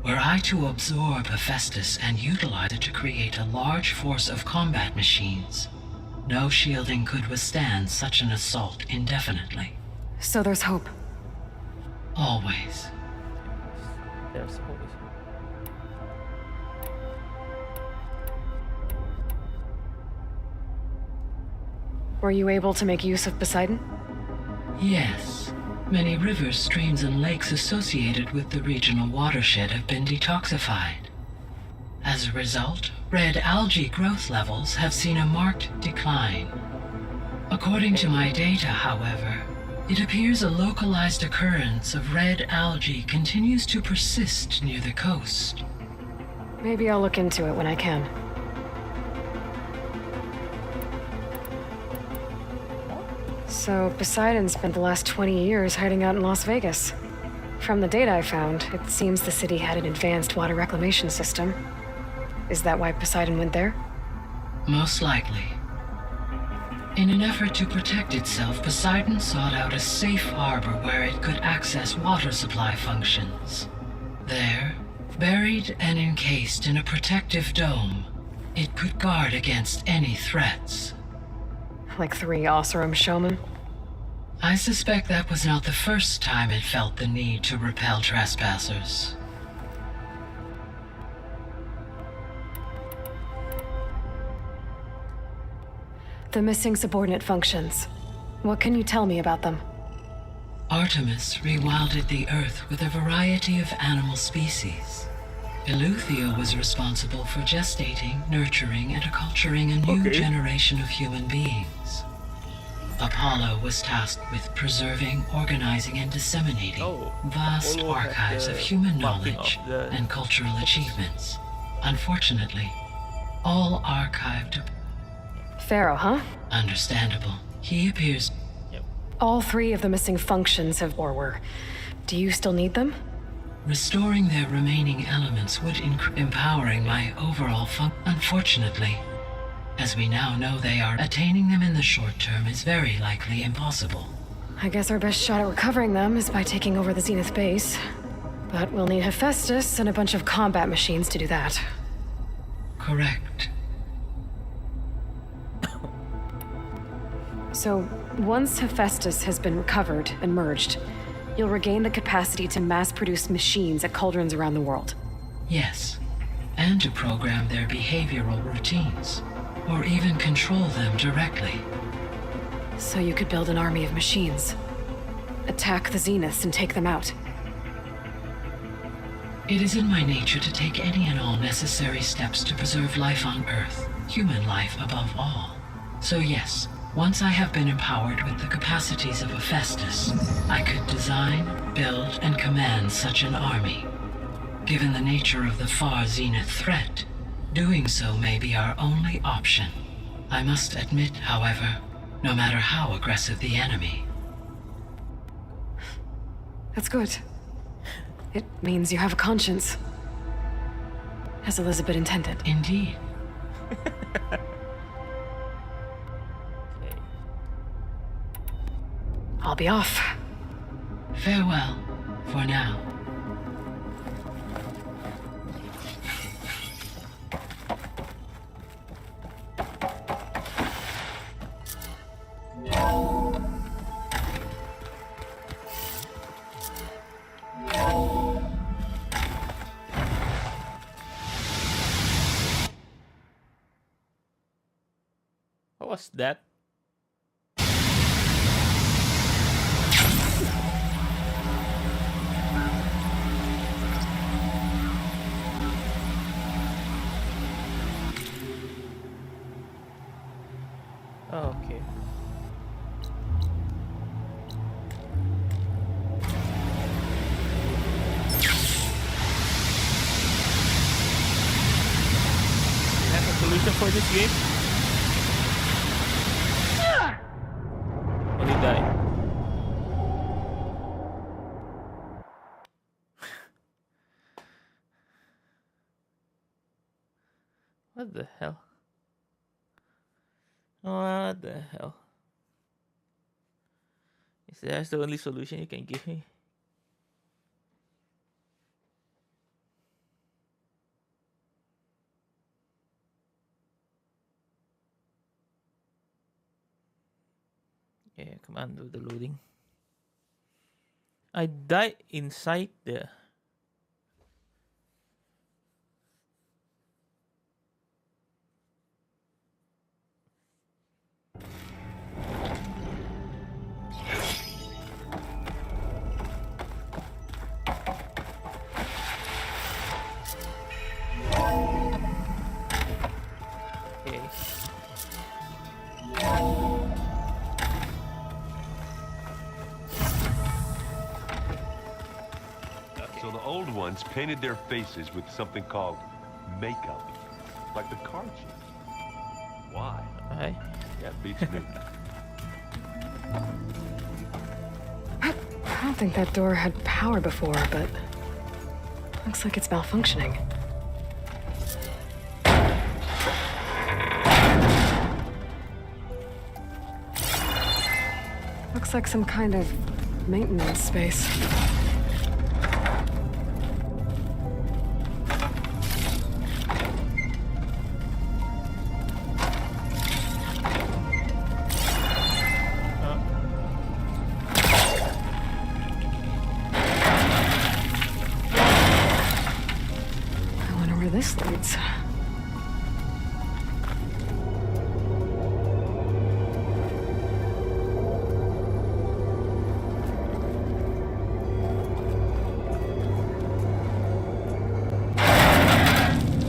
were I to absorb Hephaestus and utilize it to create a large force of combat machines, no shielding could withstand such an assault indefinitely. So there's hope. Always. There's always hope. Were you able to make use of Poseidon? Yes. Many rivers, streams, and lakes associated with the regional watershed have been detoxified. As a result, red algae growth levels have seen a marked decline. According to my data, however, It appears a localized occurrence of red algae continues to persist near the coast. Maybe I'll look into it when I can. So, Poseidon spent the last 20 years hiding out in Las Vegas. From the data I found, it seems the city had an advanced water reclamation system. Is that why Poseidon went there? Most likely. In an effort to protect itself, Poseidon sought out a safe harbor where it could access water supply functions. There, buried and encased in a protective dome, it could guard against any threats. Like 3 Oseram showmen? I suspect that was not the first time it felt the need to repel trespassers. The missing subordinate functions. What can you tell me about them? Artemis rewilded the Earth with a variety of animal species. Eleuthia was responsible for gestating, nurturing, and acculturating a new generation of human beings. Apollo was tasked with preserving, organizing, and disseminating vast archives of human knowledge and cultural achievements. Unfortunately, all archived. Pharaoh, huh? Understandable. He appears. All 3 of the missing functions have or were. Do you still need them? Restoring their remaining elements would empowering my overall Unfortunately, as we now know they are, attaining them in the short term is very likely impossible. I guess our best shot at recovering them is by taking over the Zenith base. But we'll need Hephaestus and a bunch of combat machines to do that. Correct. So, once Hephaestus has been recovered and merged, you'll regain the capacity to mass-produce machines at cauldrons around the world. Yes, and to program their behavioral routines, or even control them directly. So you could build an army of machines. Attack the Zeniths and take them out. It is in my nature to take any and all necessary steps to preserve life on Earth, human life above all. So yes, once I have been empowered with the capacities of Hephaestus, I could design, build, and command such an army. Given the nature of the far Zenith threat, doing so may be our only option. I must admit, however, no matter how aggressive the enemy. That's good. It means you have a conscience. As Elizabeth intended. Indeed. I'll be off. Farewell, for now. What was that? Oh, okay. That's a solution for this game? Only die. What the hell? What the hell? Is that the only solution you can give me? Yeah, come on, do the loading. I died inside there. ones painted their faces with something called makeup, like the card chief. Why? Hey. Yeah, beats me. I don't think that door had power before, but looks like it's malfunctioning. Looks like some kind of maintenance space. This leads.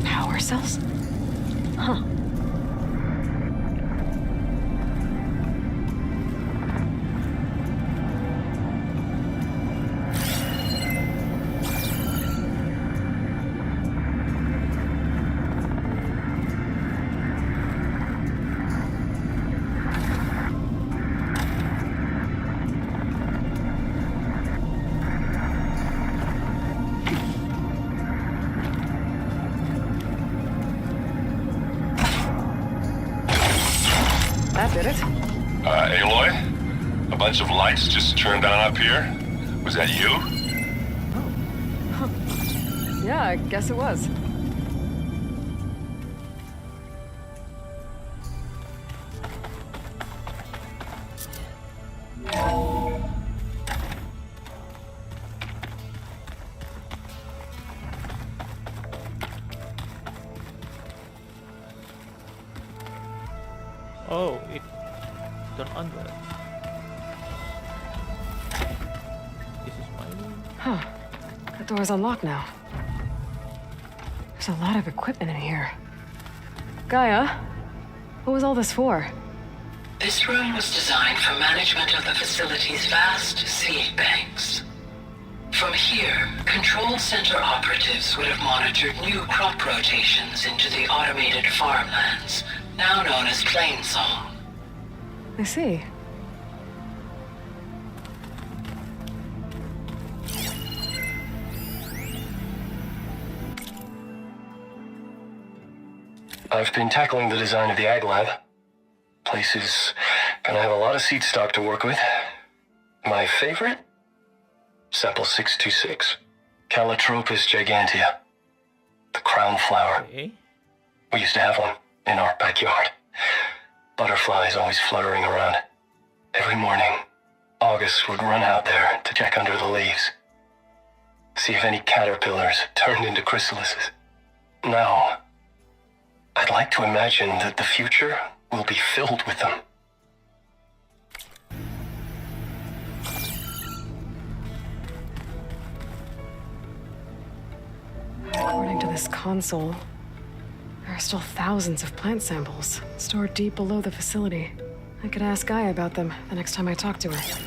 Power cells? Huh. That did it. Aloy? A bunch of lights just turned on up here? Was that you? Huh. Yeah, I guess it was. Oh, it turned on that. This is my room. Huh. The door's unlocked now. There's a lot of equipment in here. Gaia, what was all this for? This room was designed for management of the facility's vast seed banks. From here, control center operatives would have monitored new crop rotations into the automated farmlands, now known as Plainsong. I see. I've been tackling the design of the Ag Lab. Place is gonna have a lot of seed stock to work with. My favorite? Sample 626. Calotropis gigantea. The crown flower. Okay. We used to have one in our backyard. Butterflies always fluttering around. Every morning, August would run out there to check under the leaves. See if any caterpillars turned into chrysalises. Now, I'd like to imagine that the future will be filled with them. According to this console, there are still thousands of plant samples stored deep below the facility. I could ask Gaia about them the next time I talk to her.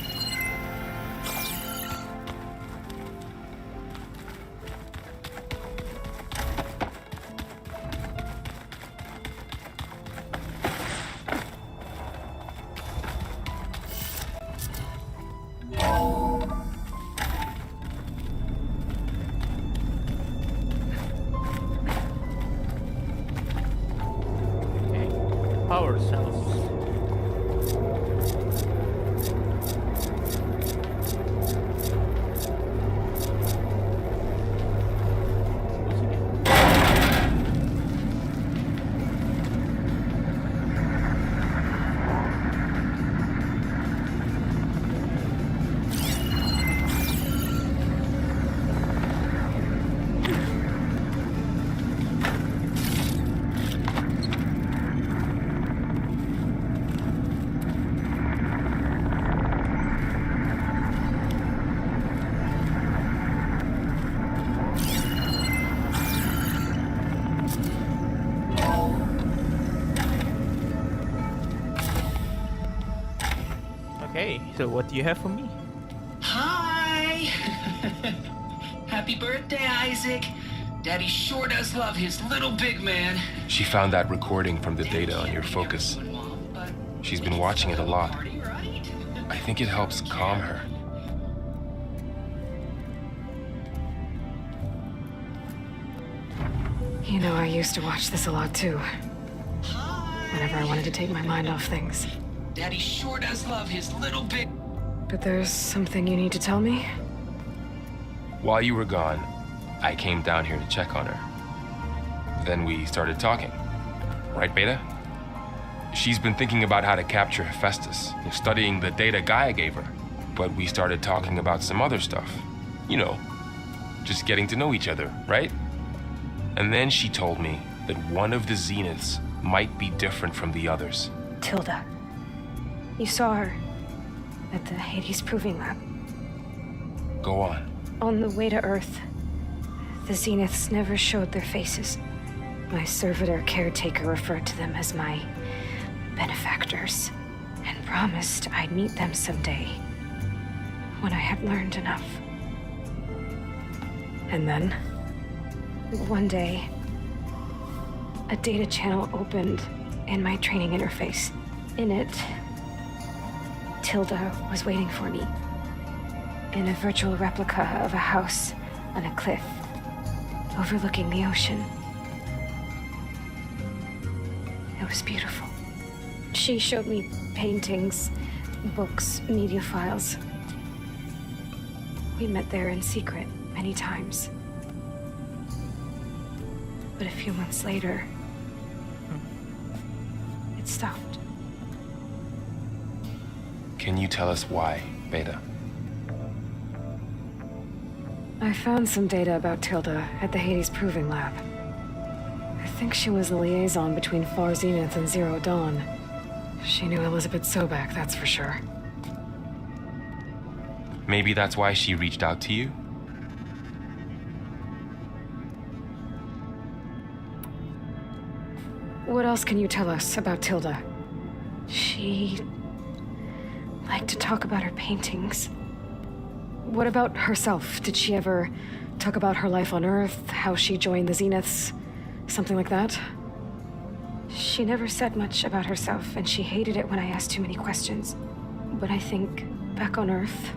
Power cells. Okay, so what do you have for me? Hi! Happy birthday, Isaac. Daddy sure does love his little big man. She found that recording from the data on your focus. She's been watching it a lot. I think it helps calm her. You know, I used to watch this a lot too. Whenever I wanted to take my mind off things. Daddy sure does love his little big... But there's something you need to tell me? While you were gone, I came down here to check on her. Then we started talking. Right, Beta? She's been thinking about how to capture Hephaestus, studying the data Gaia gave her. But we started talking about some other stuff. You know, just getting to know each other, right? And then she told me that one of the Zeniths might be different from the others. Tilda. You saw her at the Hades Proving Lab. Go on. On the way to Earth, the Zeniths never showed their faces. My servitor caretaker referred to them as my benefactors, and promised I'd meet them someday, when I had learned enough. And then, one day, a data channel opened in my training interface. In it, Tilda was waiting for me, in a virtual replica of a house on a cliff, overlooking the ocean. It was beautiful. She showed me paintings, books, media files. We met there in secret many times. But a few months later, it stopped. Can you tell us why, Beta? I found some data about Tilda at the Hades Proving Lab. I think she was the liaison between Far Zenith and Zero Dawn. She knew Elizabeth Sobek, that's for sure. Maybe that's why she reached out to you? What else can you tell us about Tilda? She liked to talk about her paintings. What about herself? Did she ever talk about her life on Earth, how she joined the Zeniths, something like that? She never said much about herself, and she hated it when I asked too many questions. But I think, back on Earth,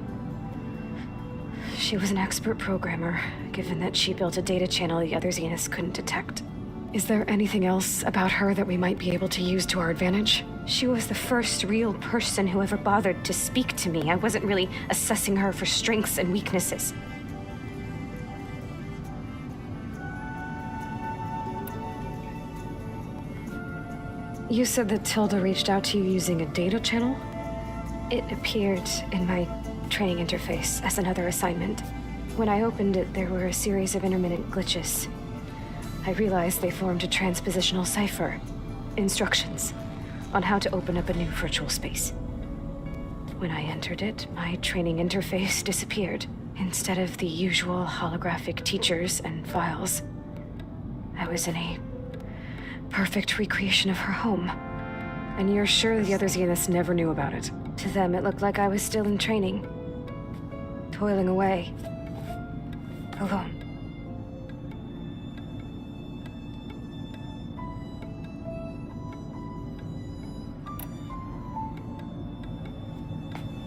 she was an expert programmer, given that she built a data channel the other Zeniths couldn't detect. Is there anything else about her that we might be able to use to our advantage? She was the first real person who ever bothered to speak to me. I wasn't really assessing her for strengths and weaknesses. You said that Tilda reached out to you using a data channel? It appeared in my training interface as another assignment. When I opened it, there were a series of intermittent glitches. I realized they formed a transpositional cipher. Instructions on how to open up a new virtual space. When I entered it, my training interface disappeared. Instead of the usual holographic teachers and files, I was in a perfect recreation of her home. And you're sure the other Zeniths never knew about it? To them, it looked like I was still in training. Toiling away. Alone.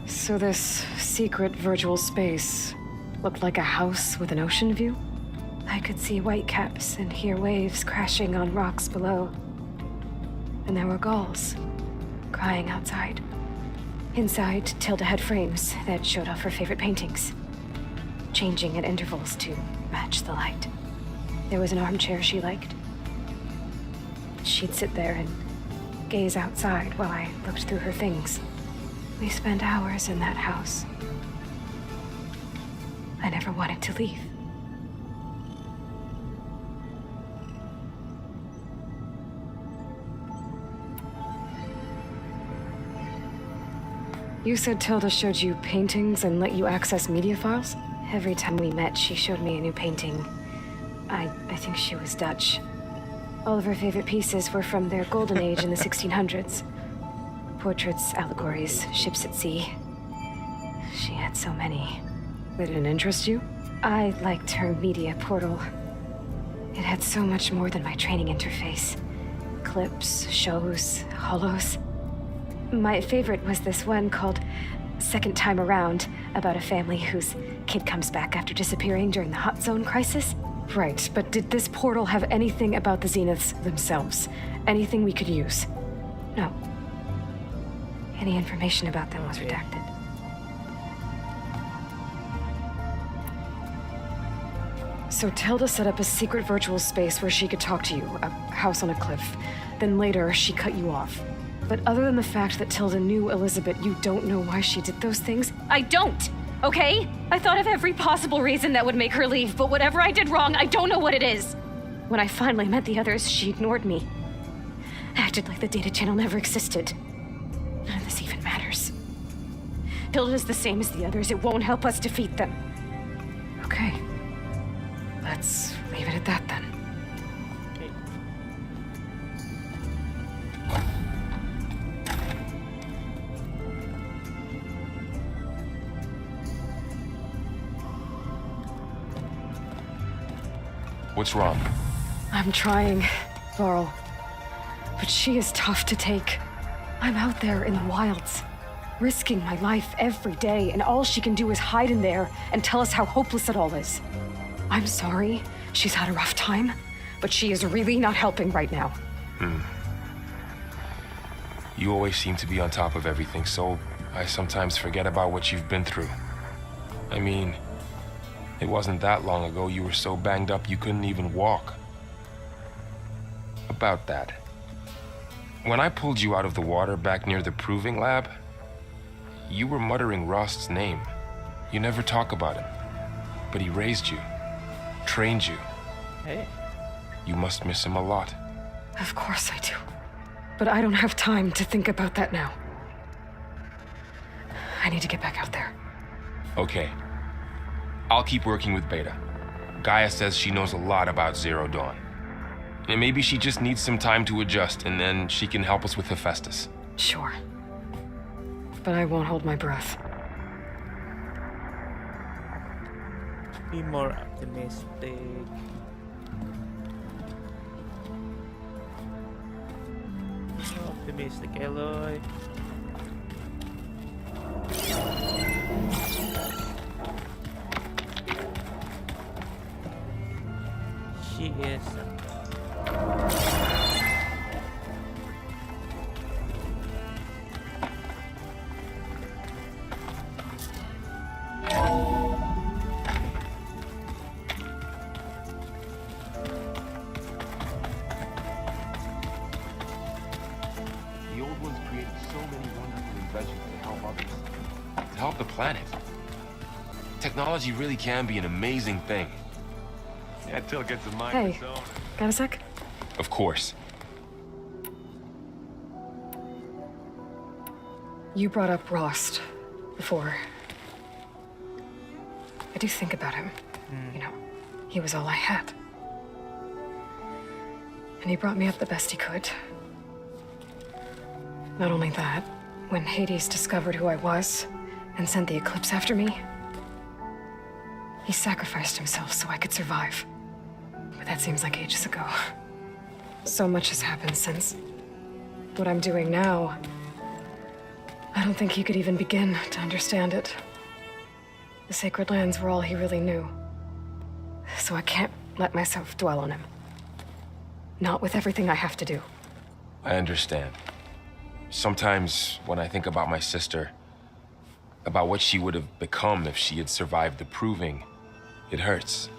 So this secret virtual space looked like a house with an ocean view? I could see whitecaps and hear waves crashing on rocks below. And there were gulls crying outside. Inside, Tilda had frames that showed off her favorite paintings, changing at intervals to match the light. There was an armchair she liked. She'd sit there and gaze outside while I looked through her things. We spent hours in that house. I never wanted to leave. You said Tilda showed you paintings and let you access media files? Every time we met, she showed me a new painting. I think she was Dutch. All of her favorite pieces were from their golden age in the 1600s. Portraits, allegories, ships at sea. She had so many. They didn't interest you? I liked her media portal. It had so much more than my training interface. Clips, shows, holos. My favorite was this one called Second Time Around, about a family whose kid comes back after disappearing during the Hot Zone crisis. Right, but did this portal have anything about the Zeniths themselves? Anything we could use? No. Any information about them was redacted. So Tilda set up a secret virtual space where she could talk to you, a house on a cliff. Then later, she cut you off. But other than the fact that Tilda knew Elizabeth, you don't know why she did those things? I don't! Okay? I thought of every possible reason that would make her leave, but whatever I did wrong, I don't know what it is. When I finally met the others, she ignored me. Acted like the data channel never existed. None of this even matters. Tilda's the same as the others. It won't help us defeat them. Okay. Let's leave it at that then. What's wrong? I'm trying, Varl. But she is tough to take. I'm out there in the wilds, risking my life every day, and all she can do is hide in there and tell us how hopeless it all is. I'm sorry she's had a rough time, but she is really not helping right now. You always seem to be on top of everything, so I sometimes forget about what you've been through. I mean, it wasn't that long ago you were so banged up you couldn't even walk. About that. When I pulled you out of the water back near the proving lab, you were muttering Rost's name. You never talk about him. But he raised you, trained you. Hey. You must miss him a lot. Of course I do. But I don't have time to think about that now. I need to get back out there. Okay. I'll keep working with Beta. Gaia says she knows a lot about Zero Dawn. And maybe she just needs some time to adjust, and then she can help us with Hephaestus. Sure. But I won't hold my breath. Be more optimistic. Optimistic, Aloy. She is. The old ones created so many wonderful inventions to help others. To help the planet. Technology really can be an amazing thing. Yeah, until it gets a mind of its own. Got a sec? Of course. You brought up Rost before. I do think about him. You know, he was all I had. And he brought me up the best he could. Not only that, when Hades discovered who I was and sent the Eclipse after me, he sacrificed himself so I could survive. But that seems like ages ago. So much has happened since. What I'm doing now, I don't think he could even begin to understand it. The Sacred Lands were all he really knew. So I can't let myself dwell on him. Not with everything I have to do. I understand. Sometimes when I think about my sister, about what she would have become if she had survived the proving, it hurts.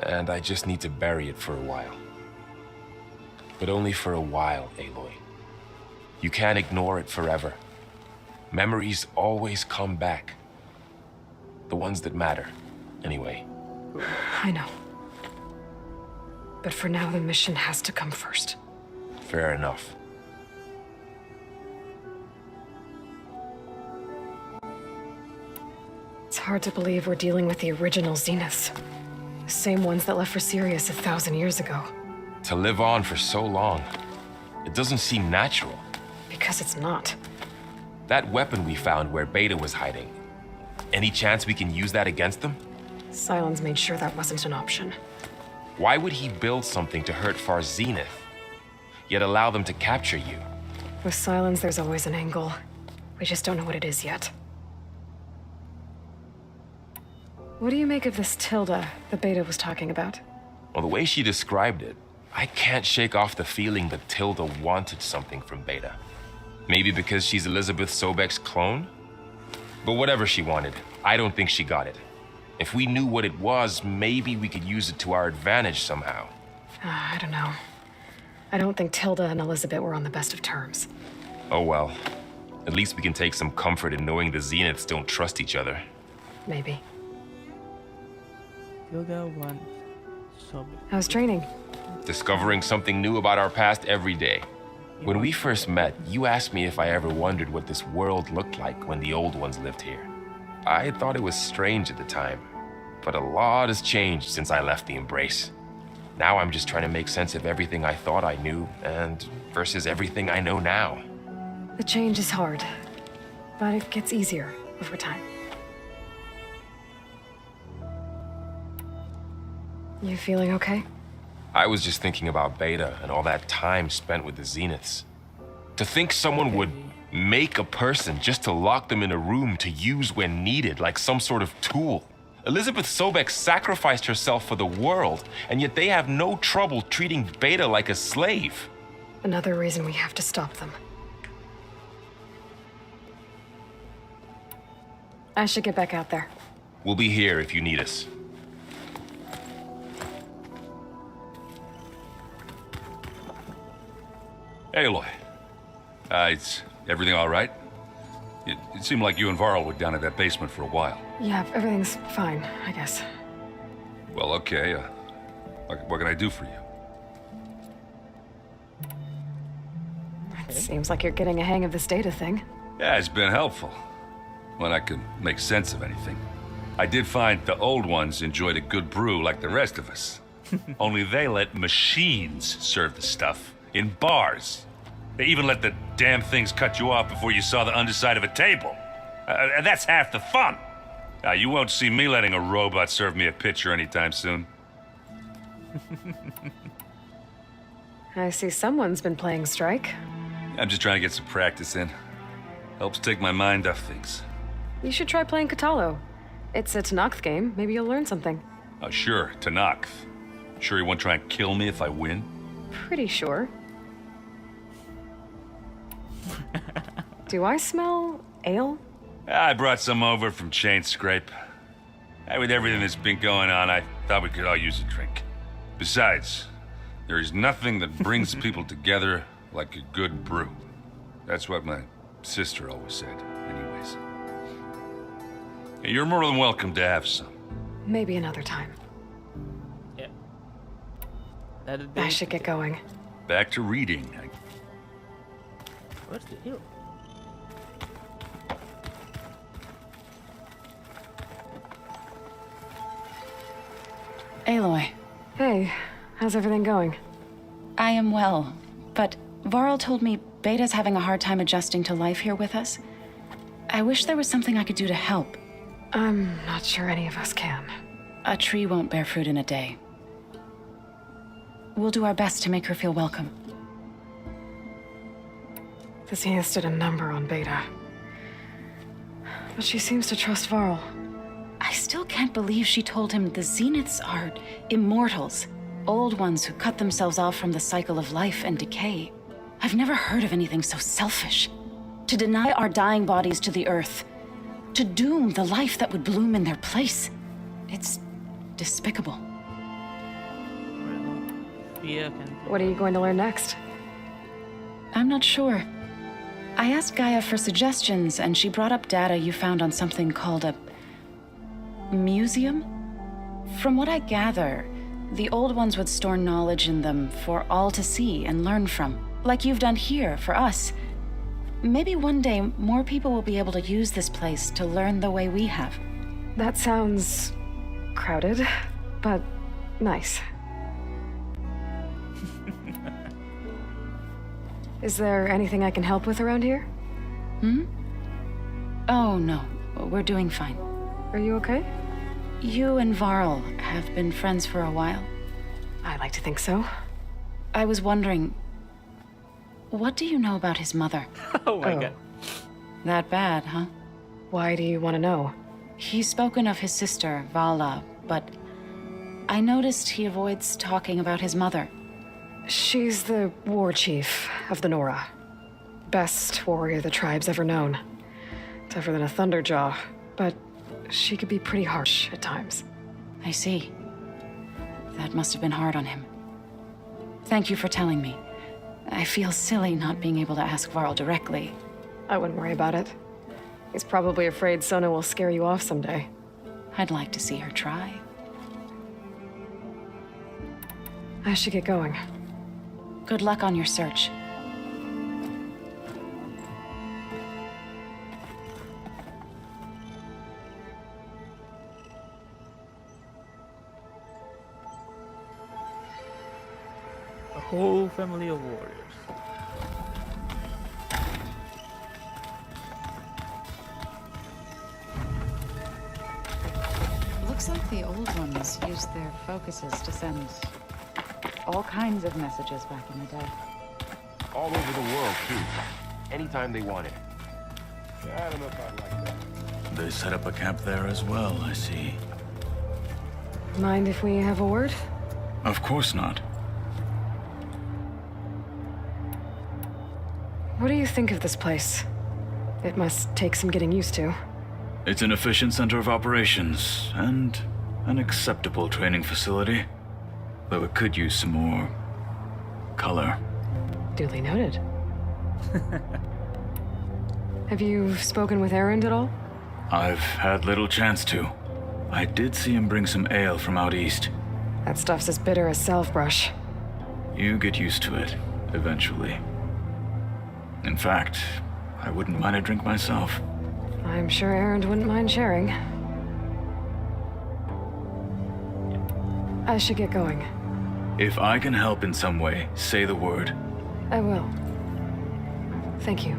And I just need to bury it for a while. But only for a while, Aloy. You can't ignore it forever. Memories always come back. The ones that matter, anyway. I know. But for now, the mission has to come first. Fair enough. It's hard to believe we're dealing with the original Zeniths. The same ones that left for Sirius 1,000 years ago. To live on for so long, it doesn't seem natural. Because it's not. That weapon we found where Beta was hiding, any chance we can use that against them? Sylens made sure that wasn't an option. Why would he build something to hurt Far's zenith, yet allow them to capture you? With Sylens, there's always an angle. We just don't know what it is yet. What do you make of this Tilda that Beta was talking about? Well, the way she described it, I can't shake off the feeling that Tilda wanted something from Beta. Maybe because she's Elizabeth Sobek's clone? But whatever she wanted, I don't think she got it. If we knew what it was, maybe we could use it to our advantage somehow. I don't know. I don't think Tilda and Elizabeth were on the best of terms. Oh well. At least we can take some comfort in knowing the Zeniths don't trust each other. Maybe. Tilda wants Sobek. How's training? Discovering something new about our past every day. When we first met, you asked me if I ever wondered what this world looked like when the old ones lived here. I thought it was strange at the time, but a lot has changed since I left the Embrace. Now I'm just trying to make sense of everything I thought I knew and versus everything I know now. The change is hard, but it gets easier over time. You feeling okay? I was just thinking about Beta and all that time spent with the Zeniths. To think someone would make a person just to lock them in a room to use when needed, like some sort of tool. Elizabeth Sobek sacrificed herself for the world, and yet they have no trouble treating Beta like a slave. Another reason we have to stop them. I should get back out there. We'll be here if you need us. Hey, Aloy. Is everything all right? It seemed like you and Varl were down at that basement for a while. Yeah, everything's fine, I guess. Well, okay. What can I do for you? It seems like you're getting a hang of this data thing. Yeah, it's been helpful. When I can make sense of anything. I did find the old ones enjoyed a good brew like the rest of us. Only they let machines serve the stuff in bars. They even let the damn things cut you off before you saw the underside of a table. And that's half the fun. You won't see me letting a robot serve me a pitcher anytime soon. I see someone's been playing Strike. I'm just trying to get some practice in. Helps take my mind off things. You should try playing Katalo. It's a Tenakth game. Maybe you'll learn something. Oh, sure, Tenakth. Sure you won't try and kill me if I win? Pretty sure. Do I smell ale? I brought some over from Chain Scrape. With everything that's been going on, I thought we could all use a drink. Besides, there is nothing that brings people together like a good brew. That's what my sister always said, anyways. You're more than welcome to have some. Maybe another time. Yeah. I should get going. Back to reading. Where's the hill? Aloy. Hey, how's everything going? I am well, but Varl told me Beta's having a hard time adjusting to life here with us. I wish there was something I could do to help. I'm not sure any of us can. A tree won't bear fruit in a day. We'll do our best to make her feel welcome. The Zeniths did a number on Beta. But she seems to trust Varl. I still can't believe she told him the Zeniths are immortals. Old ones who cut themselves off from the cycle of life and decay. I've never heard of anything so selfish. To deny our dying bodies to the earth. To doom the life that would bloom in their place. It's despicable. What are you going to learn next? I'm not sure. I asked Gaia for suggestions, and she brought up data you found on something called a museum? From what I gather, the old ones would store knowledge in them for all to see and learn from, like you've done here for us. Maybe one day more people will be able to use this place to learn the way we have. That sounds crowded, but nice. Is there anything I can help with around here? Oh, no. We're doing fine. Are you okay? You and Varl have been friends for a while. I like to think so. I was wondering, what do you know about his mother? Oh my god. That bad, huh? Why do you want to know? He's spoken of his sister, Vala, but I noticed he avoids talking about his mother. She's the war chief of the Nora. Best warrior the tribe's ever known. Tougher than a thunderjaw, but she could be pretty harsh at times. I see. That must have been hard on him. Thank you for telling me. I feel silly not being able to ask Varl directly. I wouldn't worry about it. He's probably afraid Sona will scare you off someday. I'd like to see her try. I should get going. Good luck on your search. A whole family of warriors. Looks like the old ones used their focuses to send all kinds of messages back in the day. All over the world, too. Anytime they wanted. I don't know if I'd like that. They set up a camp there as well, I see. Mind if we have a word? Of course not. What do you think of this place? It must take some getting used to. It's an efficient center of operations, and an acceptable training facility. Though it could use some more color. Duly noted. Have you spoken with Erend at all? I've had little chance to. I did see him bring some ale from out east. That stuff's as bitter as salve-brush. You get used to it, eventually. In fact, I wouldn't mind a drink myself. I'm sure Erend wouldn't mind sharing. I should get going. If I can help in some way, say the word. I will. Thank you.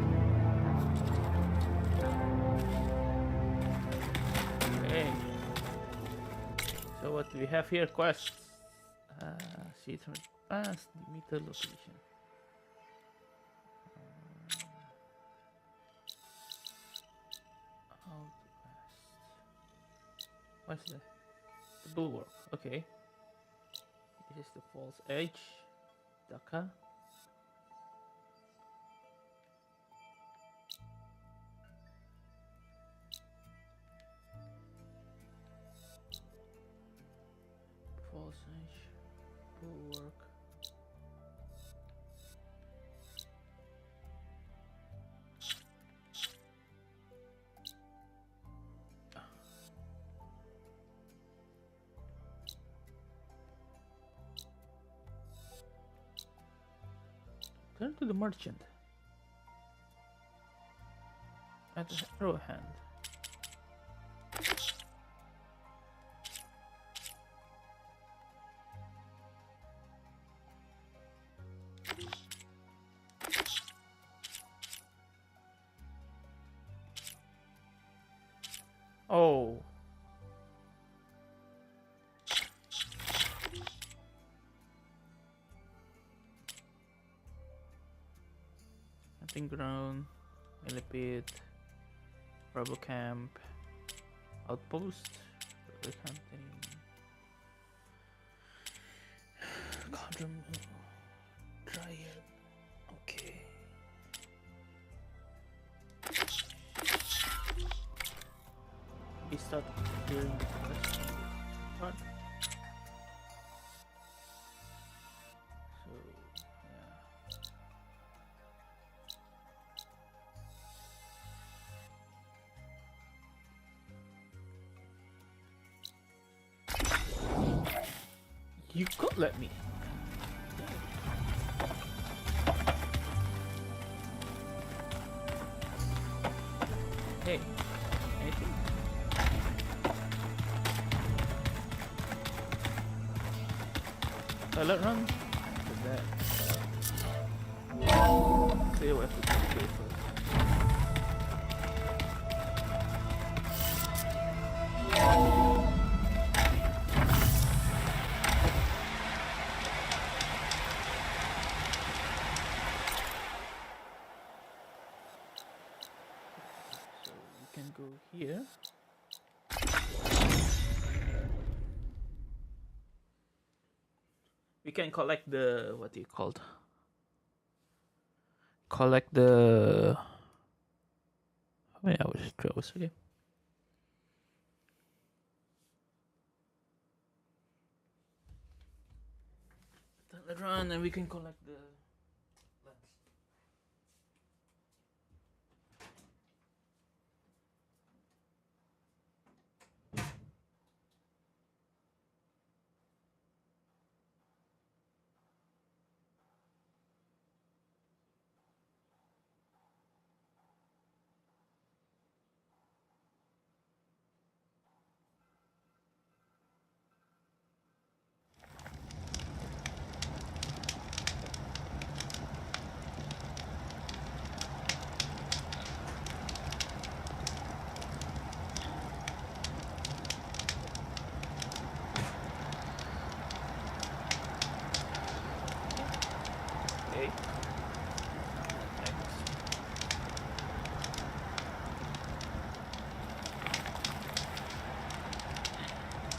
Okay. So what do we have here? Quests. See it from the past. Meet the location. What's the bulwark? Okay. This is the false edge. Daka. False edge. Bulwark. Turn to the merchant. At the arrow hand. Oh. Hunting ground, millipede, rubble camp, outpost, public hunting, cauldron, dryad. Okay. We start doing the first part. So yeah. You could let me. Hey, anything? Let run. Look at that. Stay away from the first. go here. We can collect the what do you called? Collect the how many hours throws again? Turn it around and we can collect the lens.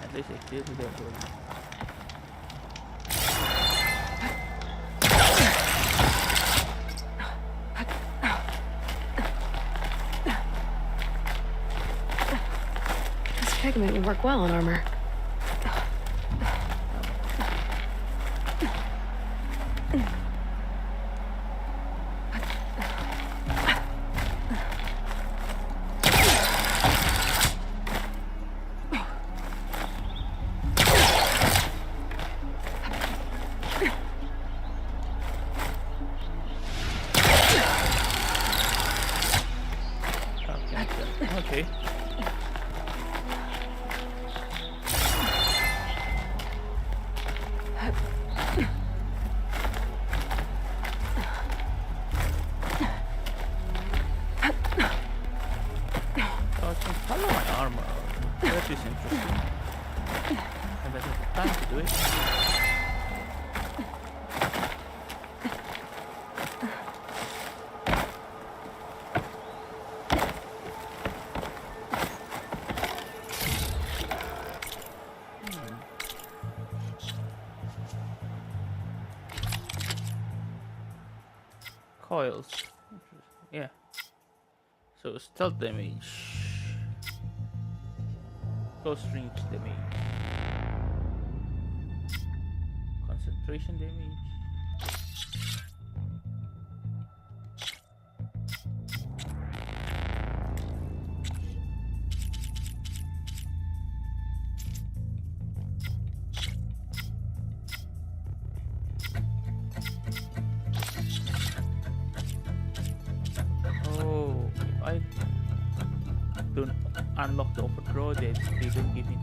At least I cleared the door. This pigment would work well on armor. Okay. Oh, I can follow my armor. That is interesting. And I have time to do it. Coils. Yeah. So stealth damage. Close range damage. Concentration damage. I don't unlock the overthrow, they don't give me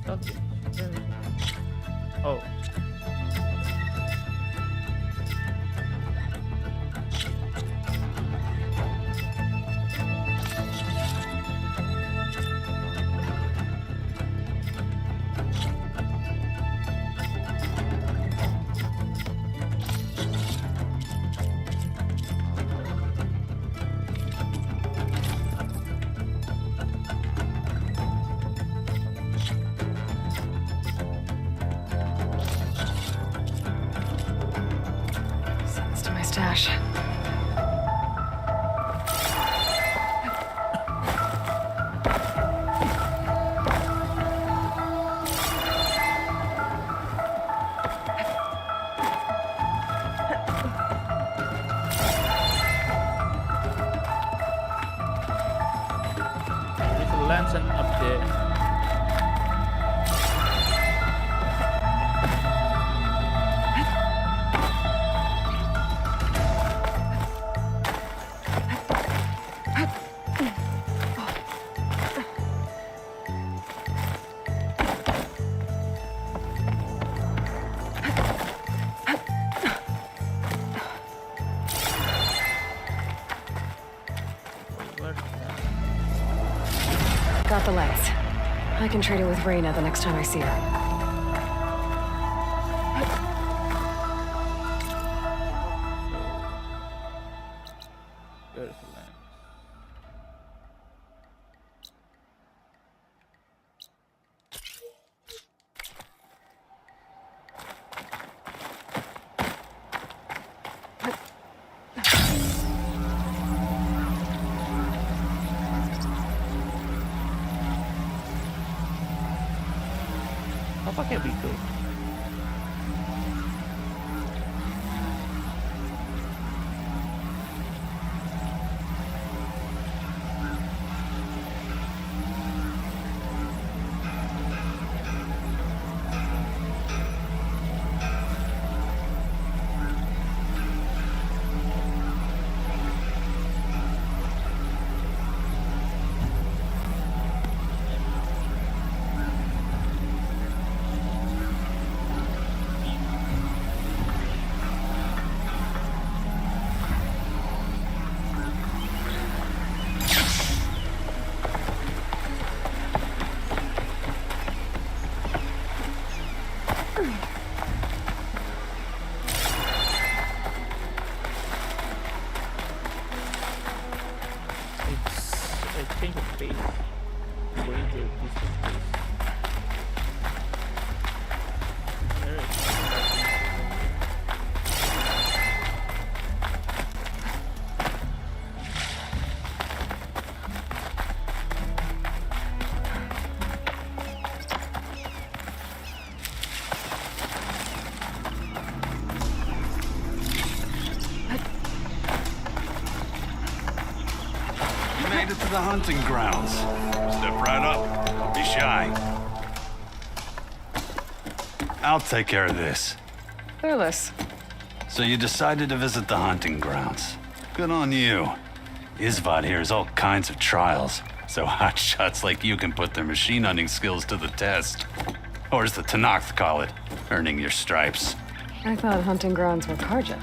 the okay. Oh. Stash. There's a lantern up there. Got the lens. I can trade it with Reyna the next time I see her. Oh, pakai begitu. To the hunting grounds. Step right up. Don't be shy. I'll take care of this. Fearless. So you decided to visit the hunting grounds. Good on you. Isvad here has all kinds of trials, so hotshots like you can put their machine hunting skills to the test. Or as the Tenakth call it, earning your stripes. I thought hunting grounds were Karja.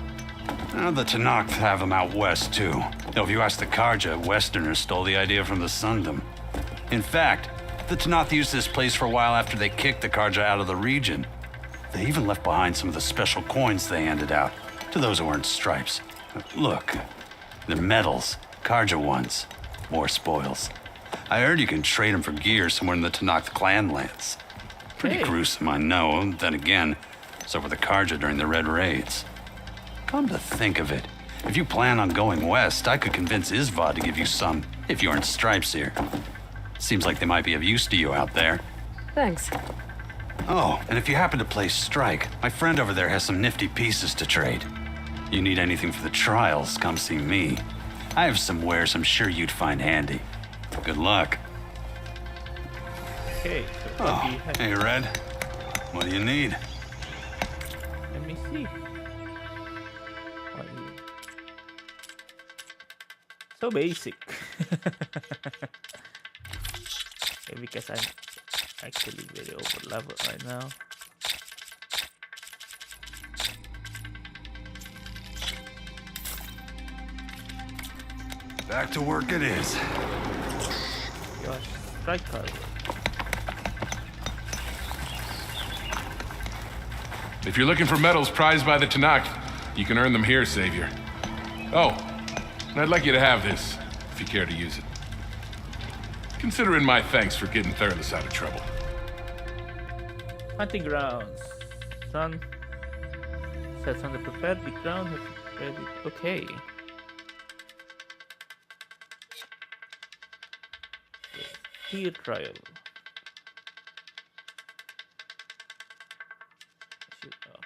The Tenakth have them out west, too. Though if you ask the Karja, Westerners stole the idea from the Sundom. In fact, the Tenakth used this place for a while after they kicked the Karja out of the region. They even left behind some of the special coins they handed out to those who earned stripes. Look, they're medals, Karja ones. More spoils. I heard you can trade them for gear somewhere in the Tenakth clan lands. Pretty gruesome, I know. Then again, so were the Karja during the Red Raids. Come to think of it, if you plan on going west, I could convince Isvad to give you some, if you earn stripes here. Seems like they might be of use to you out there. Thanks. Oh, and if you happen to play Strike, my friend over there has some nifty pieces to trade. You need anything for the trials, come see me. I have some wares I'm sure you'd find handy. Good luck. Okay. So oh, hey Red. What do you need? Let me see. So basic. Because I'm actually very over leveled right now. Back to work it is. Gosh, strike card. If you're looking for medals prized by the Tenakth, you can earn them here, Savior. Oh, and I'd like you to have this, if you care to use it. Consider it my thanks for getting Thurles out of trouble. Hunting grounds. Sun sets on the prepared the ground. Ready. Okay. Deer trial. Shoot off.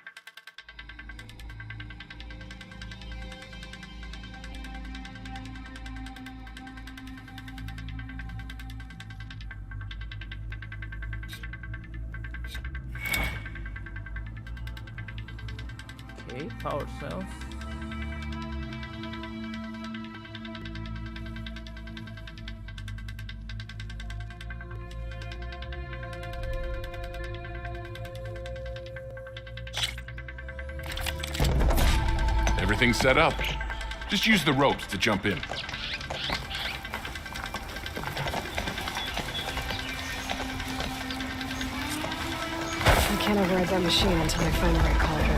Okay, power cells. Everything's set up. Just use the ropes to jump in. I can't override that machine until I find the right cauldron.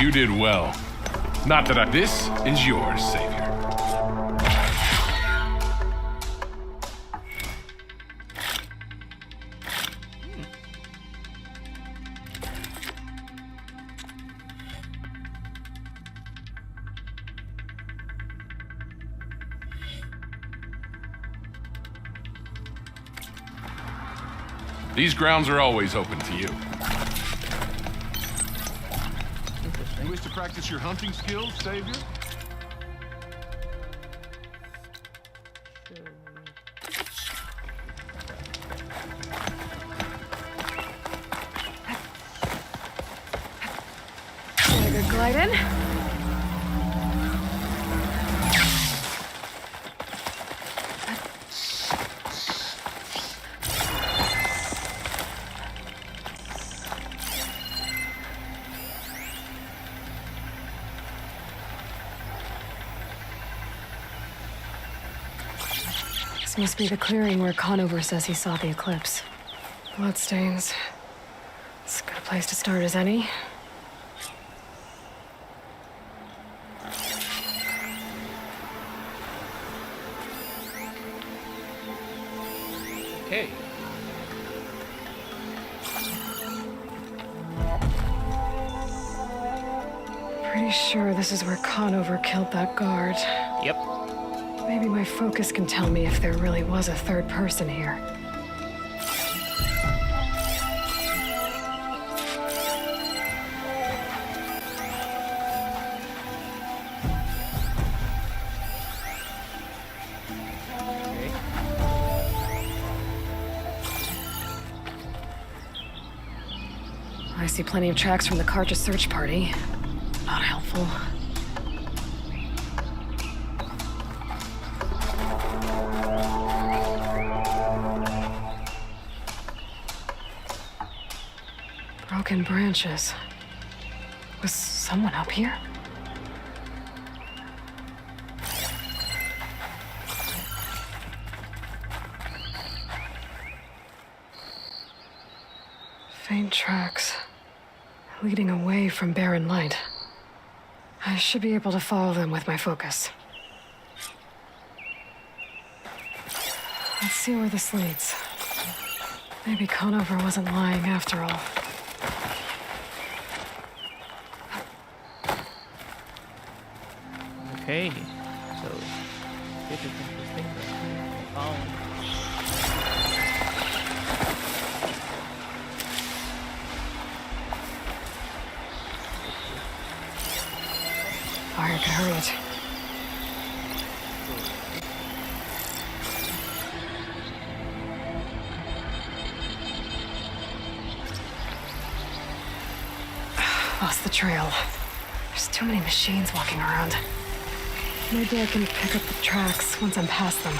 You did well. Not that I... This is yours, Savior. These grounds are always open to you. You wish to practice your hunting skills, Savior? Get a good glide in. This must be the clearing where Conover says he saw the eclipse. Bloodstains. It's as good a place to start as any. Okay. Pretty sure this is where Conover killed that guard. Yep. Maybe my focus can tell me if there really was a third person here. I see plenty of tracks from the Karja search party. Not helpful. Broken branches. Was someone up here? Faint tracks, leading away from barren light. I should be able to follow them with my focus. Let's see where this leads. Maybe Conover wasn't lying after all. Okay, so this is interesting. Fire could hurry it. Lost the trail. There's too many machines walking around. Maybe I can pick up the tracks once I'm past them.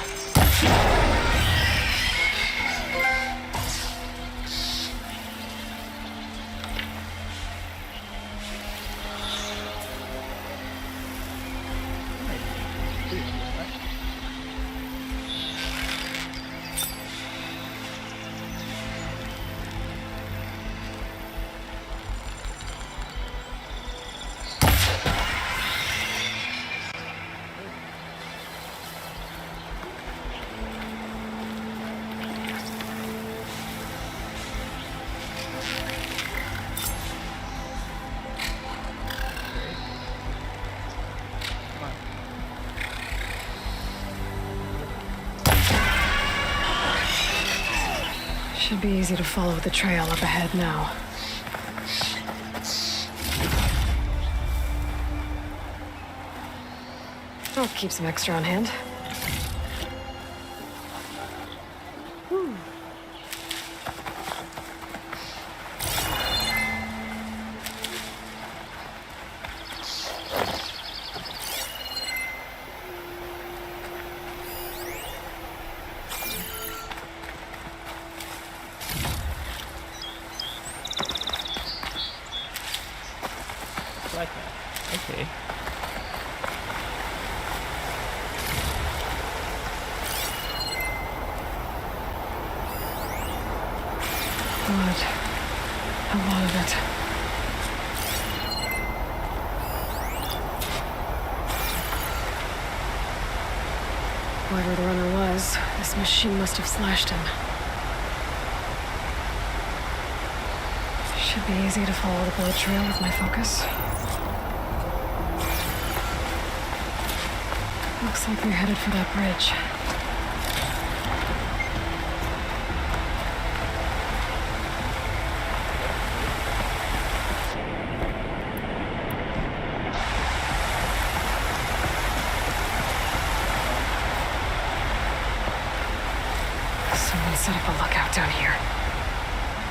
Should be easy to follow the trail up ahead now. I'll keep some extra on hand. Like that. Okay. Blood. A lot of it. Whoever the runner was, this machine must have slashed him. Should be easy to follow the blood trail with my focus. Looks like they're headed for that bridge. Someone set up a lookout down here.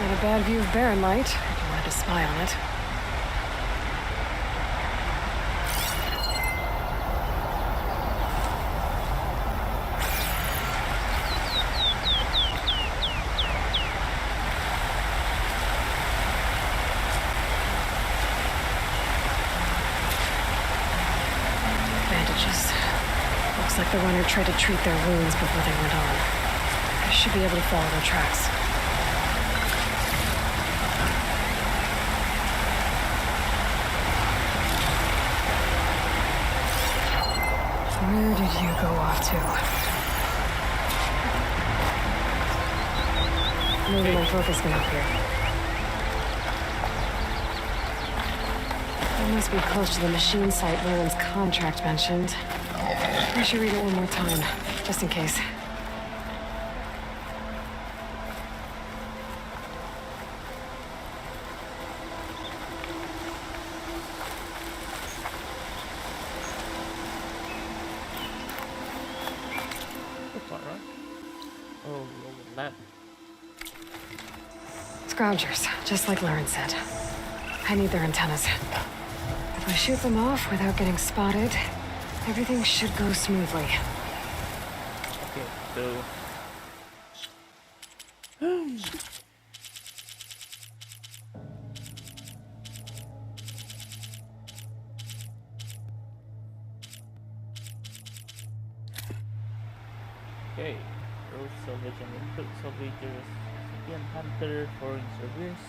Not a bad view of Barren Light, if you wanted to spy on it. Bandages. Looks like the runner tried to treat their wounds before they went on. I should be able to follow their tracks. Where did you go off to? Maybe my focus can help here. I must be close to the machine site Roland's contract mentioned. I should read it one more time, just in case. Scroungers, just like Lauren said. I need their antennas. If I shoot them off without getting spotted, everything should go smoothly. Okay, so... Okay, Rose Salvage and Input Salvagers, Recipient Hunter, Foreign Service.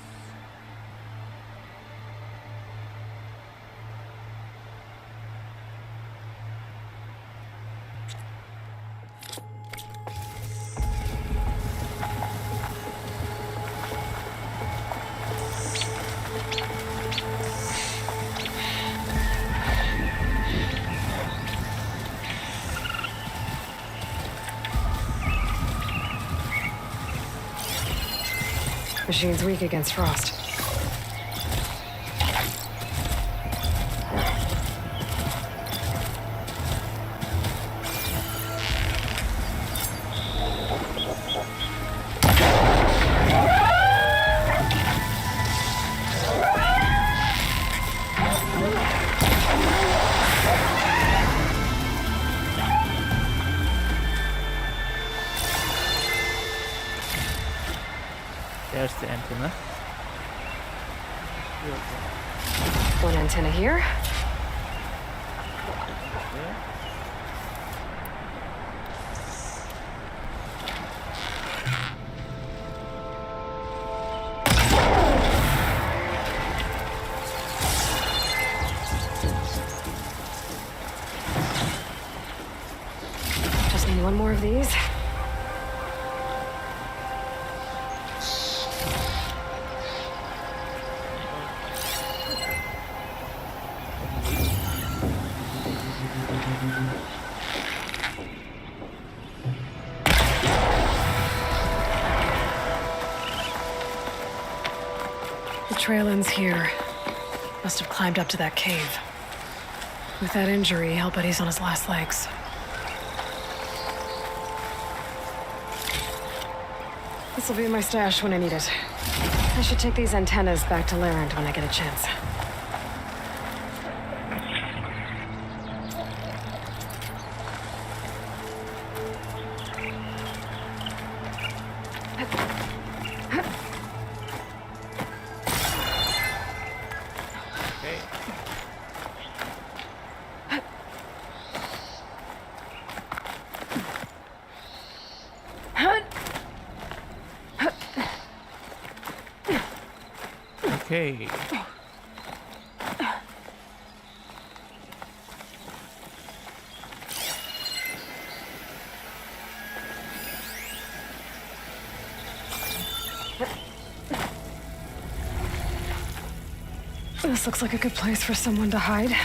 Machine's weak against frost. There's the antenna. One antenna here. Just need one more of these. The trail ends here. Must have climbed up to that cave. With that injury, I'll bet he's on his last legs. This'll be in my stash when I need it. I should take these antennas back to Larend when I get a chance. Okay. This looks like a good place for someone to hide.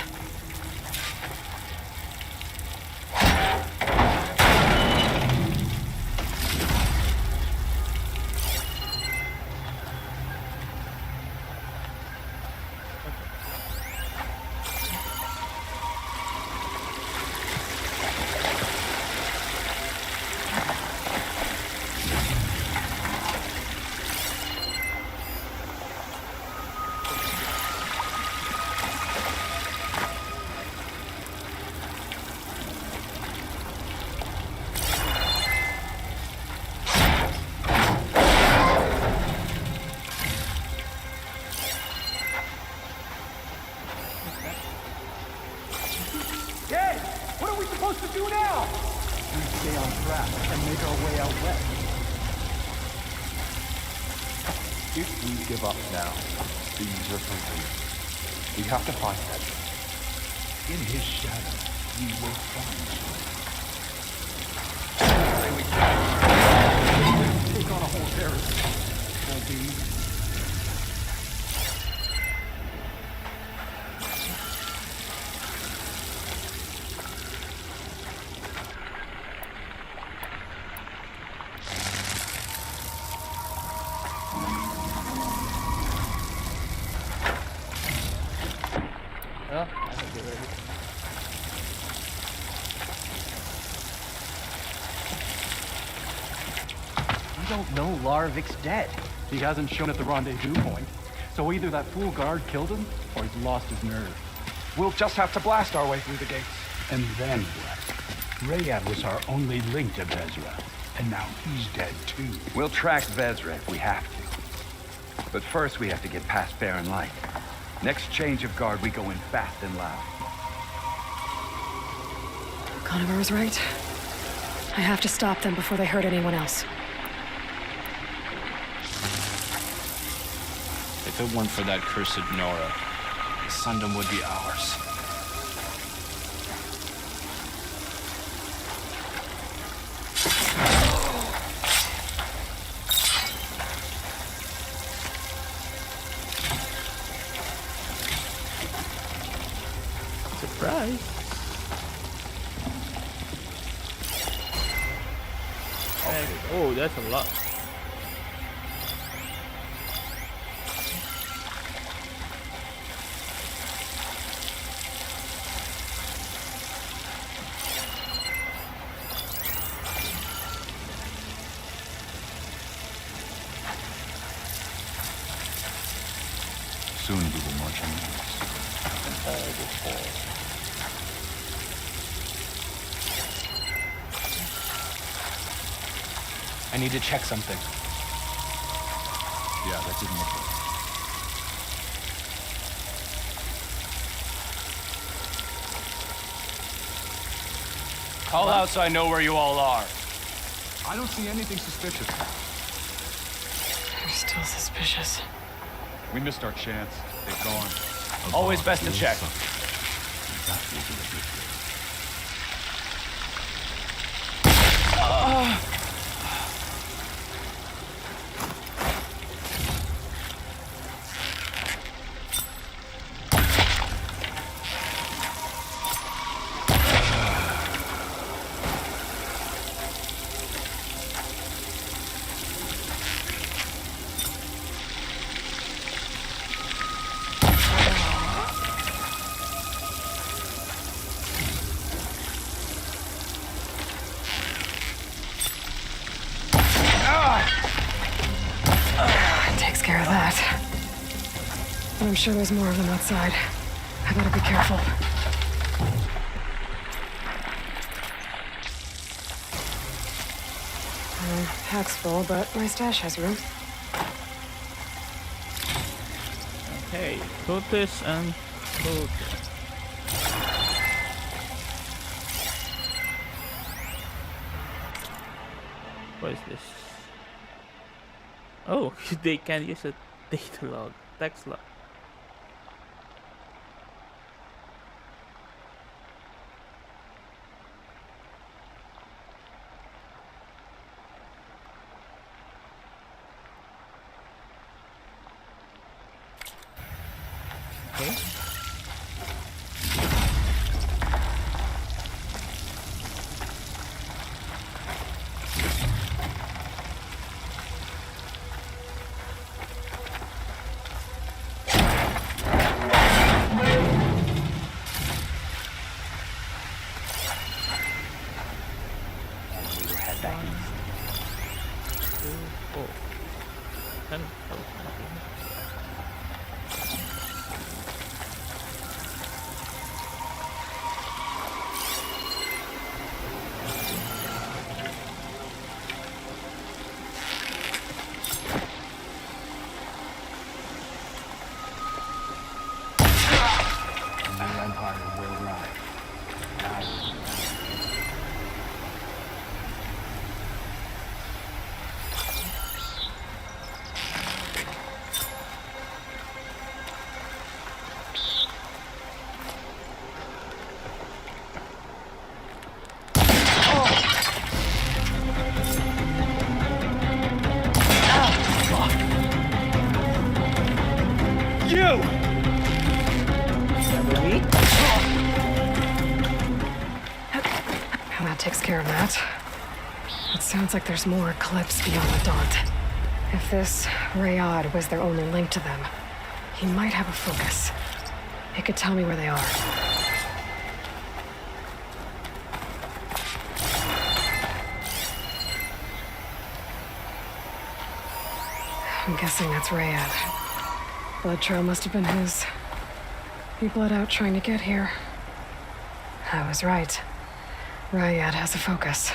If we give up now, things are complete. We have to find that. In his shadow, we will find you. Take on a whole garrison. Won't be easy. No, Larvik's dead. He hasn't shown at the rendezvous point. So either that fool guard killed him, or he's lost his nerve. We'll just have to blast our way through the gates. And then what? Rayad was our only link to Vezra, and now he's dead too. We'll track Vezra if we have to. But first we have to get past Barren Light. Next change of guard, we go in fast and loud. Conover was right. I have to stop them before they hurt anyone else. If it weren't for that cursed Nora, Sundom would be ours. Surprise! Oh, that's a lot. Soon we will march on this. And all will fall. I need to check something. Yeah, that didn't look right. Call out so I know where you all are. I don't see anything suspicious. They're still suspicious. We missed our chance. They've gone. Always best to check. Takes care of that. But I'm sure there's more of them outside. I better be careful. Pack's full, but my stash has room. Okay, put this and put this. What is this? Oh, they can use a data log, text log. Okay. Takes care of that. It sounds like there's more Eclipse beyond the Daunt. If this Rayad was their only link to them, he might have a focus. He could tell me where they are. I'm guessing that's Rayad. Blood trail must have been his. He bled out trying to get here. I was right. Rayad has a focus.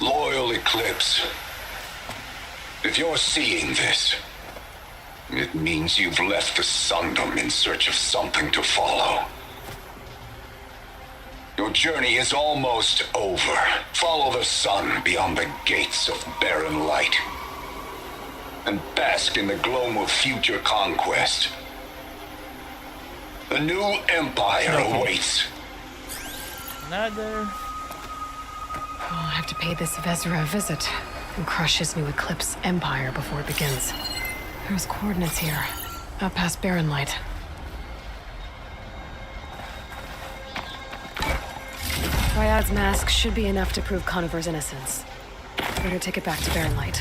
Loyal Eclipse, if you're seeing this, it means you've left the Sundom in search of something to follow. Your journey is almost over. Follow the sun beyond the gates of barren light, and bask in the glow of future conquest. A new empire awaits. Another. I'll have to pay this Vezra a visit and crush his new Eclipse empire before it begins. There's coordinates here, out past Barren Light. Ryad's mask should be enough to prove Conover's innocence. Better take it back to Barren Light.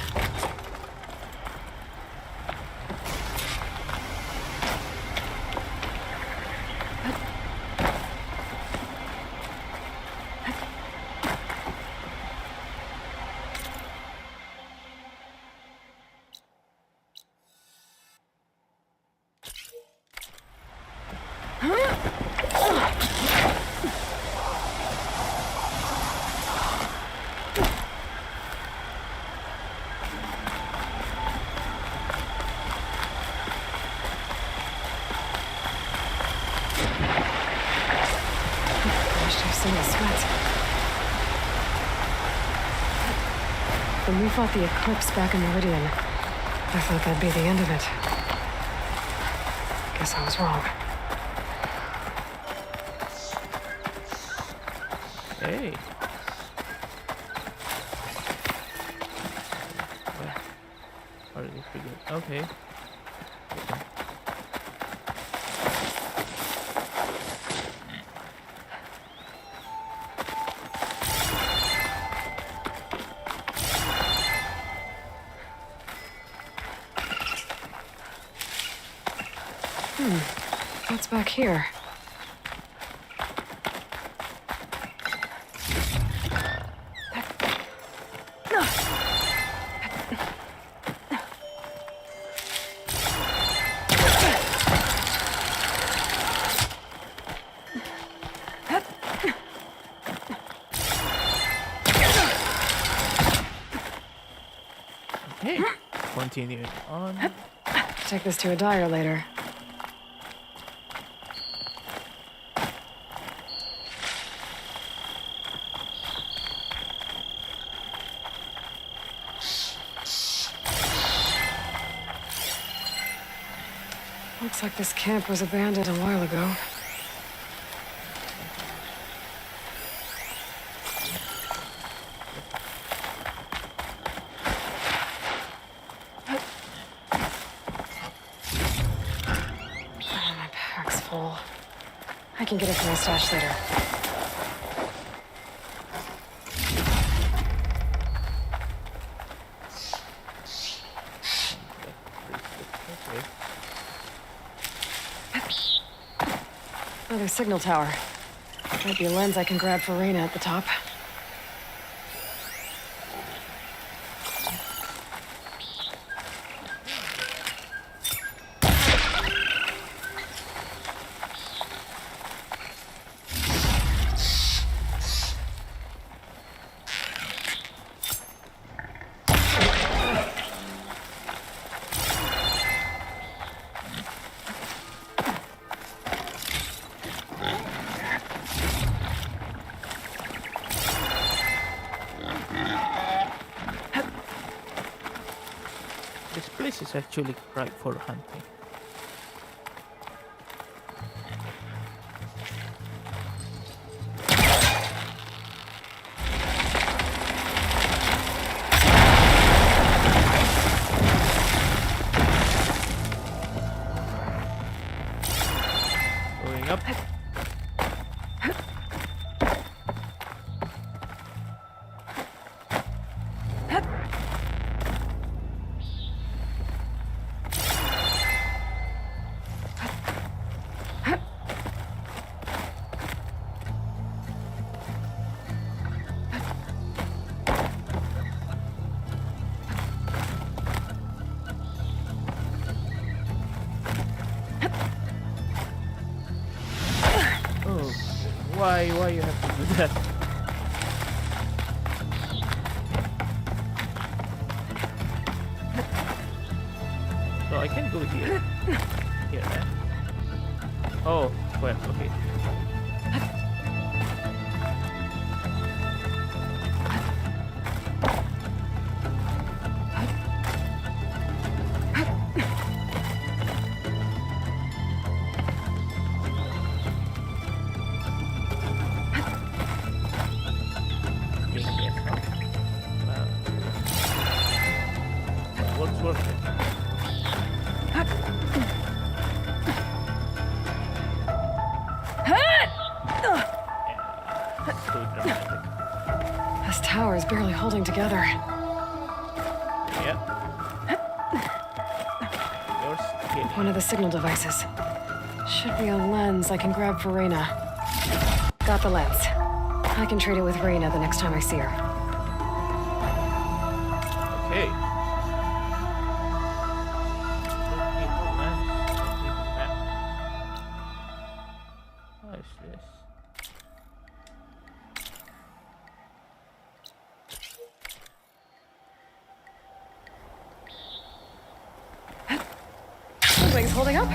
When we fought the Eclipse back in Meridian, I thought that'd be the end of it. Guess I was wrong. Hey. Already figured. Okay. What's back here? Okay. Continuing on. Take this to a dyer later. Looks like this camp was abandoned a while ago. I can get it from my stash later. Another signal tower. Might be a lens I can grab for Reyna at the top. This place is actually ripe for hunting. Going up. Why you have to do that? So I can go here. Here, right? Oh, well, okay. This tower is barely holding together. Yep. One of the signal devices. Should be a lens I can grab for Reyna. Got the lens. I can trade it with Reyna the next time I see her. Okay. What is this? Something's holding up.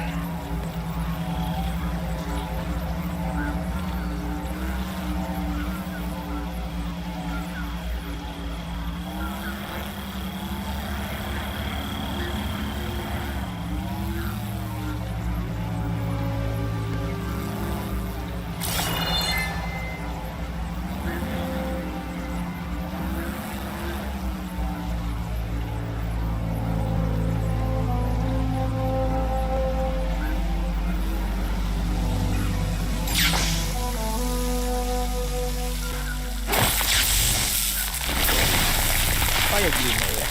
Fire beam over there.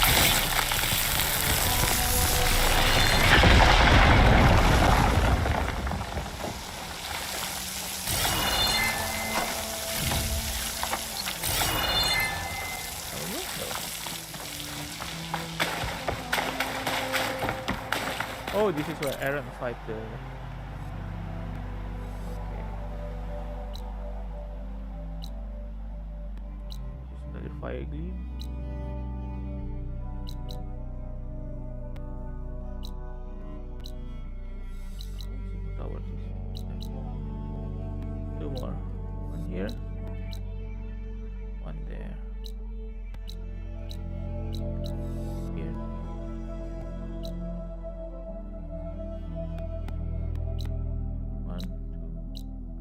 Oh, this is where Aaron fight the... Another fire gleam. Two more. One here. One there. Here. One, two,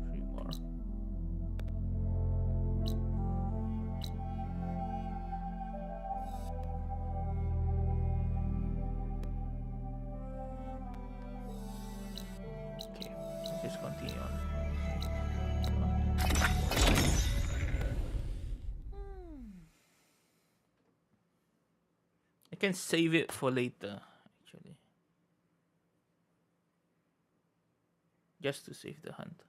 three more. Okay, let's just continue on. can save it for later, actually. Just to save the hunt.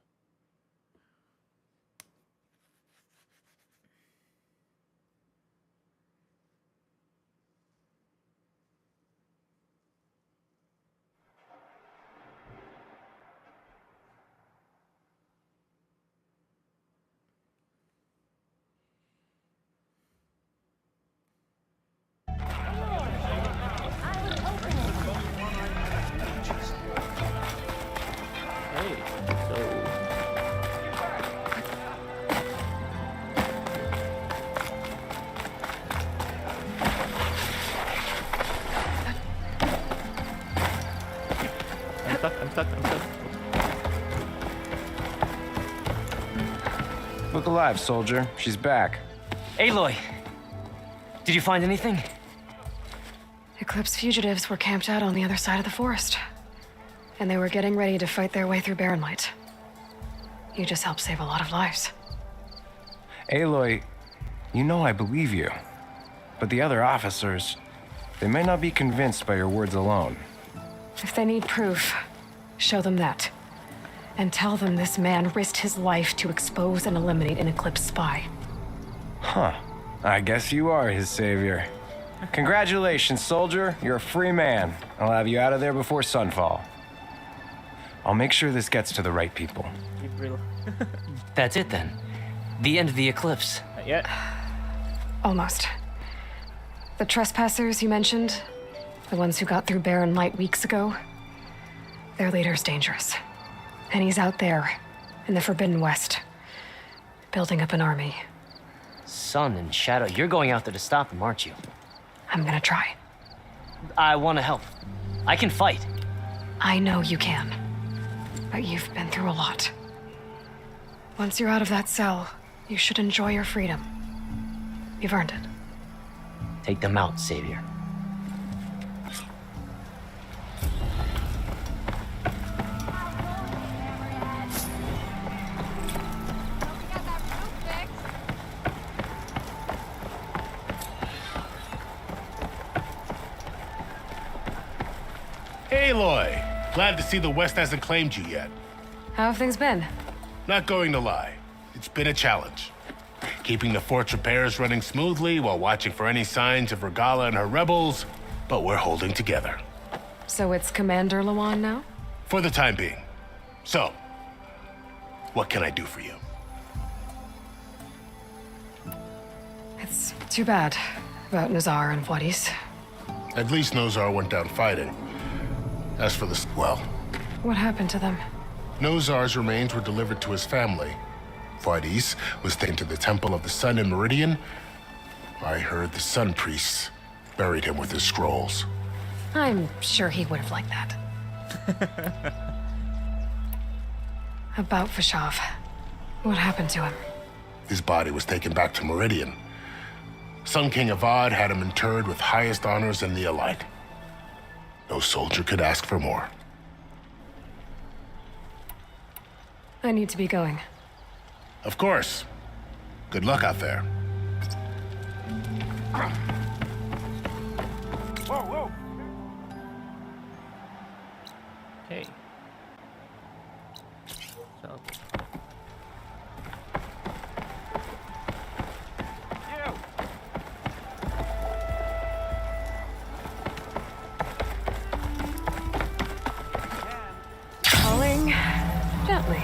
I'm stuck. Look alive, soldier. She's back. Aloy, did you find anything? Eclipse fugitives were camped out on the other side of the forest. And they were getting ready to fight their way through barren light. You just helped save a lot of lives. Aloy, you know I believe you. But the other officers, they may not be convinced by your words alone. If they need proof, show them that. And tell them this man risked his life to expose and eliminate an Eclipse spy. Huh. I guess you are his savior. Congratulations, soldier. You're a free man. I'll have you out of there before sunfall. I'll make sure this gets to the right people. That's it then. The end of the Eclipse. Not yet. Almost. The trespassers you mentioned, the ones who got through barren light weeks ago, their leader's dangerous. And he's out there, in the Forbidden West, building up an army. Sun and Shadow, you're going out there to stop him, aren't you? I'm gonna try. I want to help. I can fight. I know you can. But you've been through a lot. Once you're out of that cell, you should enjoy your freedom. You've earned it. Take them out, Savior. Aloy, glad to see the West hasn't claimed you yet. How have things been? Not going to lie, it's been a challenge. Keeping the fort's repairs running smoothly while watching for any signs of Regala and her rebels, but we're holding together. So it's Commander Lawan now? For the time being. So, what can I do for you? It's too bad about Nazar and Wadis. At least Nozar went down fighting. As for the well, What happened to them? Nozar's remains were delivered to his family. Wadis was taken to the Temple of the Sun in Meridian. I heard the Sun Priests buried him with his scrolls. I'm sure he would have liked that. About Vashav. What happened to him? His body was taken back to Meridian. Sun King Avad had him interred with highest honors in the Elite. No soldier could ask for more. I need to be going. Of course. Good luck out there. Whoa, whoa. Okay. So. Calling gently.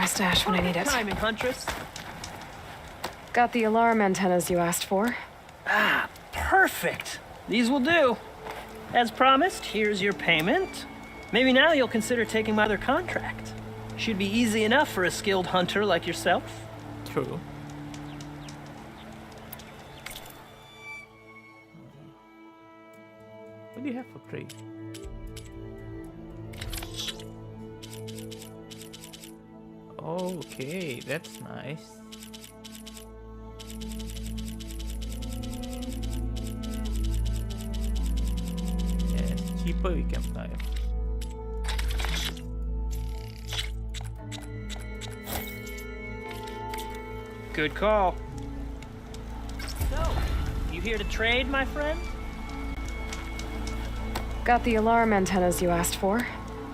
my stash when I need it. Timing, Huntress. Got the alarm antennas you asked for. Ah, perfect. These will do. As promised, here's your payment. Maybe now you'll consider taking my other contract. Should be easy enough for a skilled hunter like yourself. True. What do you have for trade? Okay, that's nice. Yes, cheaper we can buy. Good call. So, you here to trade, my friend? Got the alarm antennas you asked for.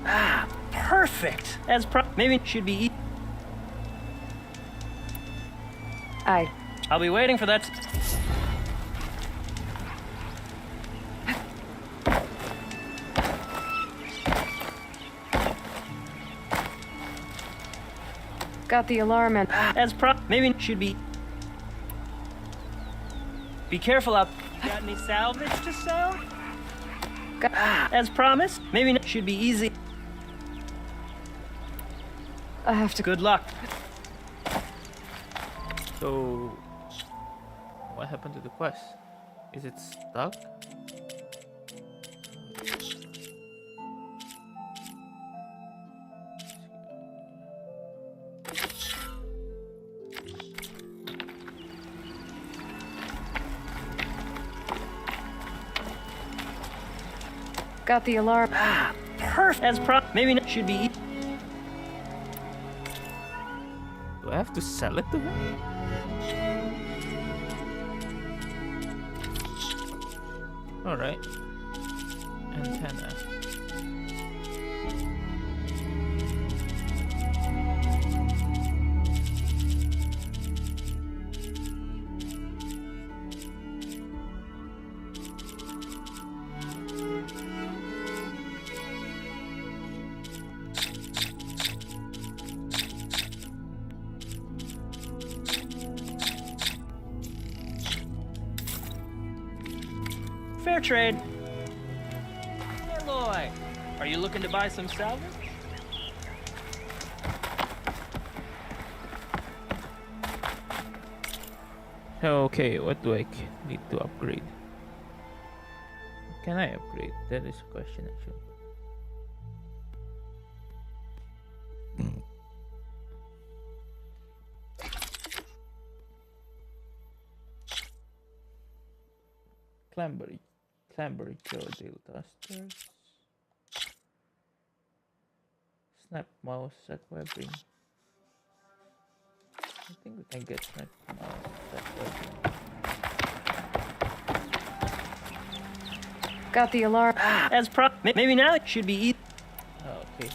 Ah, perfect. As maybe should be. I'll be waiting for that. Got the alarm and as maybe should be. Be careful out. Got any salvage to sell? As promised, maybe should be easy. I have to. Good luck. So, what happened to the quest? Is it stuck? Got the alarm. Ah, perfect. As maybe should be. Do I have to sell it to him? Alright. Antenna. Fair trade. Aloy, are you looking to buy some salvage? Okay, what do I need to upgrade? Can I upgrade? That is a question actually. Clambery Deal Dusters. Snap Mouse Set Webbing. I think we can get Snap Mouse Set Webbing. Got the alarm. As maybe now it should be easy. Oh, okay.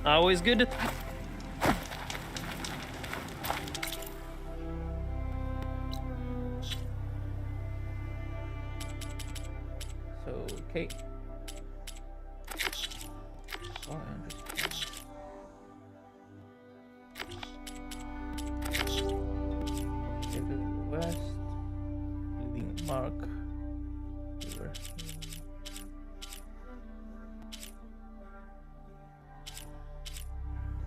Always good to. So, okay. Oh, interesting. Take it west. Leading mark. River.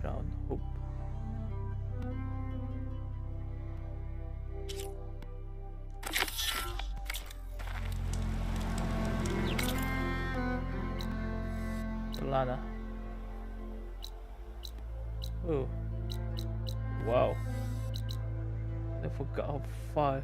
Drown Hope. Solana. Oh. Wow. I forgot how far.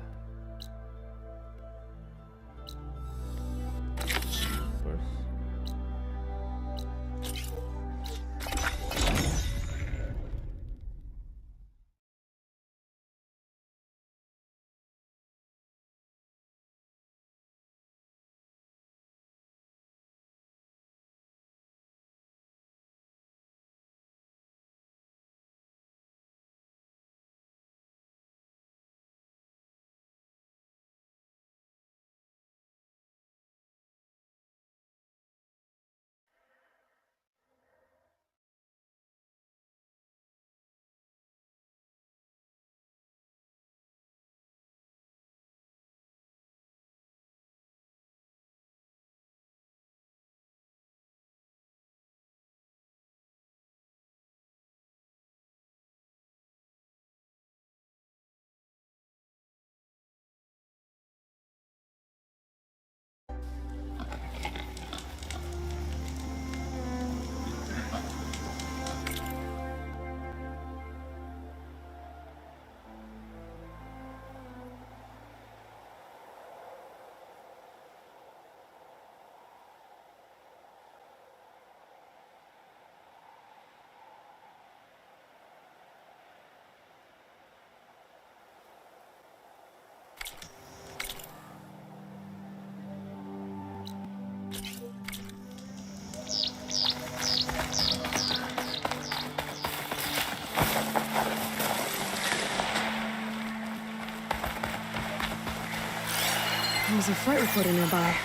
There's a flight recorder nearby.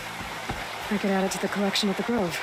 I could add it to the collection at the Grove.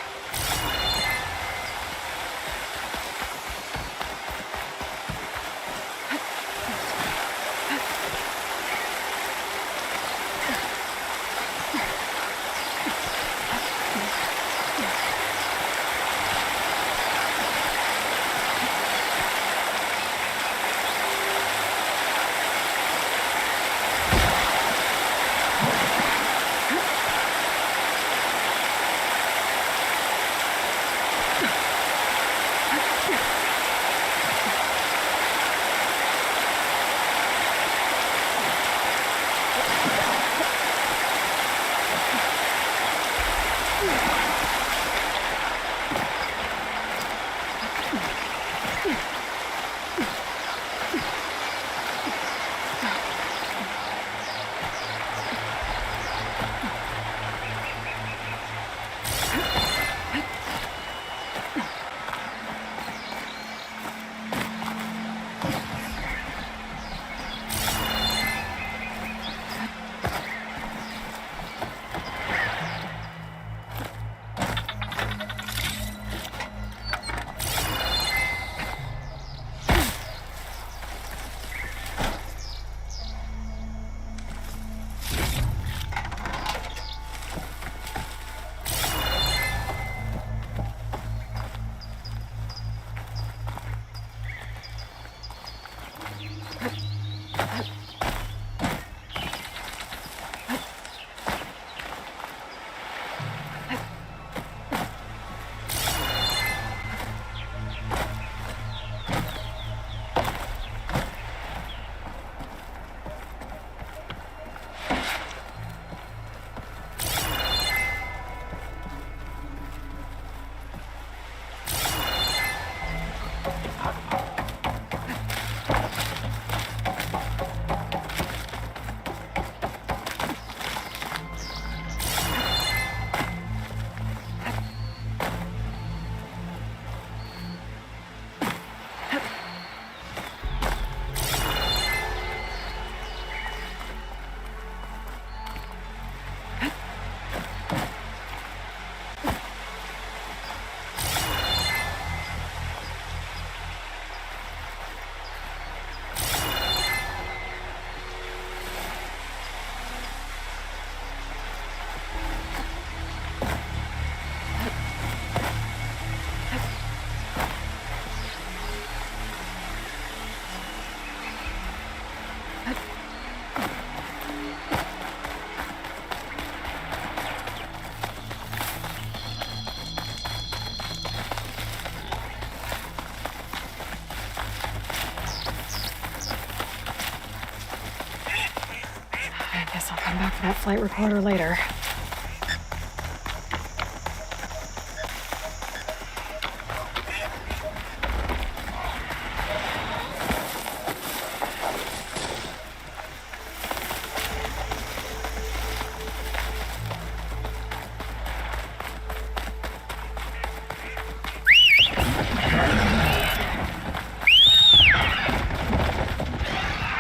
Come back for that flight recorder later.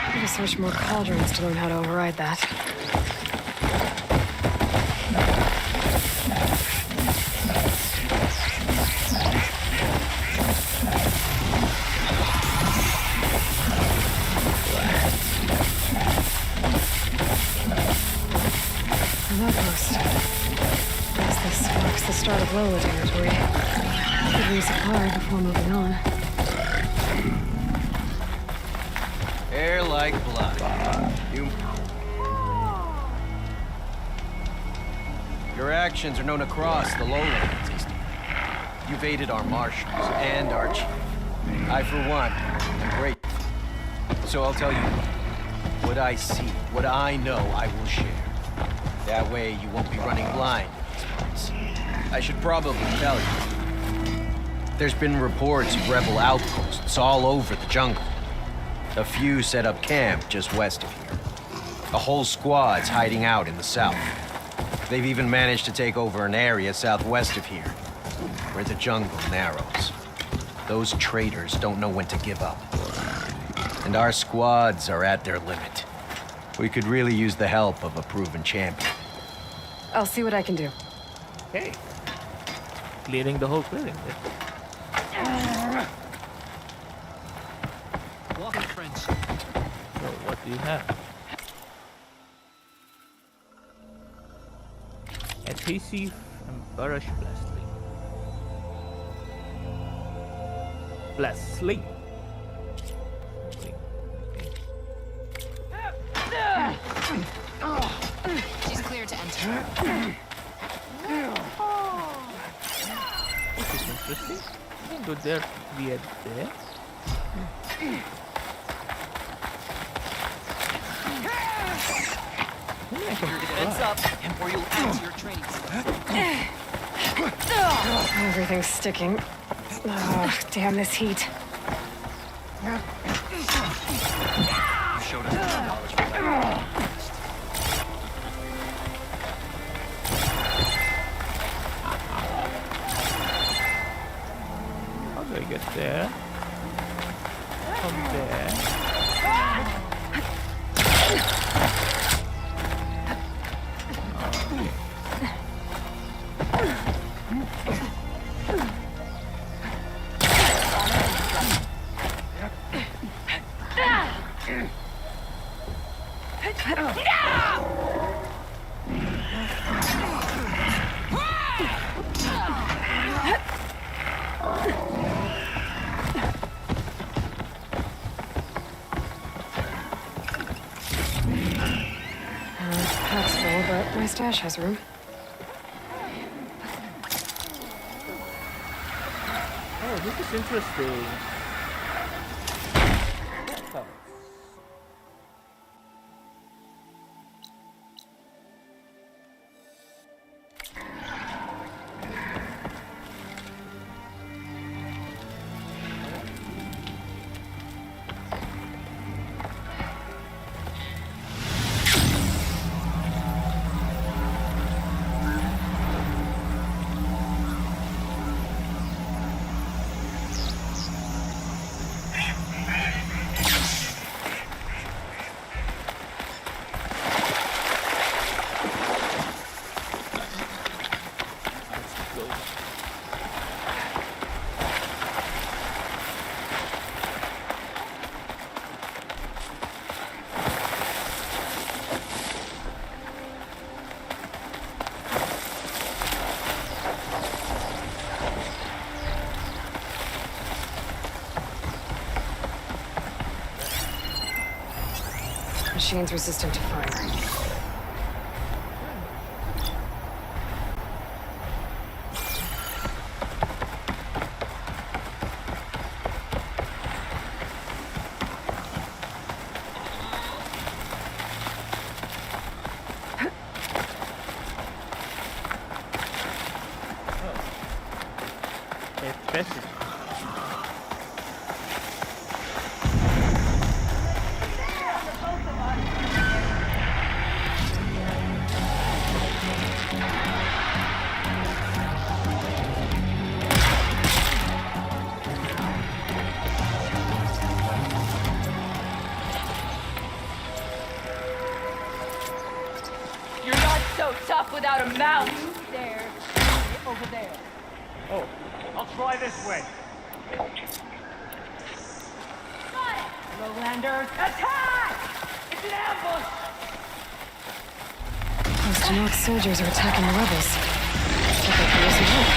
I gotta search more cauldrons to learn how to override that. Start of Lola territory. Could resupply before moving on. Air like blood. Your actions are known across the lowlands. You've aided our marshals and our chief. I, for one, am grateful. So I'll tell you what I see, what I know, I will share. That way you won't be running blind in these parts. I should probably tell you. There's been reports of rebel outposts all over the jungle. A few set up camp just west of here. A whole squad's hiding out in the south. They've even managed to take over an area southwest of here, where the jungle narrows. Those traitors don't know when to give up. And our squads are at their limit. We could really use the help of a proven champion. I'll see what I can do. Okay. Clearing the whole clearing. Welcome, friends. So, what do you have? Adhesive and brush blasting. Blasting. She's clear to enter. This is interesting. You can go there via there. Heads up, or you'll add to your training stuff. Everything's sticking. Oh, damn this heat. You showed us $1 for that. How do I get there? From there. Pack's full, but my stash has room. Oh, this is interesting. Machine's resistant to fire. Without a mouth. There. Over there. Oh, I'll try this way. Lowlanders, attack! It's an ambush! Post-apocalyptic soldiers are attacking the rebels. But they can use some help.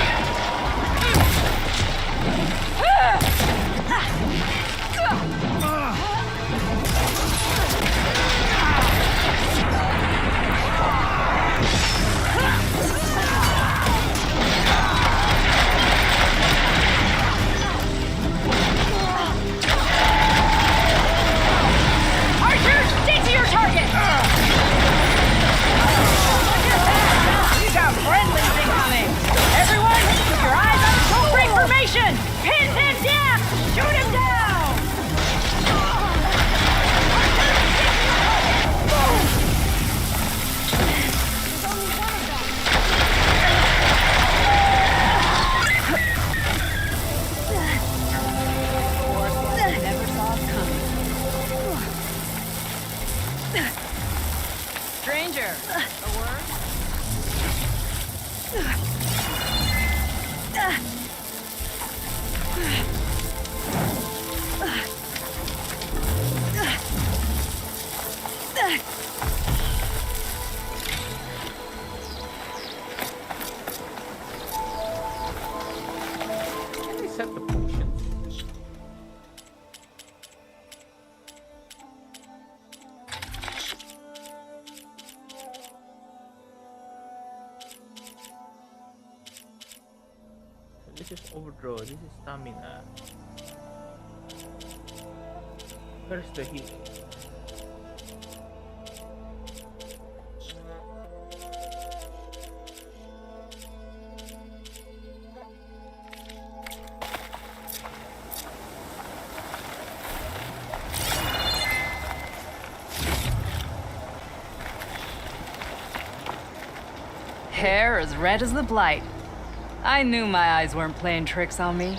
Stranger, a word? Can I set the potion? This is overdraw, this is stamina. Where's the heat? Hair as red as the blight. I knew my eyes weren't playing tricks on me.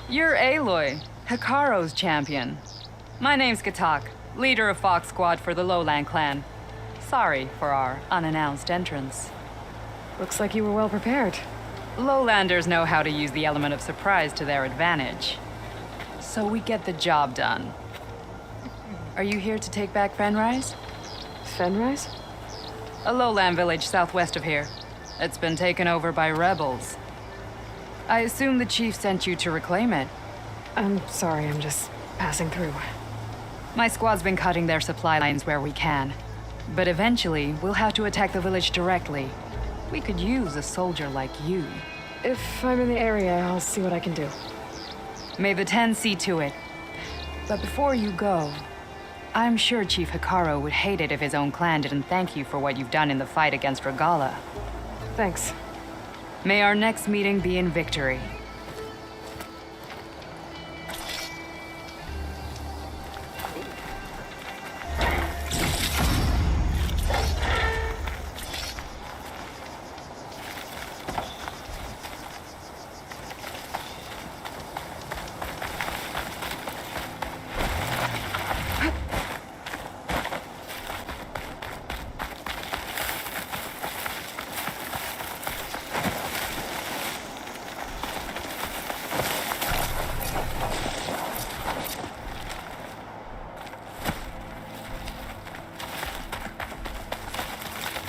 You're Aloy, Hikaro's champion. My name's Katak, leader of Fox Squad for the Lowland clan. Sorry for our unannounced entrance. Looks like you were well prepared. Lowlanders know how to use the element of surprise to their advantage. So we get the job done. Are you here to take back Fenrise? Fenrise? A lowland village southwest of here. It's been taken over by rebels. I assume the chief sent you to reclaim it. I'm sorry, I'm just passing through. My squad's been cutting their supply lines where we can. But eventually, we'll have to attack the village directly. We could use a soldier like you. If I'm in the area, I'll see what I can do. May the 10 see to it. But before you go, I'm sure Chief Hikaro would hate it if his own clan didn't thank you for what you've done in the fight against Regala. Thanks. May our next meeting be in victory.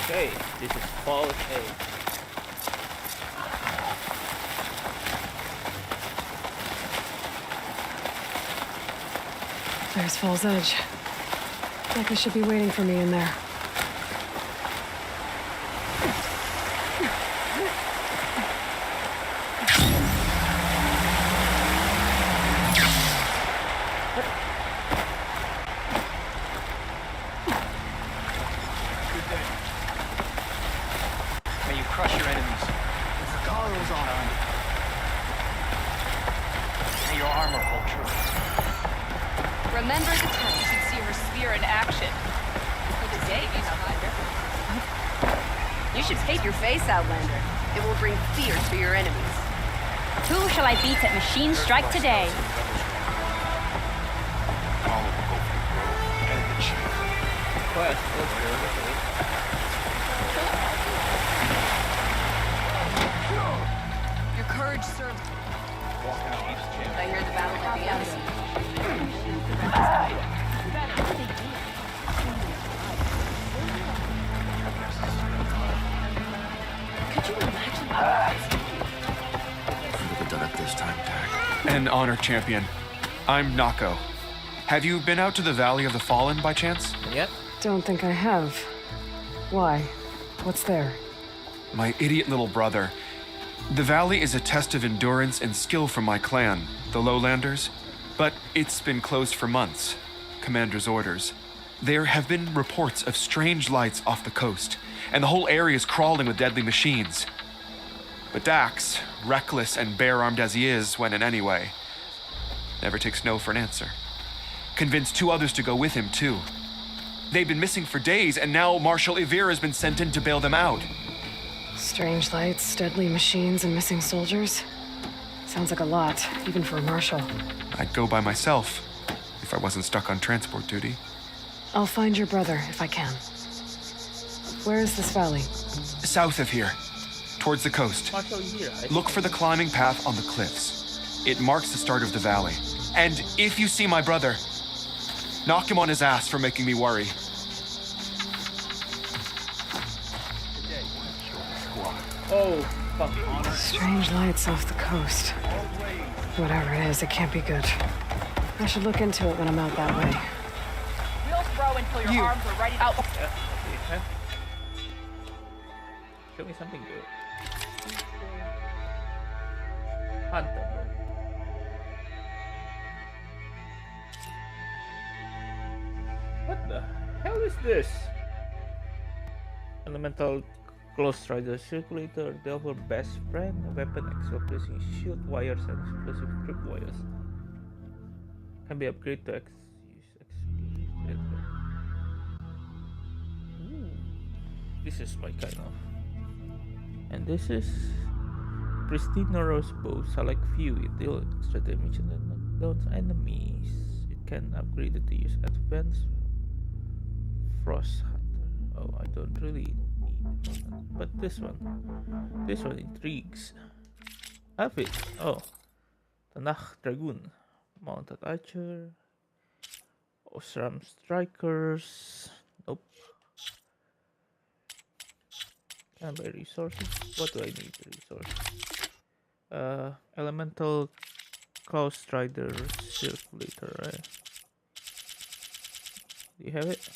Okay, this is Falls Edge. There's Falls Edge. Becca should be waiting for me in there. May you crush your enemies. The Karo's on. May your armor hold true. Remember the time you should see her spear in action. For the day, you should paint your face, Outlander. It will bring fear to your enemies. Who shall I beat at Machine Strike today? Your courage serves. I hear the battle will be ended. Could you imagine that? Could have done it this time, Tag. An honor, champion. I'm Nako. Have you been out to the Valley of the Fallen by chance? Yep. Don't think I have. Why? What's there? My idiot little brother. The valley is a test of endurance and skill from my clan, the Lowlanders. But it's been closed for months. Commander's orders. There have been reports of strange lights off the coast, and the whole area is crawling with deadly machines. But Dax, reckless and bare-armed as he is, went in anyway. Never takes no for an answer. Convinced 2 others to go with him, too. They've been missing for days, and now Marshal AETHER has been sent in to bail them out. Strange lights, deadly machines, and missing soldiers? Sounds like a lot, even for a marshal. I'd go by myself, if I wasn't stuck on transport duty. I'll find your brother, if I can. Where is this valley? South of here. towards the coast. Marshall here. Look for the climbing path on the cliffs. It marks the start of the valley. And if you see my brother, knock him on his ass for making me worry. Oh, fuck. Strange lights off the coast. Whatever it is, it can't be good. I should look into it when I'm out that way. We'll throw until your arms are ready to... Show me something good. Hunter. What the hell is this? Elemental Close Strider Circulator, Delver Best Friend, a weapon explosive shield wires and explosive tripwires. Can be upgraded to this is my kind of. And this is Pristine Rose Bow. Select few, it deals extra damage and knockdowns enemies. It can upgrade it to use advanced Frost Hunter. Oh, I don't really need it. But this one intrigues. Outfit. Oh, Tanakh Dragoon, Mounted Archer, Osram Strikers. Nope. Can I buy resources? What do I need? Resources. Elemental Cloud Strider Circulator, right? Do you have it?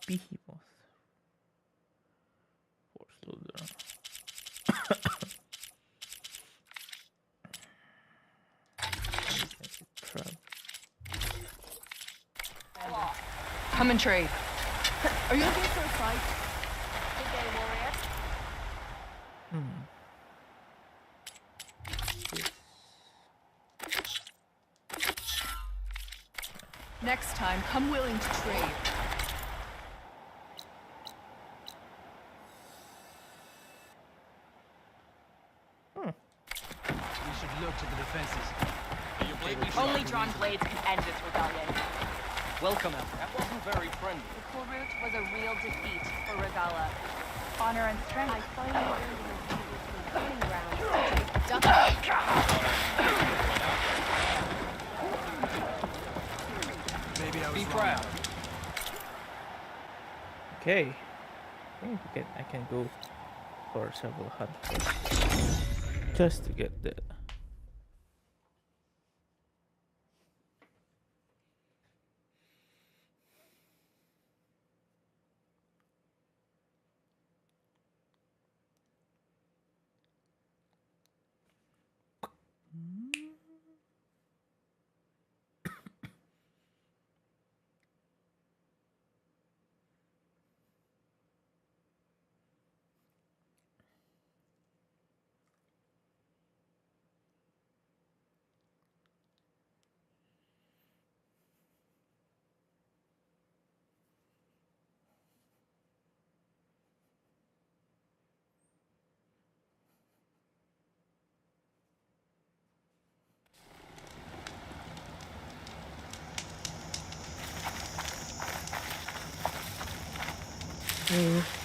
Behemoth. Force loader. Come and trade. Are you looking for a fight? Good day, warrior. Next time, come willing to trade. We should look to the defenses. Only drawn blades can end this rebellion. Welcome, that wasn't very friendly. The cool route was a real defeat for Regala. Honor and strength. I finally earned the training ground. Maybe I was Be wrong. proud. Okay. I think I can go for several hunts just to get that.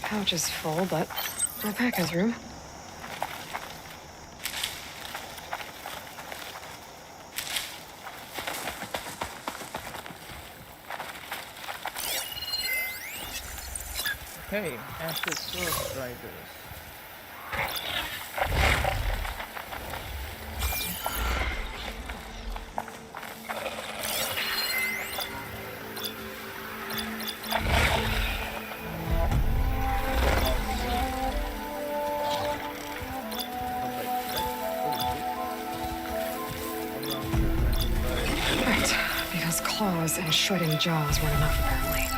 Pouch is full, but my pack has room. Okay, Acid Source Riders. Claws and shredding jaws weren't enough, apparently.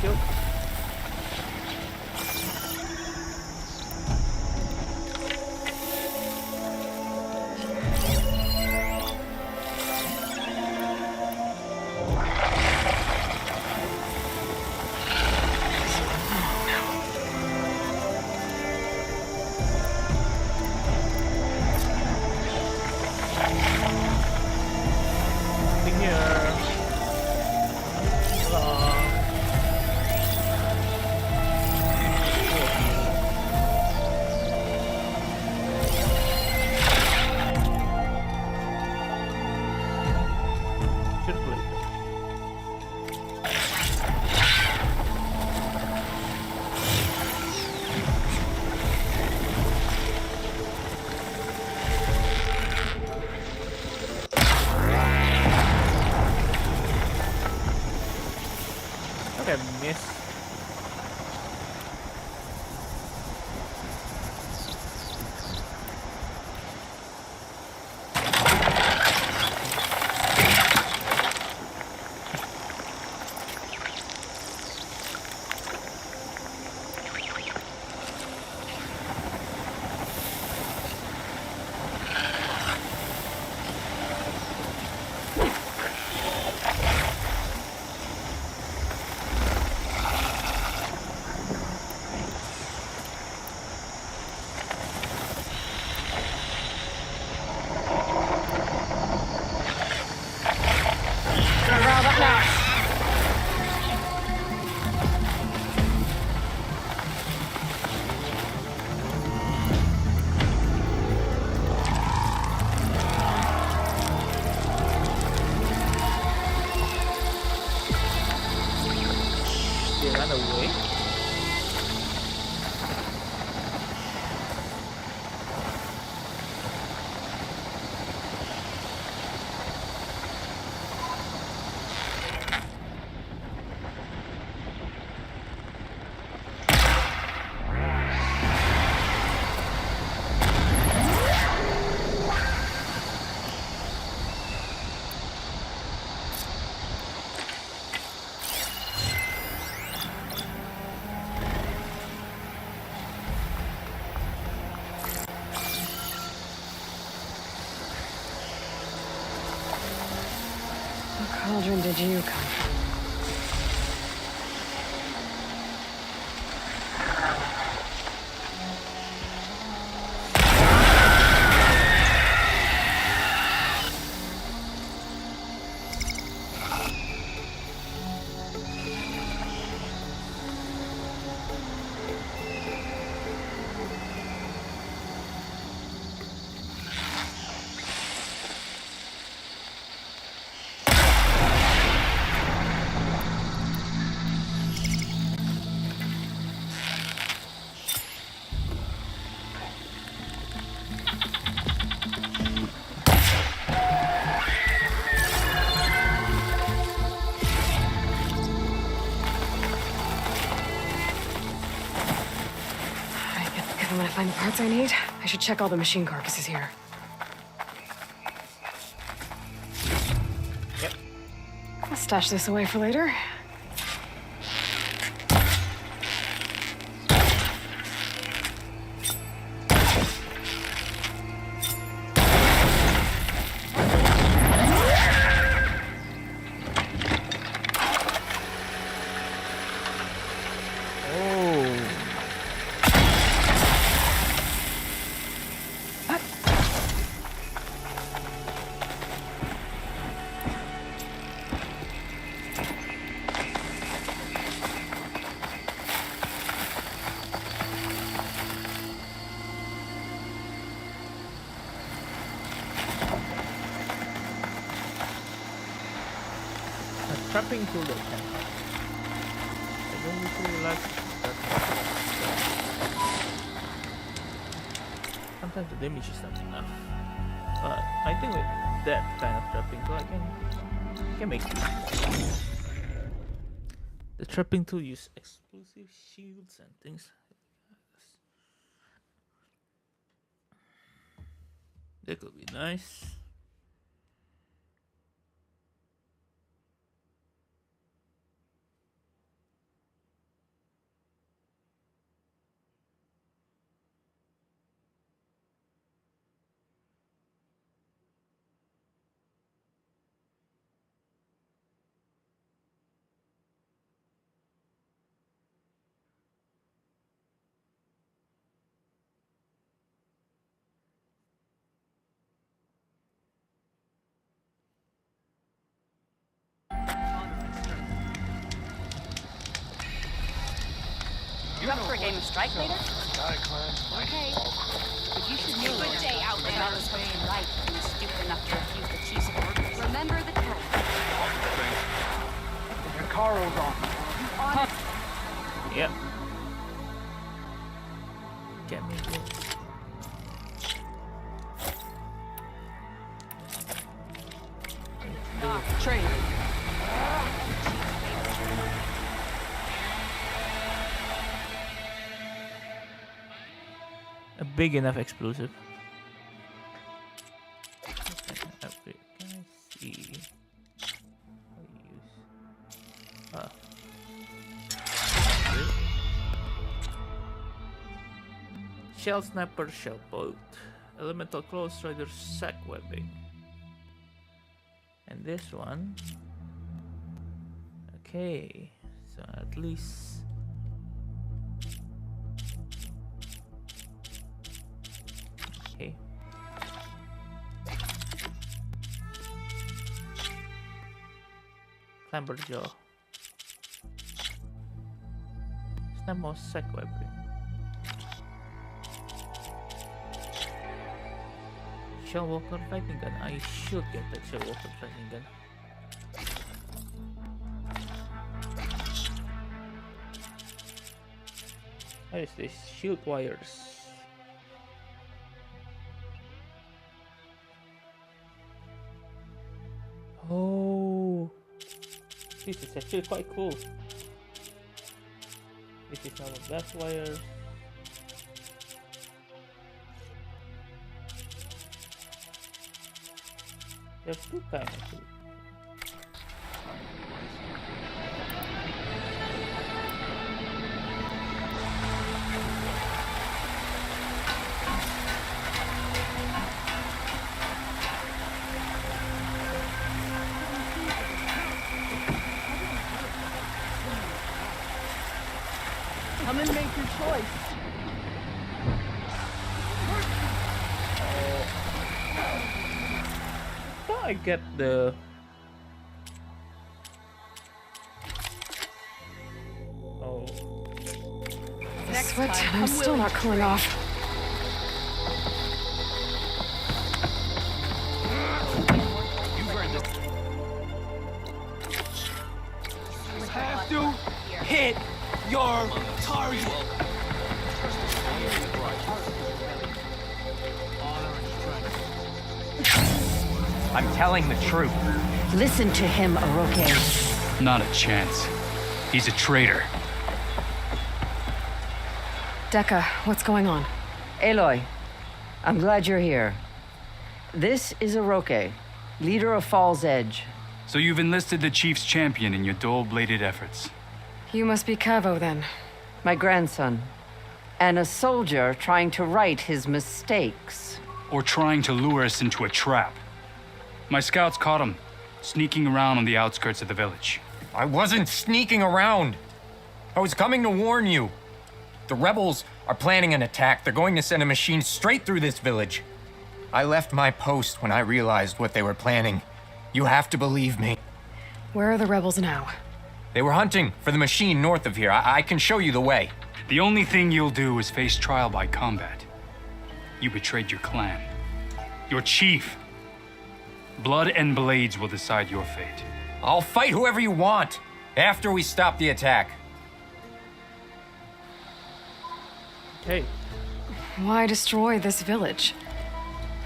joke. Cauldron did you come from? I'm gonna find the parts I need. I should check all the machine carcasses here. Yep. I'll stash this away for later. Trapping tool that can help. I don't usually like that. Sometimes the damage is not enough. But I think with that kind of trapping tool I can make it. The trapping tool use explosive shields and things. That could be nice. game of strike later? Okay. But you should know good day, Outlander. Regalla's hoping right and is stupid enough to refuse the chief's orders. Remember the time. Hecaro's on. Yep. Get me this. Train. A big enough explosive. Upgrade. Can I see? What do you use? Shell Snapper Shell Boat. Elemental Close Rider Sack Webbing. And this one. Okay. So at least. Okay. Clamberjaw. Snapmouse Sack Webbing. Shellwalker fighting gun. I should get that Shellwalker fighting gun. What is this? Shield wires. Oh, this is actually quite cool. This is some of that wires. There's two kinds actually. Come and make your choice. I get the Sweat, I'm still not cooling off. You have to hit your target. I'm telling the truth. Listen to him, Oroke. Not a chance. He's a traitor. Dekka, what's going on? Aloy, I'm glad you're here. This is Oroke, leader of Fall's Edge. So you've enlisted the Chief's champion in your dull-bladed efforts. You must be Cavo, then. My grandson. And a soldier trying to right his mistakes. Or trying to lure us into a trap. My scouts caught him, sneaking around on the outskirts of the village. I wasn't sneaking around. I was coming to warn you. The rebels are planning an attack. They're going to send a machine straight through this village. I left my post when I realized what they were planning. You have to believe me. Where are the rebels now? They were hunting for the machine north of here. I can show you the way. The only thing you'll do is face trial by combat. You betrayed your clan. Your chief. Blood and blades will decide your fate. I'll fight whoever you want, after we stop the attack. Hey. Why destroy this village?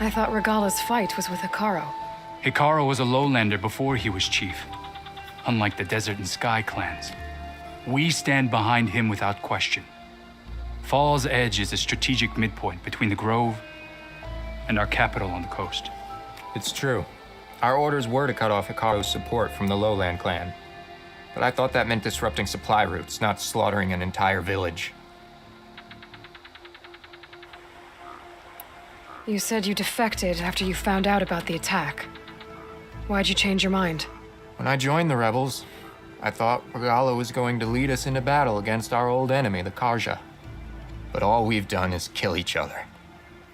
I thought Regalla's fight was with Hekarro. Hekarro was a lowlander before he was chief. Unlike the Desert and Sky clans. We stand behind him without question. Fall's Edge is a strategic midpoint between the Grove and our capital on the coast. It's true. Our orders were to cut off Hekarro's support from the Lowland clan. But I thought that meant disrupting supply routes, not slaughtering an entire village. You said you defected after you found out about the attack. Why'd you change your mind? When I joined the rebels, I thought Regalla was going to lead us into battle against our old enemy, the Karja. But all we've done is kill each other.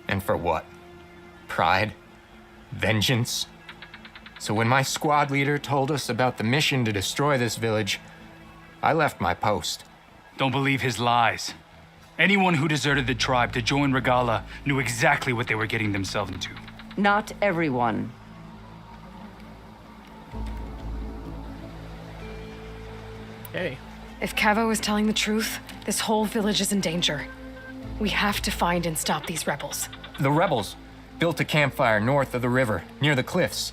And for what? Pride? Vengeance? So when my squad leader told us about the mission to destroy this village, I left my post. Don't believe his lies. Anyone who deserted the tribe to join Regala knew exactly what they were getting themselves into. Not everyone. Hey. If Cavo is telling the truth, this whole village is in danger. We have to find and stop these rebels. The rebels built a campfire north of the river, near the cliffs.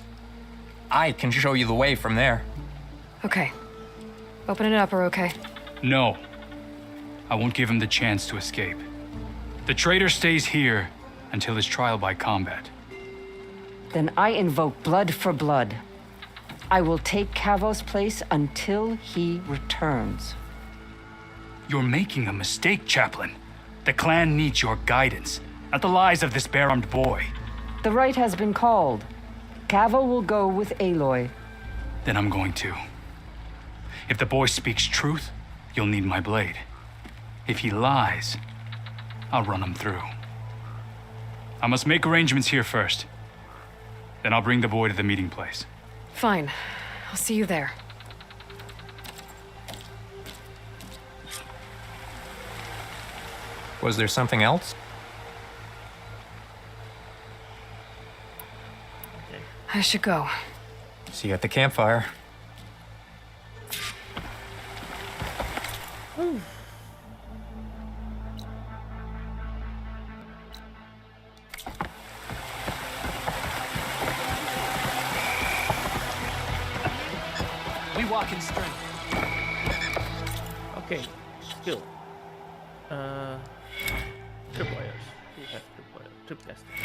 I can show you the way from there. Okay. Open it up, or okay? No. I won't give him the chance to escape. The traitor stays here until his trial by combat. Then I invoke blood for blood. I will take Cavo's place until he returns. You're making a mistake, Chaplain. The clan needs your guidance, not the lies of this bare-armed boy. The right has been called. Cavo will go with Aloy. Then I'm going to. If the boy speaks truth, you'll need my blade. If he lies, I'll run him through. I must make arrangements here first. Then I'll bring the boy to the meeting place. Fine. I'll see you there. Was there something else? I should go. See you at the campfire. We walk in strength. Okay, skill. Tripwires. We have tripwire. Trip testing.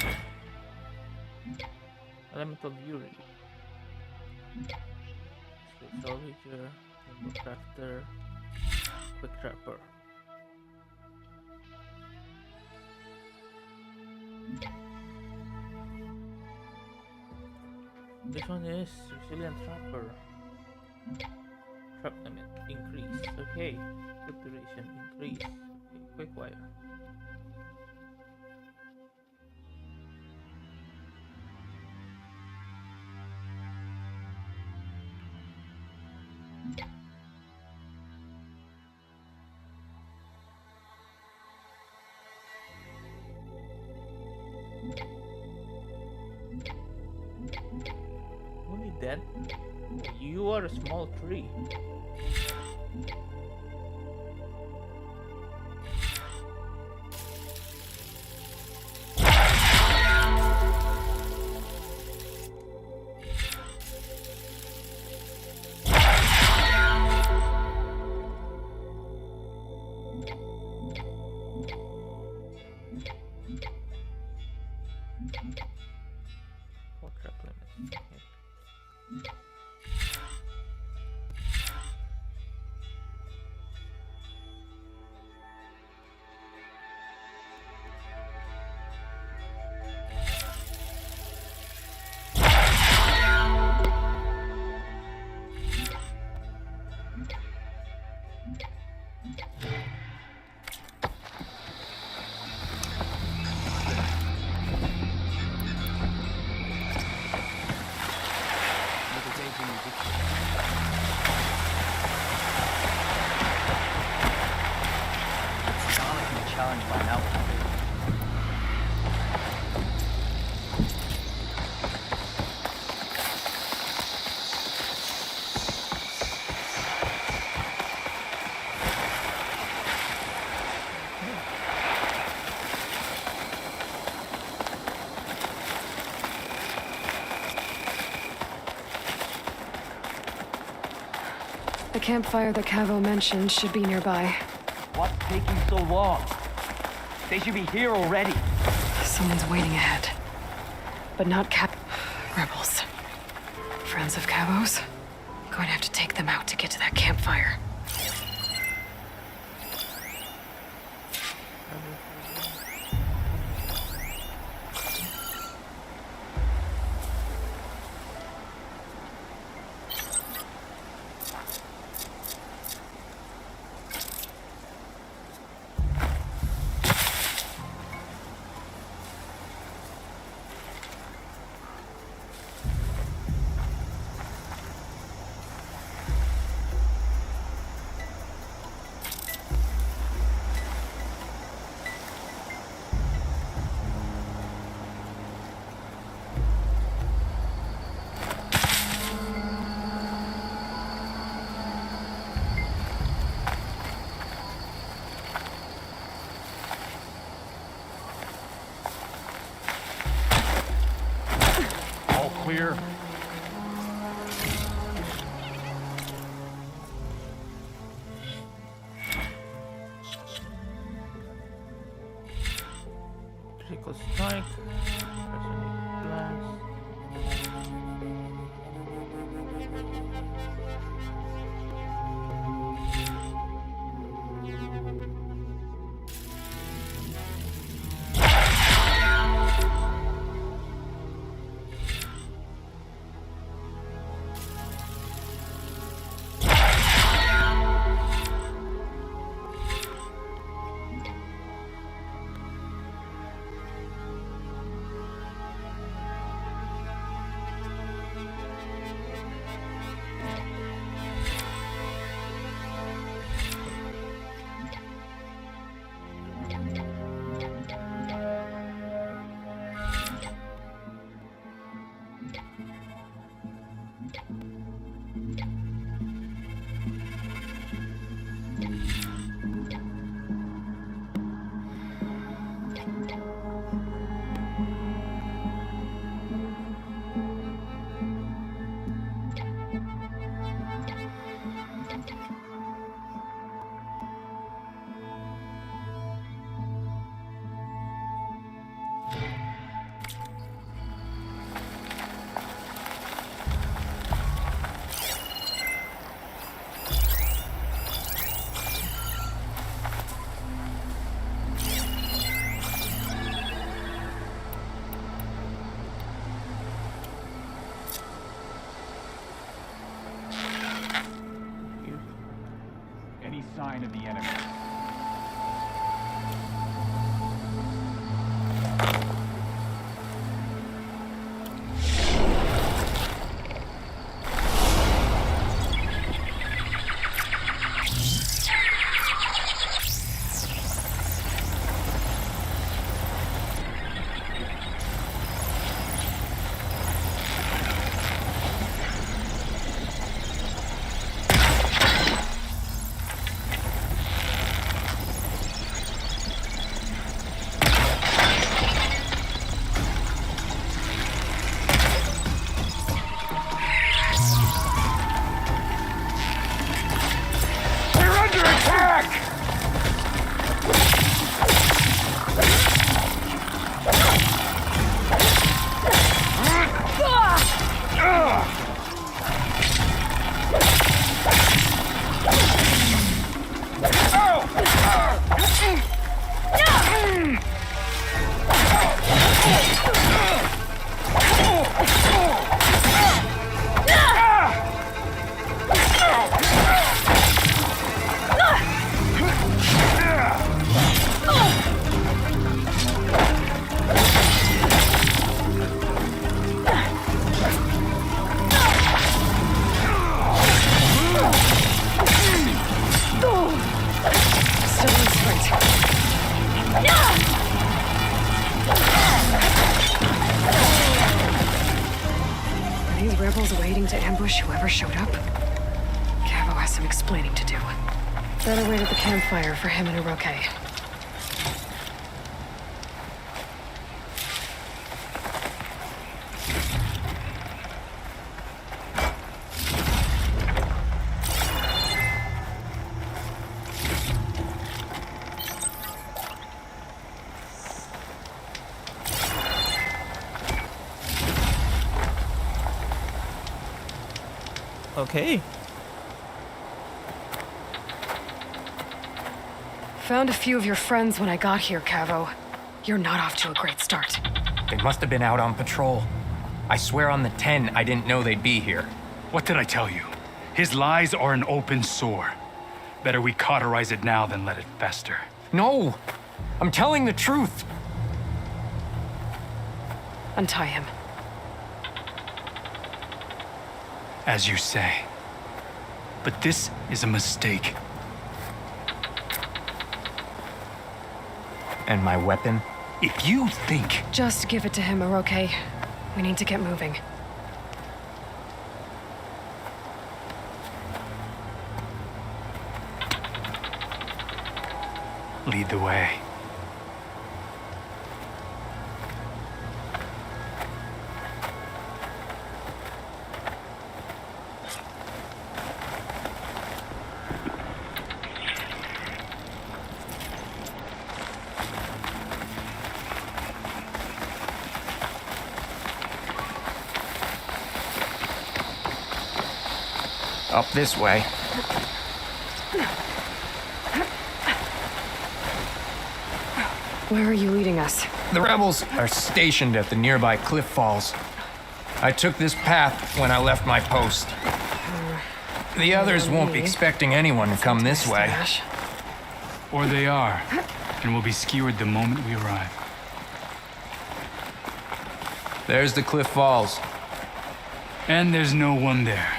Elemental Fury. Skill Salvager. Nimble Crafter. Quick Trapper. This one is Resilient Trapper. Trap limit increase. Okay. Trip duration increase. Okay. Quick wire. Only that? You are a small tree. What trap limit? Okay. Challenge by now. The campfire that Cavo mentioned should be nearby. What's taking so long? They should be here already. Someone's waiting ahead. But not rebels. Friends of Cavo's? Going to have to take them out to get to that campfire. clear. Critical strike. Resonating blast. Any sign of the enemy? To ambush whoever showed up? Cavo has some explaining to do. Better wait at the campfire for him and Uroke. Okay. Found a few of your friends when I got here, Cavo. You're not off to a great start. They must have been out on patrol. I swear on the 10, I didn't know they'd be here. What did I tell you? His lies are an open sore. Better we cauterize it now than let it fester. No! I'm telling the truth! Untie him. As you say. But this is a mistake. And my weapon? If you think... Just give it to him, Uroke. We need to get moving. Lead the way. Up this way. Where are you leading us? The rebels are stationed at the nearby cliff falls. I took this path when I left my post. The others won't be expecting anyone to come this way. Or they are, and will be skewered the moment we arrive. There's the cliff falls. And there's no one there,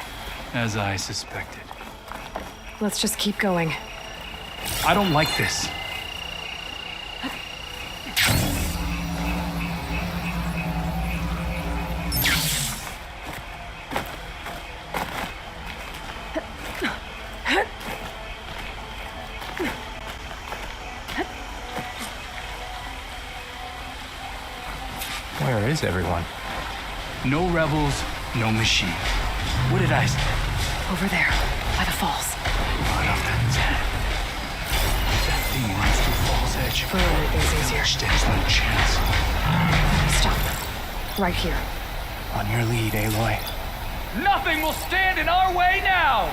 as I suspected. Let's just keep going. I don't like this. Where is everyone? No rebels, no machine. What did I say? Over there, by the falls. Right off that head. That thing runs through Fall's Edge. Everything's easier. Stands no chance. Stop. Right here. On your lead, Aloy. Nothing will stand in our way now!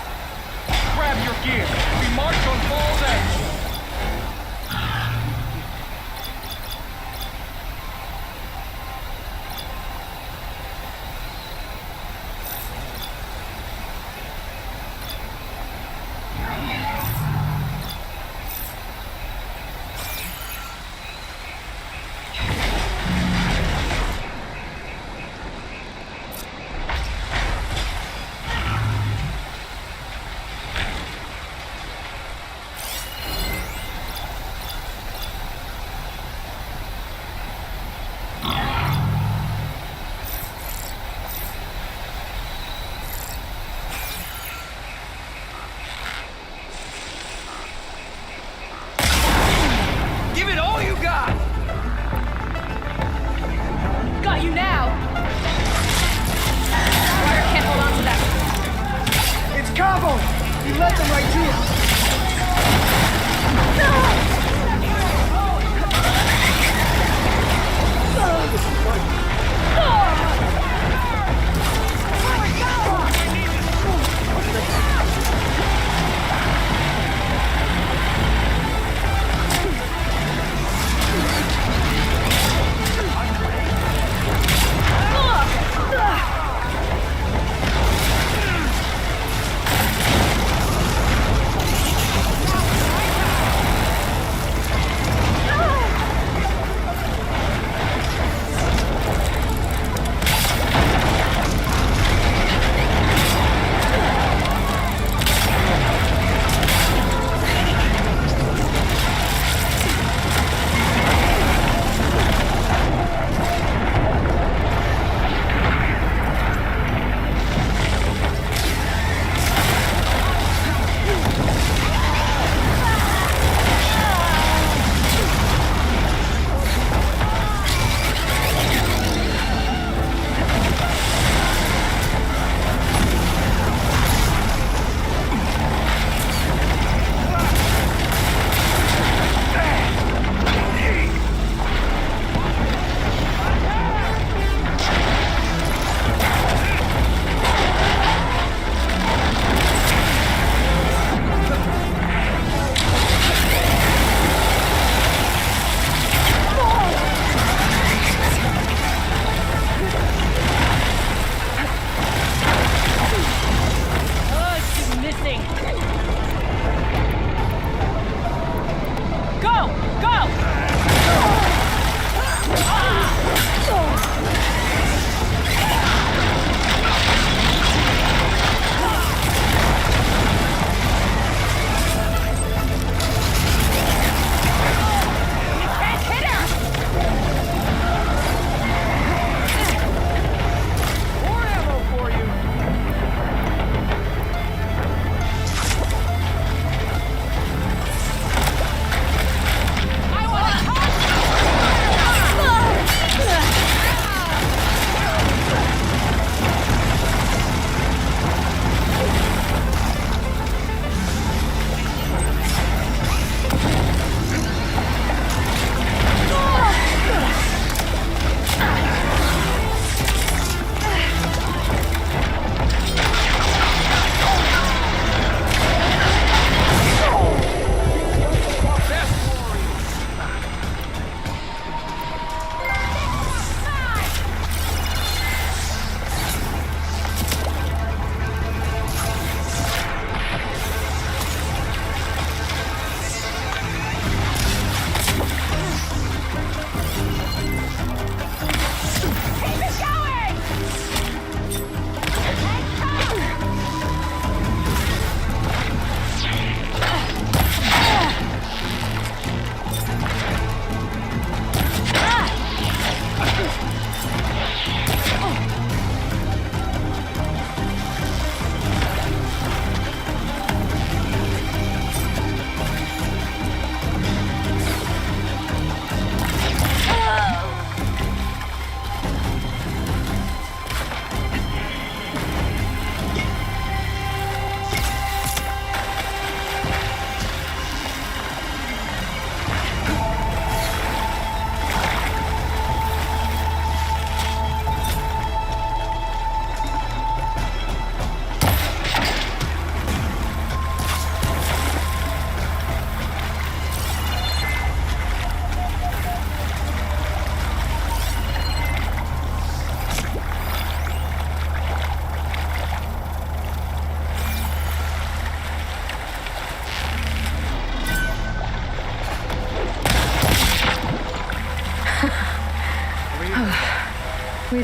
Grab your gear. We march on Fall's Edge.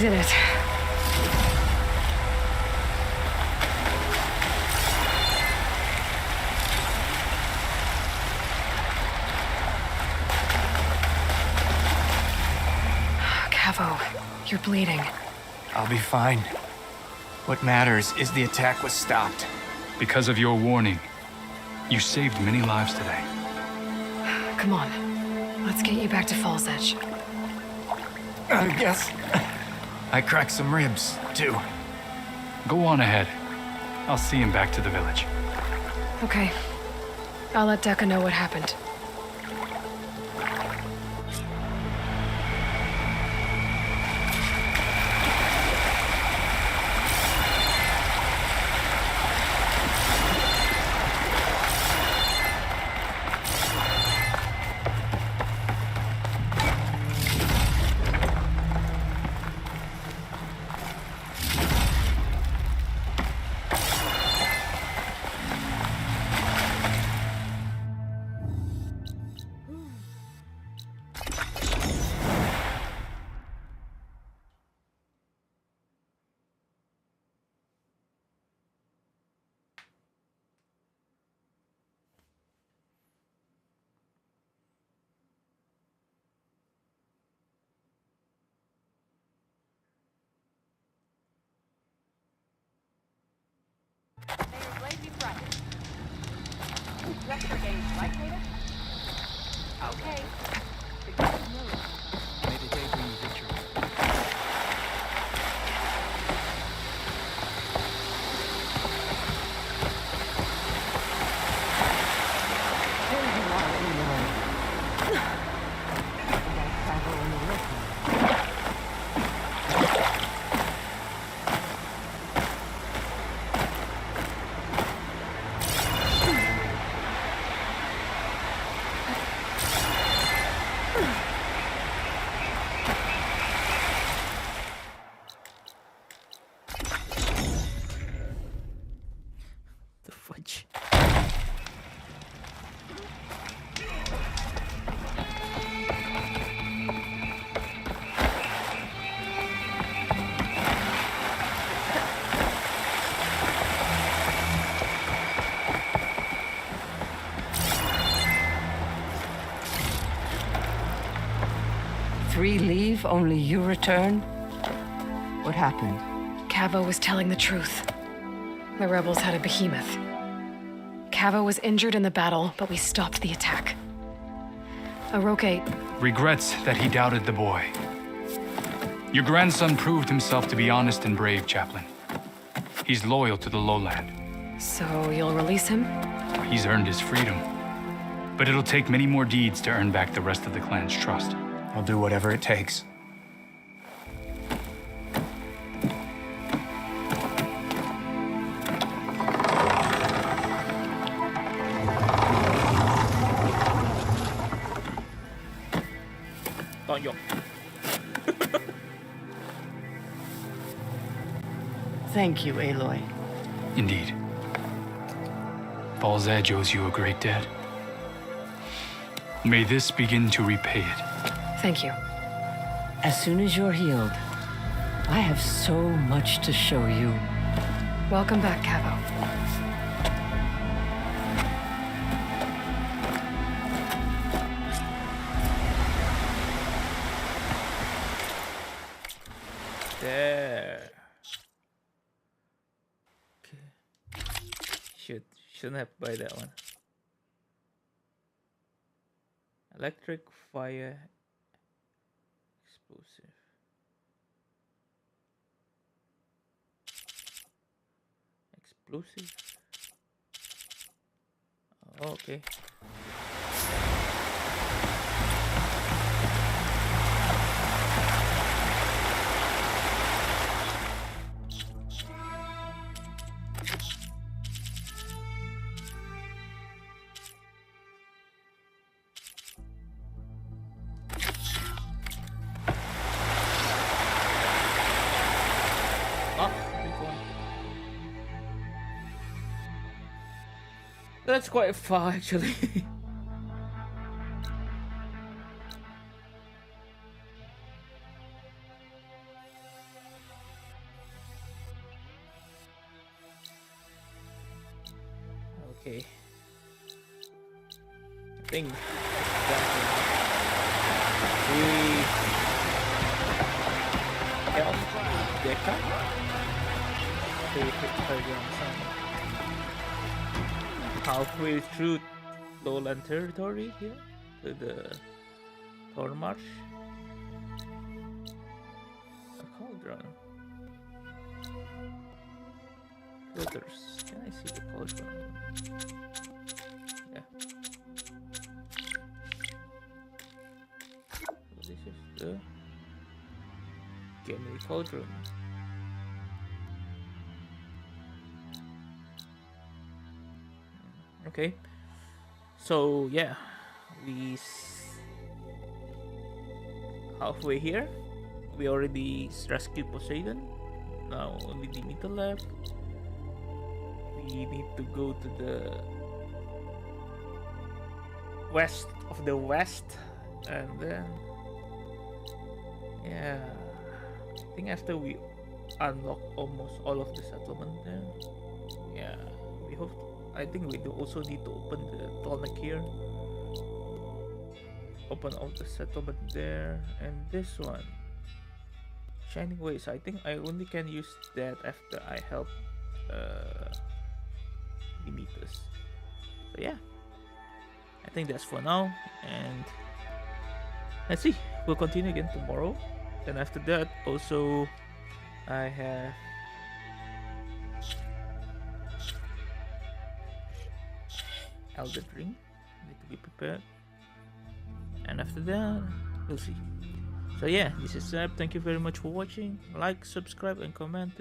did it. Cavo, you're bleeding. I'll be fine. What matters is the attack was stopped. Because of your warning, you saved many lives today. Come on. Let's get you back to Falls Edge. I guess I cracked some ribs, too. Go on ahead. I'll see him back to the village. Okay. I'll let Decca know what happened. Rest your games, right, Tater? Okay. May the day bring you victory. Fudge. Three leave, only you return? What happened? Cavo was telling the truth. The rebels had a behemoth. Cavo was injured in the battle, but we stopped the attack. Aroke regrets that he doubted the boy. Your grandson proved himself to be honest and brave, Chaplain. He's loyal to the lowland. So you'll release him? He's earned his freedom. But it'll take many more deeds to earn back the rest of the clan's trust. I'll do whatever it takes. Thank you, Aloy. Indeed. Falls Edge owes you a great debt. May this begin to repay it. Thank you. As soon as you're healed, I have so much to show you. Welcome back, Cavo. There. Okay. Shouldn't have to buy that one. Electric, fire, explosive. Explosive? Oh, okay. That's quite far, actually. Okay. I think Deca. Halfway through lowland territory here to the Tormarsh. A cauldron. Filters. Can I see the cauldron? Yeah. So this is the Gemini cauldron. Okay. So yeah, we halfway here. We already rescued Poseidon. Now only Demeter left. We need to go to the west of the west, and then yeah, I think after we unlock almost all of the settlement there, yeah, we hope. I think we do also need to open the Tolnek here. Open all the settlement there, and this one, Shining Ways. I think I only can use that after I help Demetus. So yeah, I think that's for now, and let's see. We'll continue again tomorrow. Then after that, also I have Elden Ring. Need to be prepared. And after that, we'll see. So yeah, this is Seb. Thank you very much for watching. Like, subscribe, and comment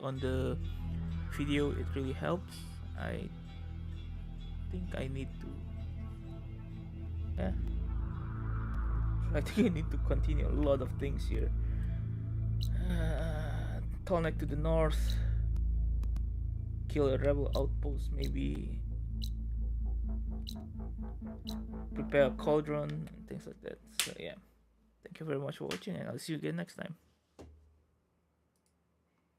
on the video. It really helps. I think I need to. Yeah. I think I need to continue a lot of things here. Connect to the north. Kill a rebel outpost, maybe. Prepare a cauldron and things like that. So yeah, thank you very much for watching, and I'll see you again next time.